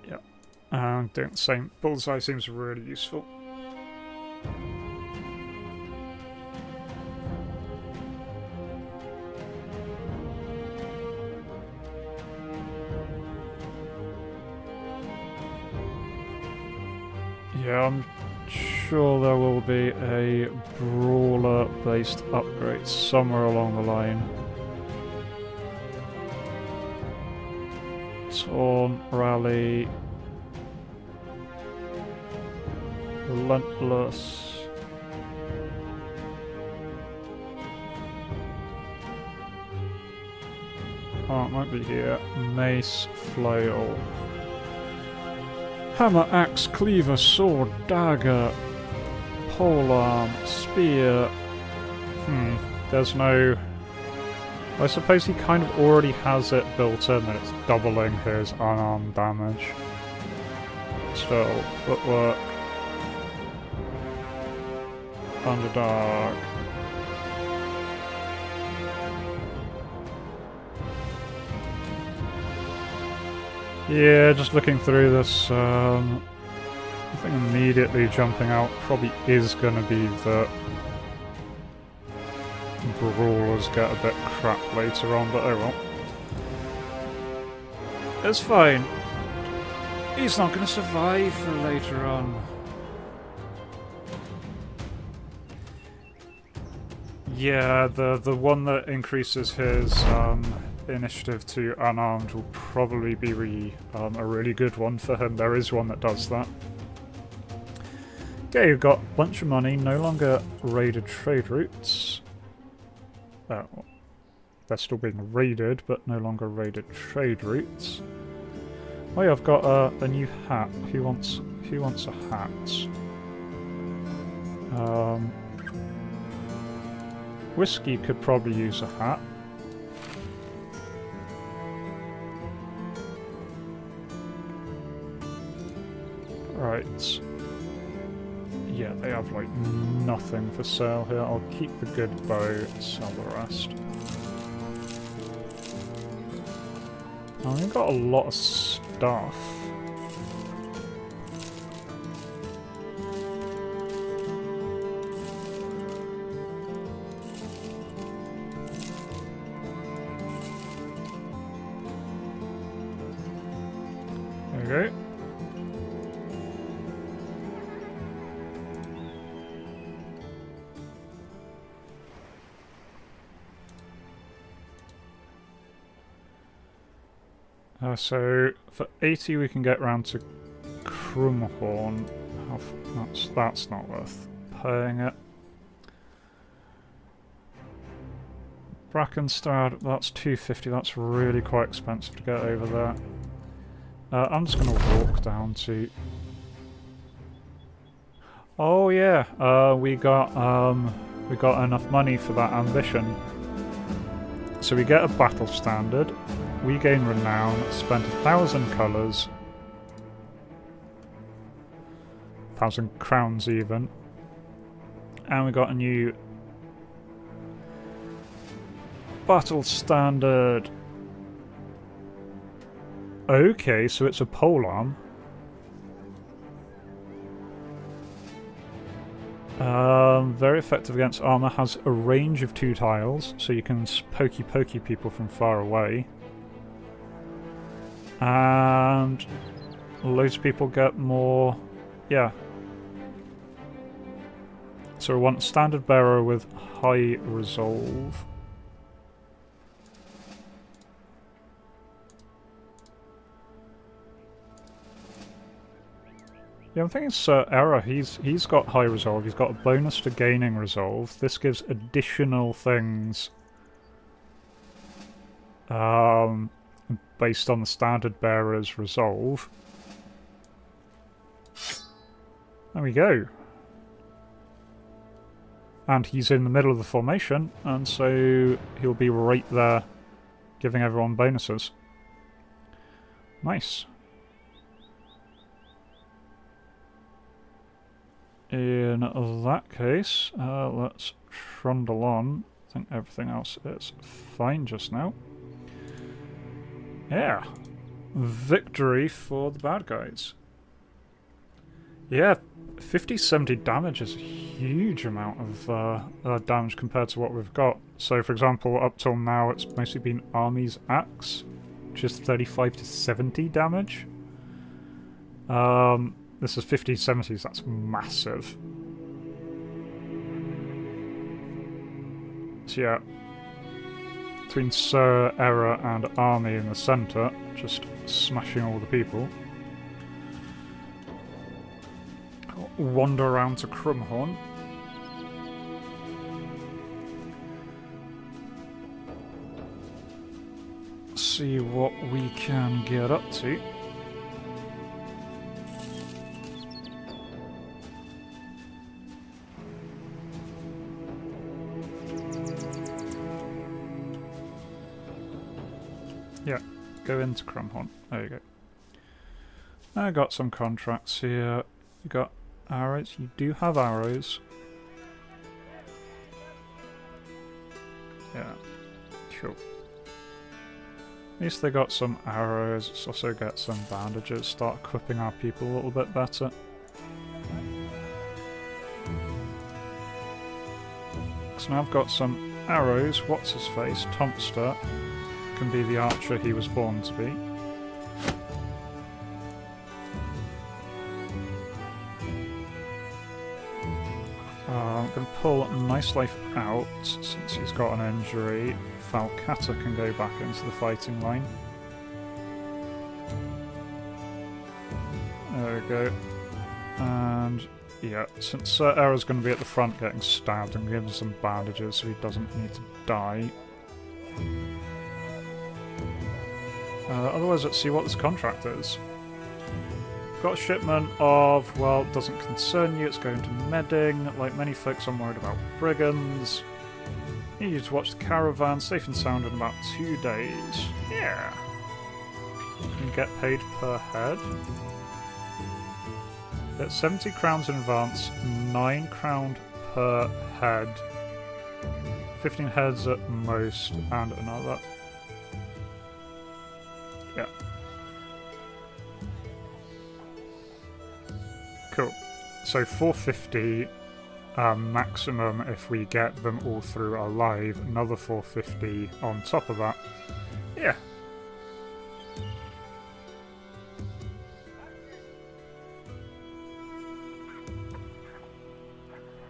Yep, and doing the same. Bullseye seems really useful. Yeah, I'm sure there will be a brawler-based upgrade somewhere along the line. Taunt, Rally, Relentless. Oh, it might be here. Mace, Flail. Hammer, axe, cleaver, sword, dagger, polearm, spear. There's no... I suppose he kind of already has it built in, and it's doubling his unarmed damage. Still, footwork. Underdog. Yeah, just looking through this, I think immediately jumping out probably is going to be that brawlers get a bit crap later on, but oh well. It's fine. He's not going to survive for later on. Yeah, the one that increases his initiative to unarmed will probably be a really good one for him. There is one that does that. Okay, you've got a bunch of money, no longer raided trade routes. They're still being raided, but no longer raided trade routes. Oh yeah, I've got a new hat. Who wants a hat? Whiskey could probably use a hat. Right. Yeah, they have like nothing for sale here. I'll keep the good bow, sell the rest. Oh, we've got a lot of stuff. go. So for 80 we can get round to Krumhorn. That's not worth paying it. Brackenstad, that's 250, that's really quite expensive to get over there. I'm just going to walk down to... Oh yeah, we got enough money for that ambition. So we get a battle standard, we gain renown, spend 1,000 colours, 1,000 crowns even, and we got a new battle standard. Okay, so it's a polearm. Very effective against armor, has a range of 2 tiles, so you can pokey people from far away. And loads of people get more, yeah. So we want standard bearer with high resolve. Yeah, I'm thinking Sir Error, he's got high resolve, he's got a bonus to gaining resolve. This gives additional things based on the standard bearer's resolve. There we go. And he's in the middle of the formation, and so he'll be right there giving everyone bonuses. Nice. In that case, let's trundle on. I think everything else is fine just now. Yeah. Victory for the bad guys. Yeah, 50-70 damage is a huge amount of damage compared to what we've got. So, for example, up till now it's mostly been Army's Axe, which is 35 to 70 damage. This is 50-70s, that's massive. So yeah, between Sir, Error and Army in the centre, just smashing all the people. Wander around to Krumhorn. See what we can get up to. Yeah, go into Krumhorn. There you go. I got some contracts here. You got arrows. You do have arrows. Yeah, cool. At least they got some arrows. Let's also get some bandages. Start equipping our people a little bit better. So now I've got some arrows. What's his face? Tomster can be the archer he was born to be. I'm going to pull Nice Life out since he's got an injury. Falcata can go back into the fighting line. There we go. And yeah, since Error's going to be at the front getting stabbed, and give him some bandages so he doesn't need to die. Otherwise, let's see what this contract is. Got a shipment of, well, doesn't concern you, it's going to Medding. Like many folks, I'm worried about brigands. Need you to watch the caravan, safe and sound in about 2 days. Yeah. And get paid per head. Get 70 crowns in advance, 9 crown per head. 15 heads at most, and another. Yeah. Cool. So 450 maximum if we get them all through alive. Another 450 on top of that. Yeah.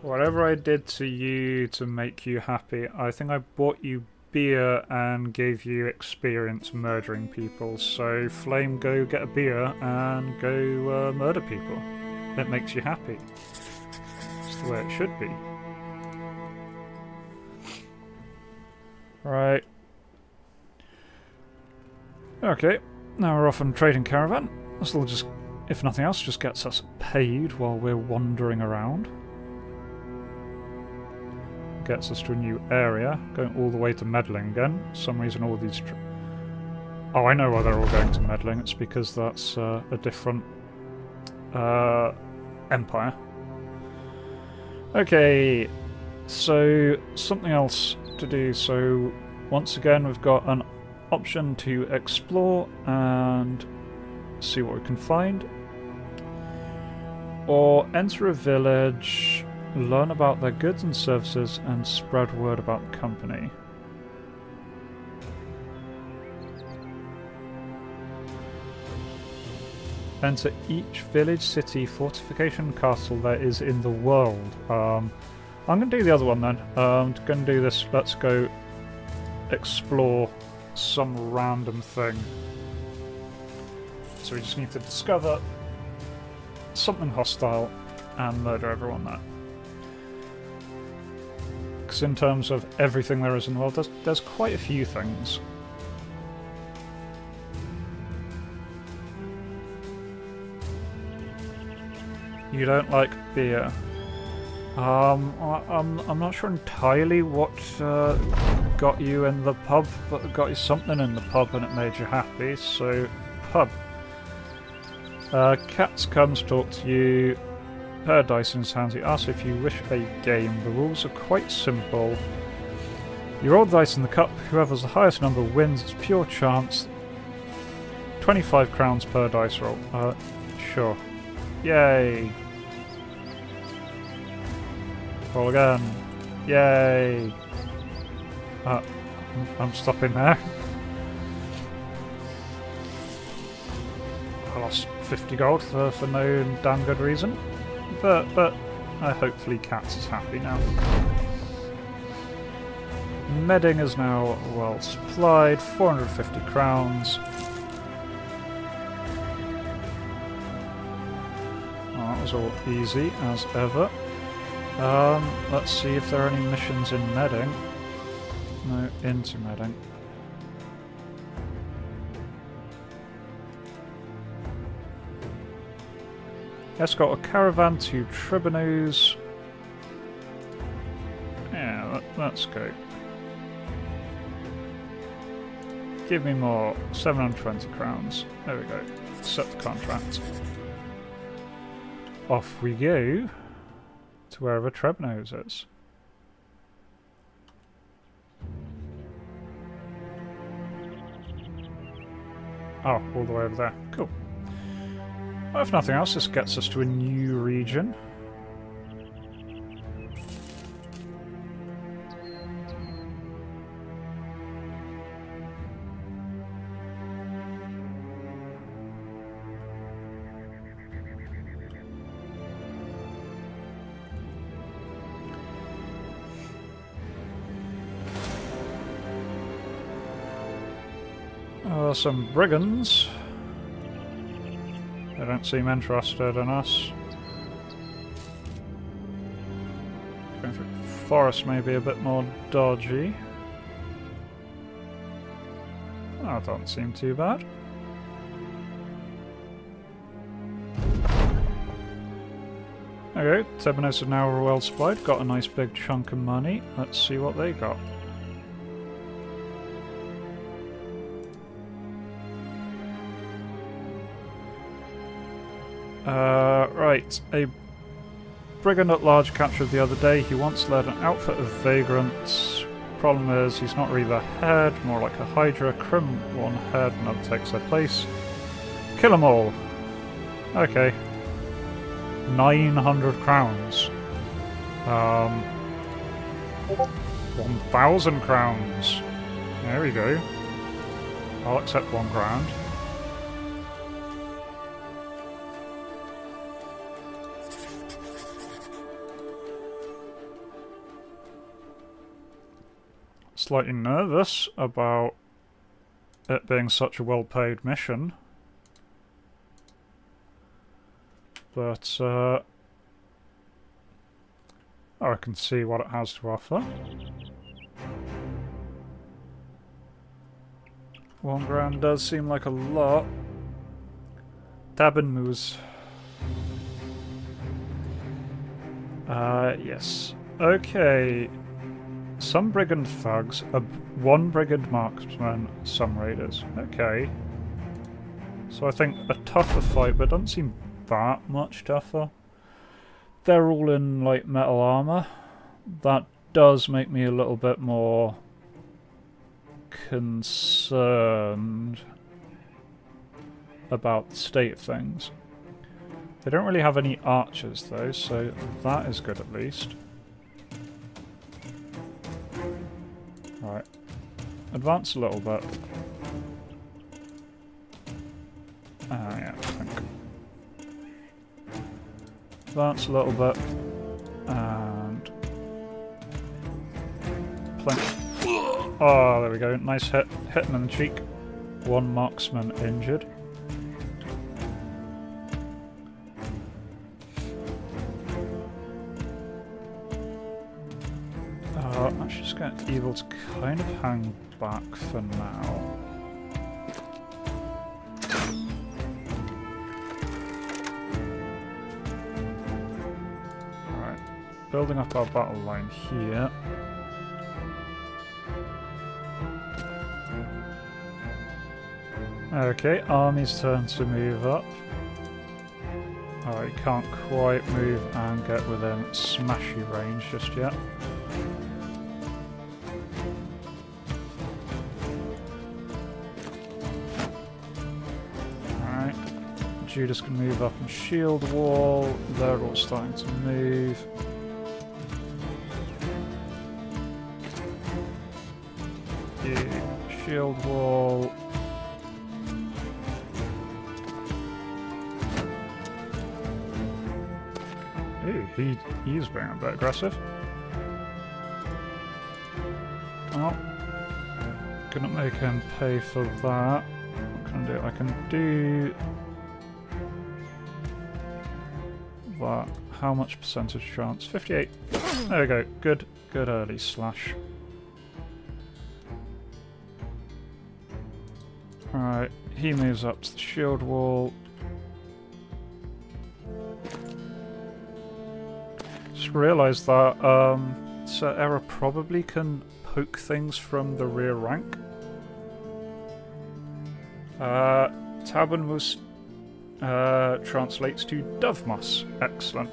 Whatever I did to you to make you happy, I think I bought you beer and gave you experience murdering people. So, Flame, go get a beer and go murder people. It makes you happy. It's the way it should be. Right. Okay, now we're off on a trading caravan. This will just, if nothing else, just gets us paid while we're wandering around. Gets us to a new area, going all the way to meddling again. For some reason all these... Oh, I know why they're all going to meddling. It's because that's a different empire. Okay, so something else to do. So once again we've got an option to explore and see what we can find. Or enter a village, learn about their goods and services, and spread word about the company. Enter each village, city, fortification, castle there is in the world. I'm going to do the other one then. I'm going to do this. Let's go explore some random thing. So we just need to discover something hostile and murder everyone there. Because in terms of everything there is in the world, there's quite a few things. You don't like beer. I'm not sure entirely what got you in the pub, but got you something in the pub and it made you happy, so pub. Cats comes talk to you, pair of dice in his hands, he asks if you wish a game. The rules are quite simple. You roll the dice in the cup, whoever has the highest number wins, it's pure chance. 25 crowns per dice roll. Sure. Yay! Roll again. Yay! I'm stopping there. I lost 50 gold for no damn good reason. But hopefully Cats is happy now. Medding is now well supplied, 450 crowns. Oh, that was all easy as ever. Let's see if there are any missions in Medding. No, into Medding. Escort a caravan to Tribunos. Yeah, let's go. Give me more. 720 crowns. There we go. Accept the contract. Off we go to wherever Tribunos is. Oh, all the way over there. Cool. Well, if nothing else, this gets us to a new region. Some brigands. They don't seem interested in us. Going through the forest may be a bit more dodgy. That doesn't seem too bad. Okay, Tebanos are now well supplied, got a nice big chunk of money. Let's see what they got. Right, a brigand at large captured the other day. He once led an outfit of vagrants. Problem is, he's not really the head, more like a hydra. Crim one head, another takes their place. Kill them all. Okay. 900 crowns. 1,000 crowns. There we go. I'll accept 1 grand. slightly nervous about it being such a well-paid mission. But, I can see what it has to offer. £1 does seem like a lot. Tabenmoes. Yes. Okay. Some brigand thugs, one brigand marksman, some raiders. Okay. So I think a tougher fight, but it doesn't seem that much tougher. They're all in, like, metal armor. That does make me a little bit more concerned about the state of things. They don't really have any archers, though, so that is good at least. Right. Advance a little bit. Yeah, I think. Advance a little bit. And... plenty. Oh, there we go. Nice hit. Hit him in the cheek. One marksman injured. I'm just going to Evil to kind of hang back for now. Alright, building up our battle line here. Okay, army's turn to move up. Oh, you can't quite move and get within smashy range just yet. Alright, Judas can move up and shield wall. They're all starting to move. Yeah, shield wall. Ooh, he's being a bit aggressive. Oh. Couldn't make him pay for that. What can I do? I can do that. How much percentage chance? 58. There we go. Good early slash. Alright, he moves up to the shield wall. Just realised that Sir Error probably can poke things from the rear rank. Tabenmus translates to Dovemoss. Excellent.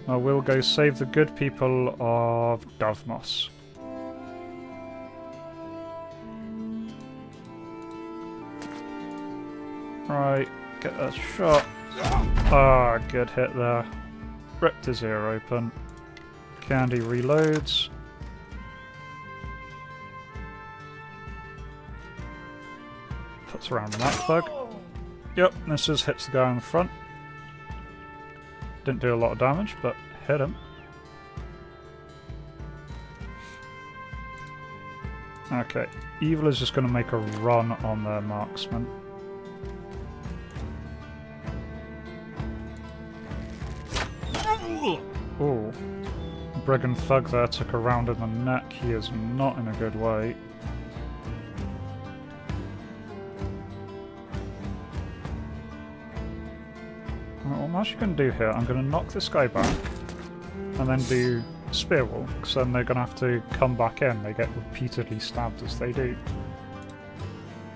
I will go save the good people of Dovemoss. Right, get that shot. Ah, good hit there. Ripped his ear open. Candy reloads. Puts around that thug. Yep, misses, hits the guy on the front. Didn't do a lot of damage, but hit him. Okay, Evil is just going to make a run on their marksman. Ooh. Brigand Thug there took a round in the neck. He is not in a good way. What I'm actually going to do here, I'm going to knock this guy back and then do Spear Wall, because then they're going to have to come back in. They get repeatedly stabbed as they do.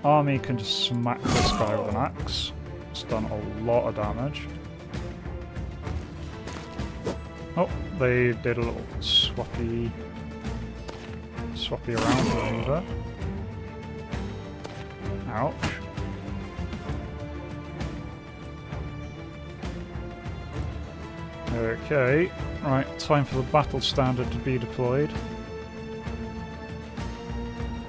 Army can just smack this guy with an axe. It's done a lot of damage. Oh, they did a little swappy around maneuver. Ouch. Okay, right, time for the battle standard to be deployed.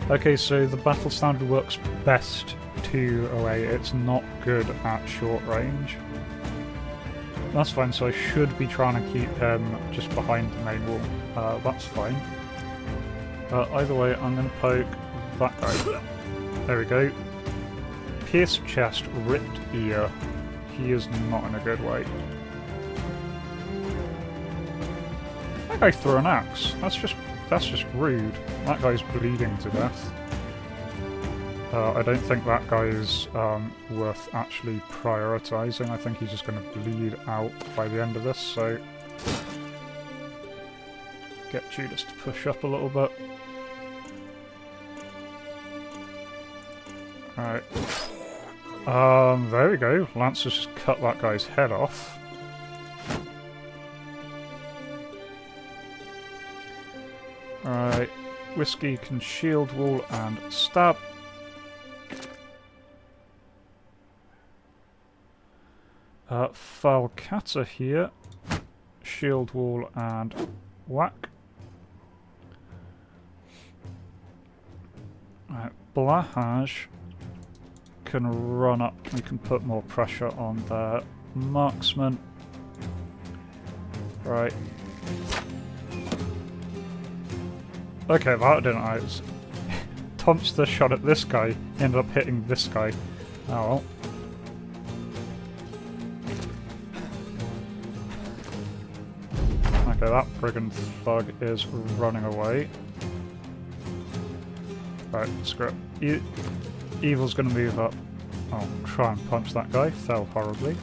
Okay, so the battle standard works best 208, it's not good at short range. That's fine, so I should be trying to keep him just behind the main wall. That's fine. Either way, I'm going to poke that guy. There we go. Pierced chest, ripped ear. He is not in a good way. That guy threw an axe. That's just rude. That guy's bleeding to death. I don't think that guy is worth actually prioritising. I think he's just going to bleed out by the end of this, so... Get Judas to push up a little bit. Alright. There we go. Lance has just cut that guy's head off. Alright. Whiskey can shield wall and stab. Falcata here. Shield wall and whack. Alright, Blahaj can run up. We can put more pressure on the marksman. Right. Okay, that didn't I? Tomster shot at this guy, ended up hitting this guy. Oh well. Okay, that brigand thug is running away. Right, screw it. Evil's gonna move up. I'll try and punch that guy. Fell horribly.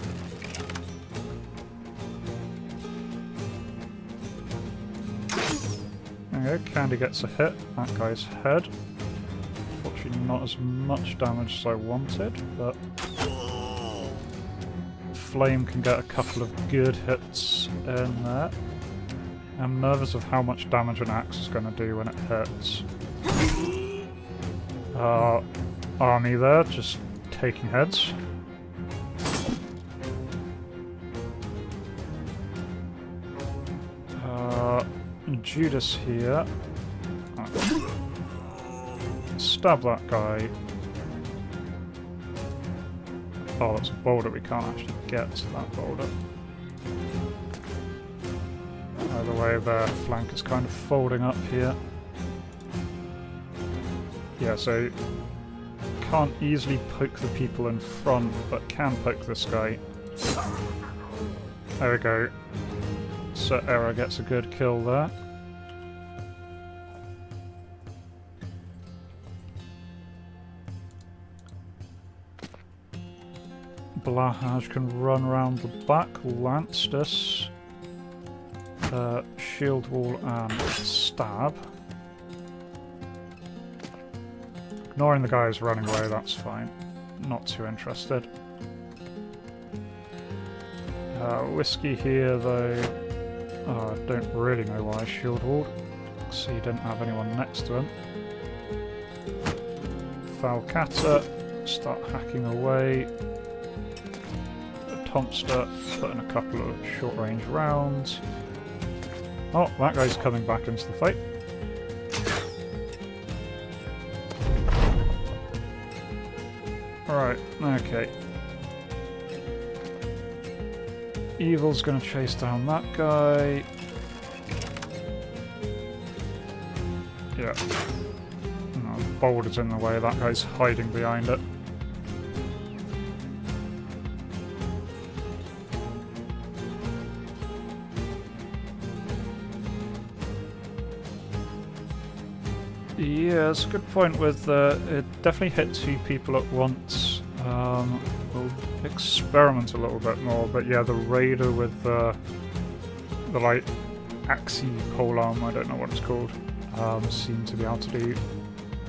There we go, Candy gets a hit. That guy's head. Unfortunately not as much damage as I wanted, but... Flame can get a couple of good hits in there. I'm nervous of how much damage an axe is going to do when it hits. Army there, just taking heads. Judas here. Stab that guy. Oh, that's a boulder. We can't actually get to that boulder. Either way, their flank is kind of folding up here. Yeah, so can't easily poke the people in front, but can poke this guy. There we go. So Era gets a good kill there. Blahaj can run around the back. Lance this. Shield wall and stab. Ignoring the guys running away, that's fine. Not too interested. Whiskey here though. Oh, I don't really know why I shield walled. So he didn't have anyone next to him. Falcata, start hacking away. Tomster, put in a couple of short range rounds. Oh, that guy's coming back into the fight. Alright, okay. Evil's gonna chase down that guy. Yeah. No, the boulder's in the way, that guy's hiding behind it. Yeah, it's a good point with it definitely hit two people at once. We'll experiment a little bit more, but yeah, the Raider with the like axi polearm, I don't know what it's called, seemed to be able to do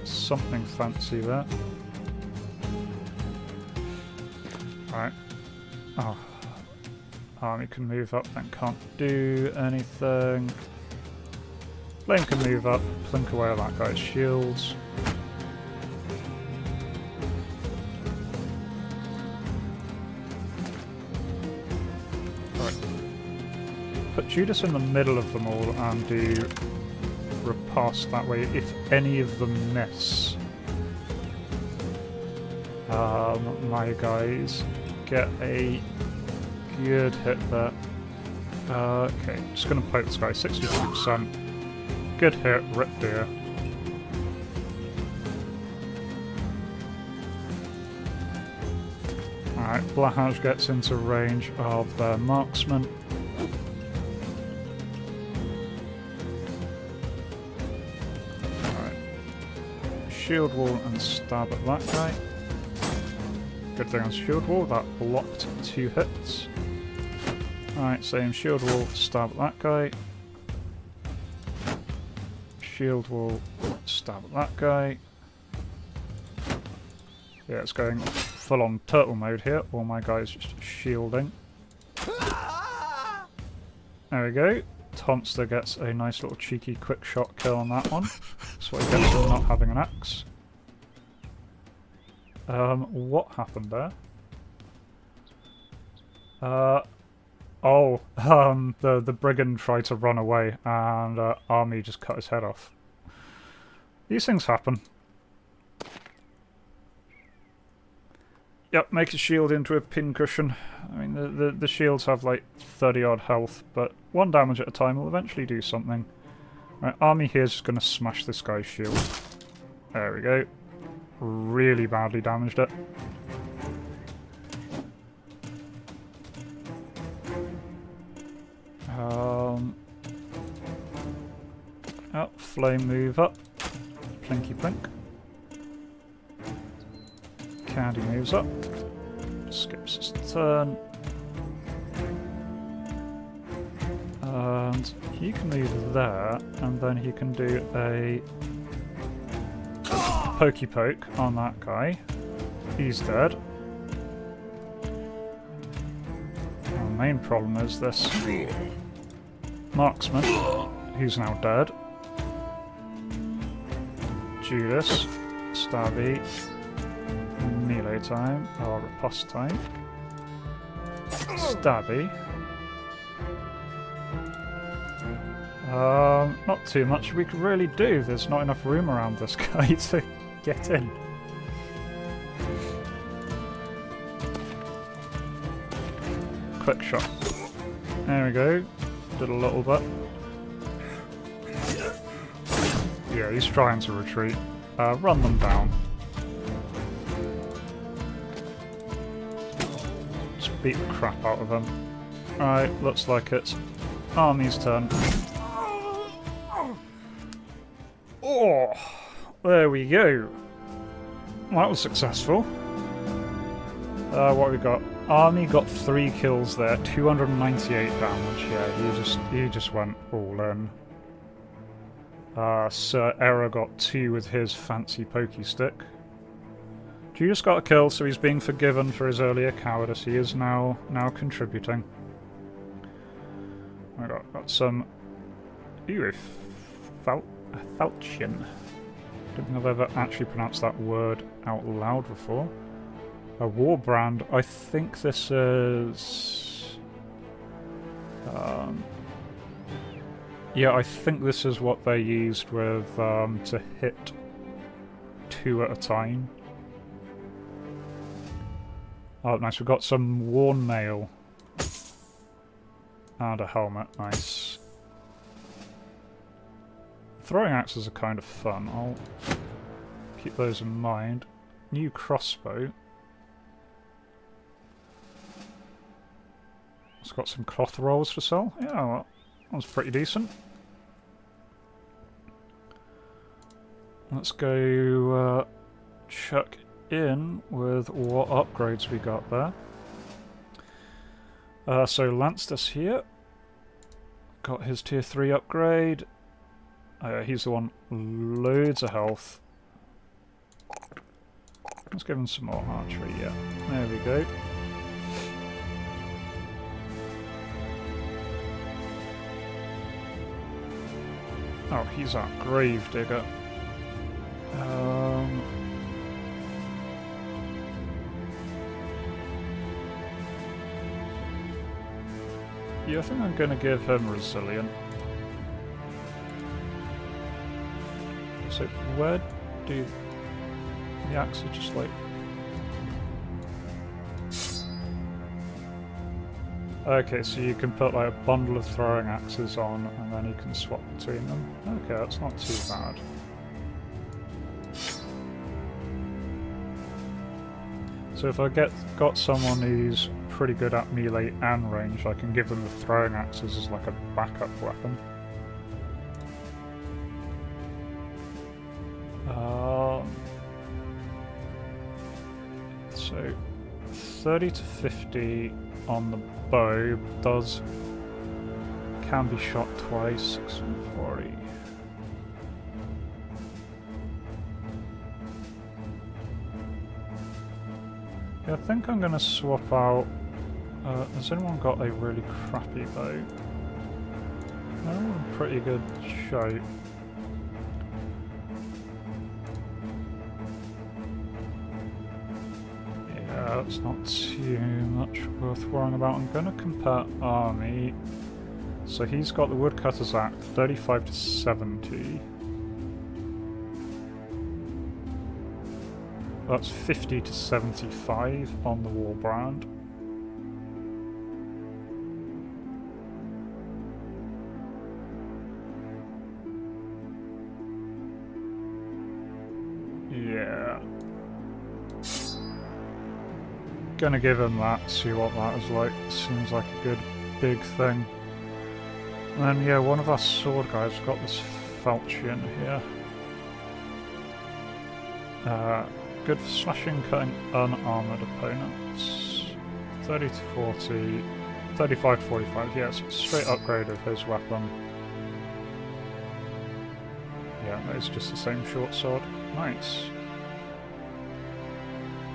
something fancy there. Right. Oh. Army can move up and can't do anything. Flame can move up, plink away at that guy's shields. Right. Put Judas in the middle of them all and do riposte that way if any of them miss. My guys get a good hit there. Okay, just gonna poke this guy, 62%. Good hit, ripped ear. Alright, Blackhouse gets into range of their marksman. Alright. Shield wall and stab at that guy. Good thing on shield wall, that blocked 2 hits. Alright, same shield wall, stab at that guy. Shield wall, stab at that guy. Yeah, it's going full on turtle mode here. All my guys just shielding. There we go. Tomster gets a nice little cheeky quick shot kill on that one. That's what he gets for not having an axe. What happened there? The brigand tried to run away and Army just cut his head off. These things happen. Yep, make a shield into a pincushion. I mean, the shields have like 30 odd health, but 1 damage at a time will eventually do something. Right, Army here's just going to smash this guy's shield. There we go. Really badly damaged it. Oh, flame move up. Plinky plink. Candy moves up. Skips his turn. And he can move there, and then he can do a pokey poke on that guy. He's dead. The main problem is this marksman, who's now dead. Judas, stabby, melee time, or riposte time. Stabby. Not too much we could really do. There's not enough room around this guy to get in. Quick shot. There we go. Did a little bit. Yeah, he's trying to retreat. Run them down. Just beat the crap out of them. Alright, looks like it's Army's turn. Oh, there we go. That was successful. What have we got? Army got 3 kills there, 298 damage. Yeah, he just went all in. Sir Error got 2 with his fancy pokey stick. Judas got a kill, so he's being forgiven for his earlier cowardice. He is now contributing. I got some. Ooh, a falchion. Don't think I've ever actually pronounced that word out loud before. A war brand. I think this is. Yeah, I think this is what they used with to hit 2 at a time. Oh, nice. We've got some worn mail. And a helmet. Nice. Throwing axes are kind of fun. I'll keep those in mind. New crossbow. It's got some cloth rolls for sale. Yeah, well, that was pretty decent. Let's go check in with what upgrades we got there. So Lancetus here. Got his tier 3 upgrade. He's the one, loads of health. Let's give him some more archery, yeah. There we go. Oh, he's our Gravedigger. Yeah, I think I'm going to give him Resilient. So where do the axes just like... Okay, so you can put like a bundle of throwing axes on and then you can swap between them. Okay, that's not too bad. So if I got someone who's pretty good at melee and range, I can give them the throwing axes as like a backup weapon. So 30 to 50 on the bow can be shot twice, 640. Yeah, I think I'm gonna swap out. Has anyone got a really crappy bow? No, I'm in pretty good shape. Yeah, it's not too much worth worrying about. I'm gonna compare army. So he's got the Woodcutter's Act, 35 to 70. That's 50 to 75 on the Warbrand. Yeah. Gonna give him that, see what that is like. Seems like a good big thing. And then yeah, one of our sword guys got this falchion here. Good for slashing, cutting unarmoured opponents. 30 to 40, 35 to 45, yeah, it's a straight upgrade of his weapon. Yeah, no, it's just the same short sword. Nice.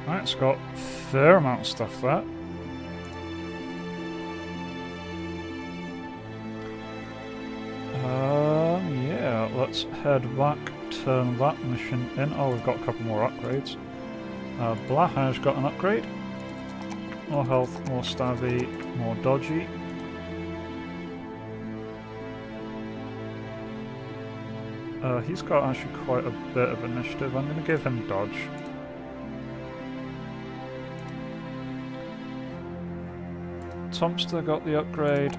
Right, it's got a fair amount of stuff there. Yeah, let's head back, turn that mission in. Oh, we've got a couple more upgrades. Blahaj's got an upgrade. More health, more stabby, more dodgy. He's got actually quite a bit of initiative. I'm going to give him dodge. Tomster got the upgrade.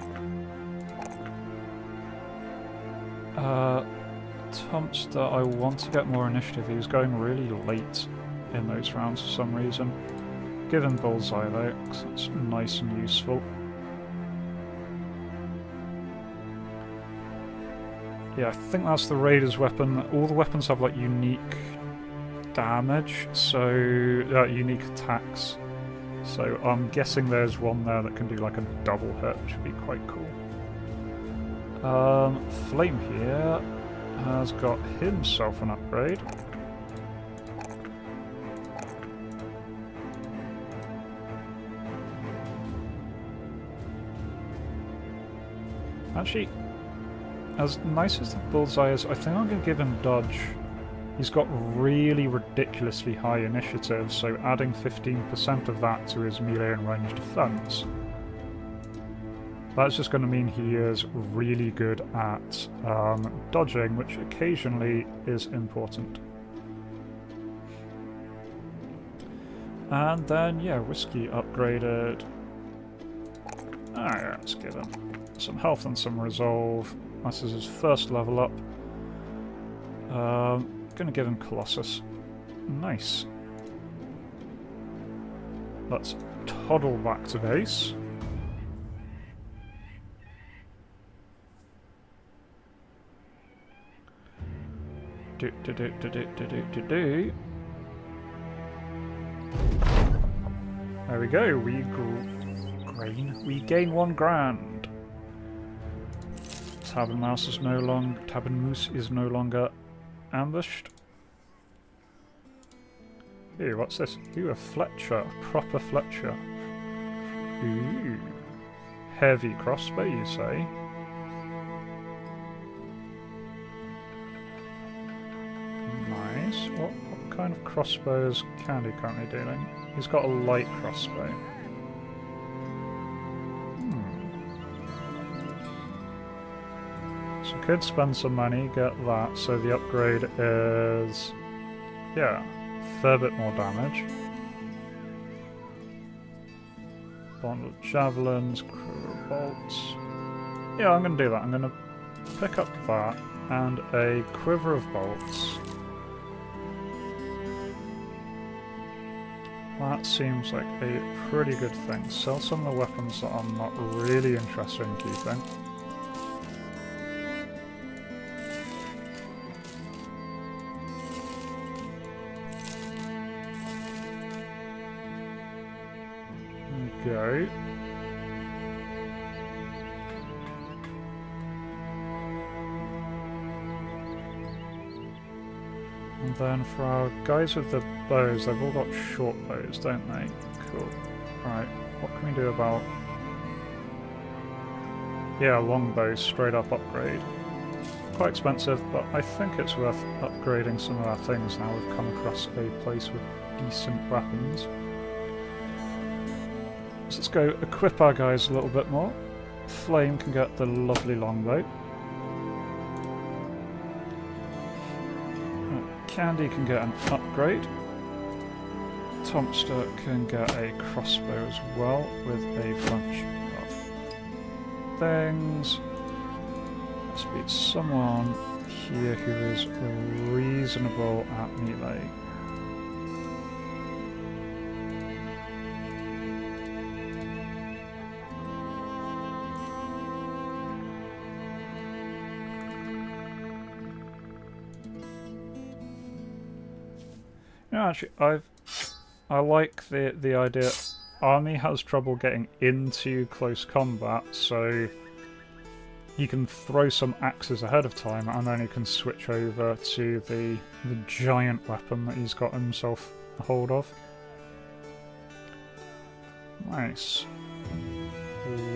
Tomster, I want to get more initiative. He was going really late in those rounds for some reason. Give him Bullseye though, because that's nice and useful. Yeah, I think that's the Raider's weapon. All the weapons have like unique damage, so unique attacks. So I'm guessing there's one there that can do like a double hit, which would be quite cool. Flame here has got himself an upgrade. Actually, as nice as the Bullseye is, I think I'm going to give him dodge. He's got really ridiculously high initiative, so adding 15% of that to his melee and range defense. That's just going to mean he is really good at dodging, which occasionally is important. And then, yeah, Whiskey upgraded. Alright, let's give him some health and some resolve. This is his first level up. Gonna give him Colossus. Nice. Let's toddle back to base. There we go. We gain 1 grand. Tabin Mouse is no longer. Tabin Moose is no longer ambushed. Ooh, what's this? Ooh, a Fletcher, a proper Fletcher. Ooh, heavy crossbow, you say? Nice. What kind of crossbow is Candy currently dealing? He's got a light crossbow. So could spend some money, get that. So the upgrade is, yeah, a fair bit more damage. Bond of javelins, quiver of bolts. Yeah, I'm going to do that. I'm going to pick up that and a quiver of bolts. That seems like a pretty good thing. Sell some of the weapons that I'm not really interested in keeping. Go. And then for our guys with the bows, they've all got short bows, don't they? Cool. Right, what can we do about... Yeah, long bows, straight up upgrade. Quite expensive, but I think it's worth upgrading some of our things now we've come across a place with decent weapons. So let's go equip our guys a little bit more. Flame can get the lovely longbow. Candy can get an upgrade. Tomster can get a crossbow as well with a bunch of things. Must be someone here who is reasonable at melee. No, actually, I like the idea. Army has trouble getting into close combat, so you can throw some axes ahead of time, and then he can switch over to the giant weapon that he's got himself a hold of. Nice.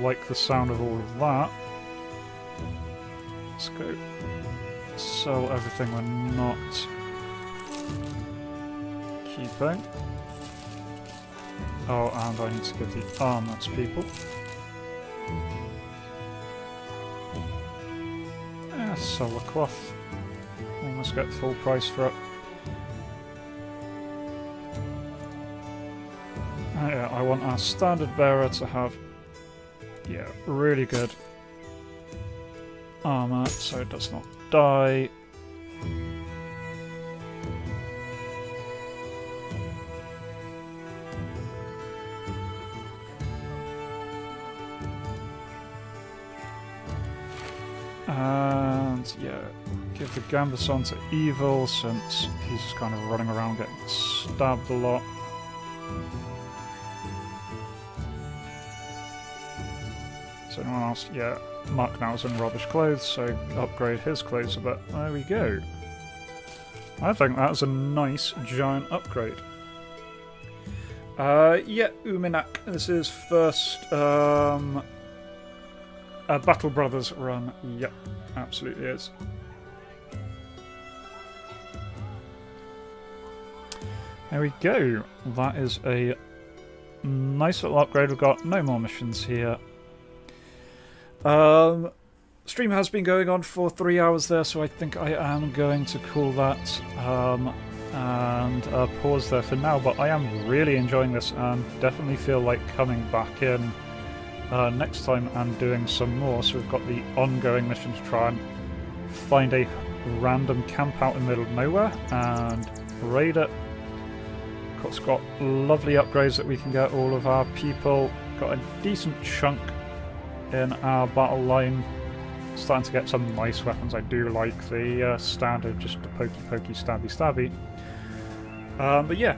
Like the sound of all of that. Let's go sell everything we're not keeping. Oh, and I need to give the armor to people. Yeah, sell the cloth. Almost get full price for it. Oh, yeah, I want our standard bearer to have, yeah, really good armor so it does not die. And yeah, give the Gambeson to Evil since he's just kind of running around getting stabbed a lot. So anyone else? Yeah, Mark now is in rubbish clothes, so upgrade his clothes a bit. There we go. I think that's a nice giant upgrade. Yeah, Uminak. This is first Battle Brothers run. Yep, absolutely is. There we go. That is a nice little upgrade. We've got no more missions here. Stream has been going on for 3 hours there, so I think I am going to call that and pause there for now. But I am really enjoying this and definitely feel like coming back in next time and doing some more. So we've got the ongoing mission to try and find a random camp out in the middle of nowhere and raid it. Of course, got lovely upgrades that we can get all of our people. Got a decent chunk in our battle line. Starting to get some nice weapons. I do like the standard, just the pokey pokey stabby stabby. But yeah,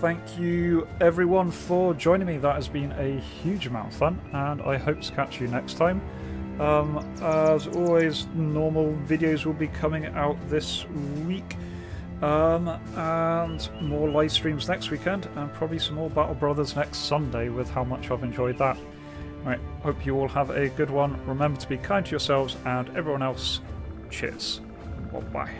thank you everyone for joining me. That has been a huge amount of fun, and I hope to catch you next time. As always, normal videos will be coming out this week, and more live streams next weekend, and probably some more Battle Brothers next Sunday with how much I've enjoyed that. Right, hope you all have a good one. Remember to be kind to yourselves and everyone else. Cheers. Bye-bye.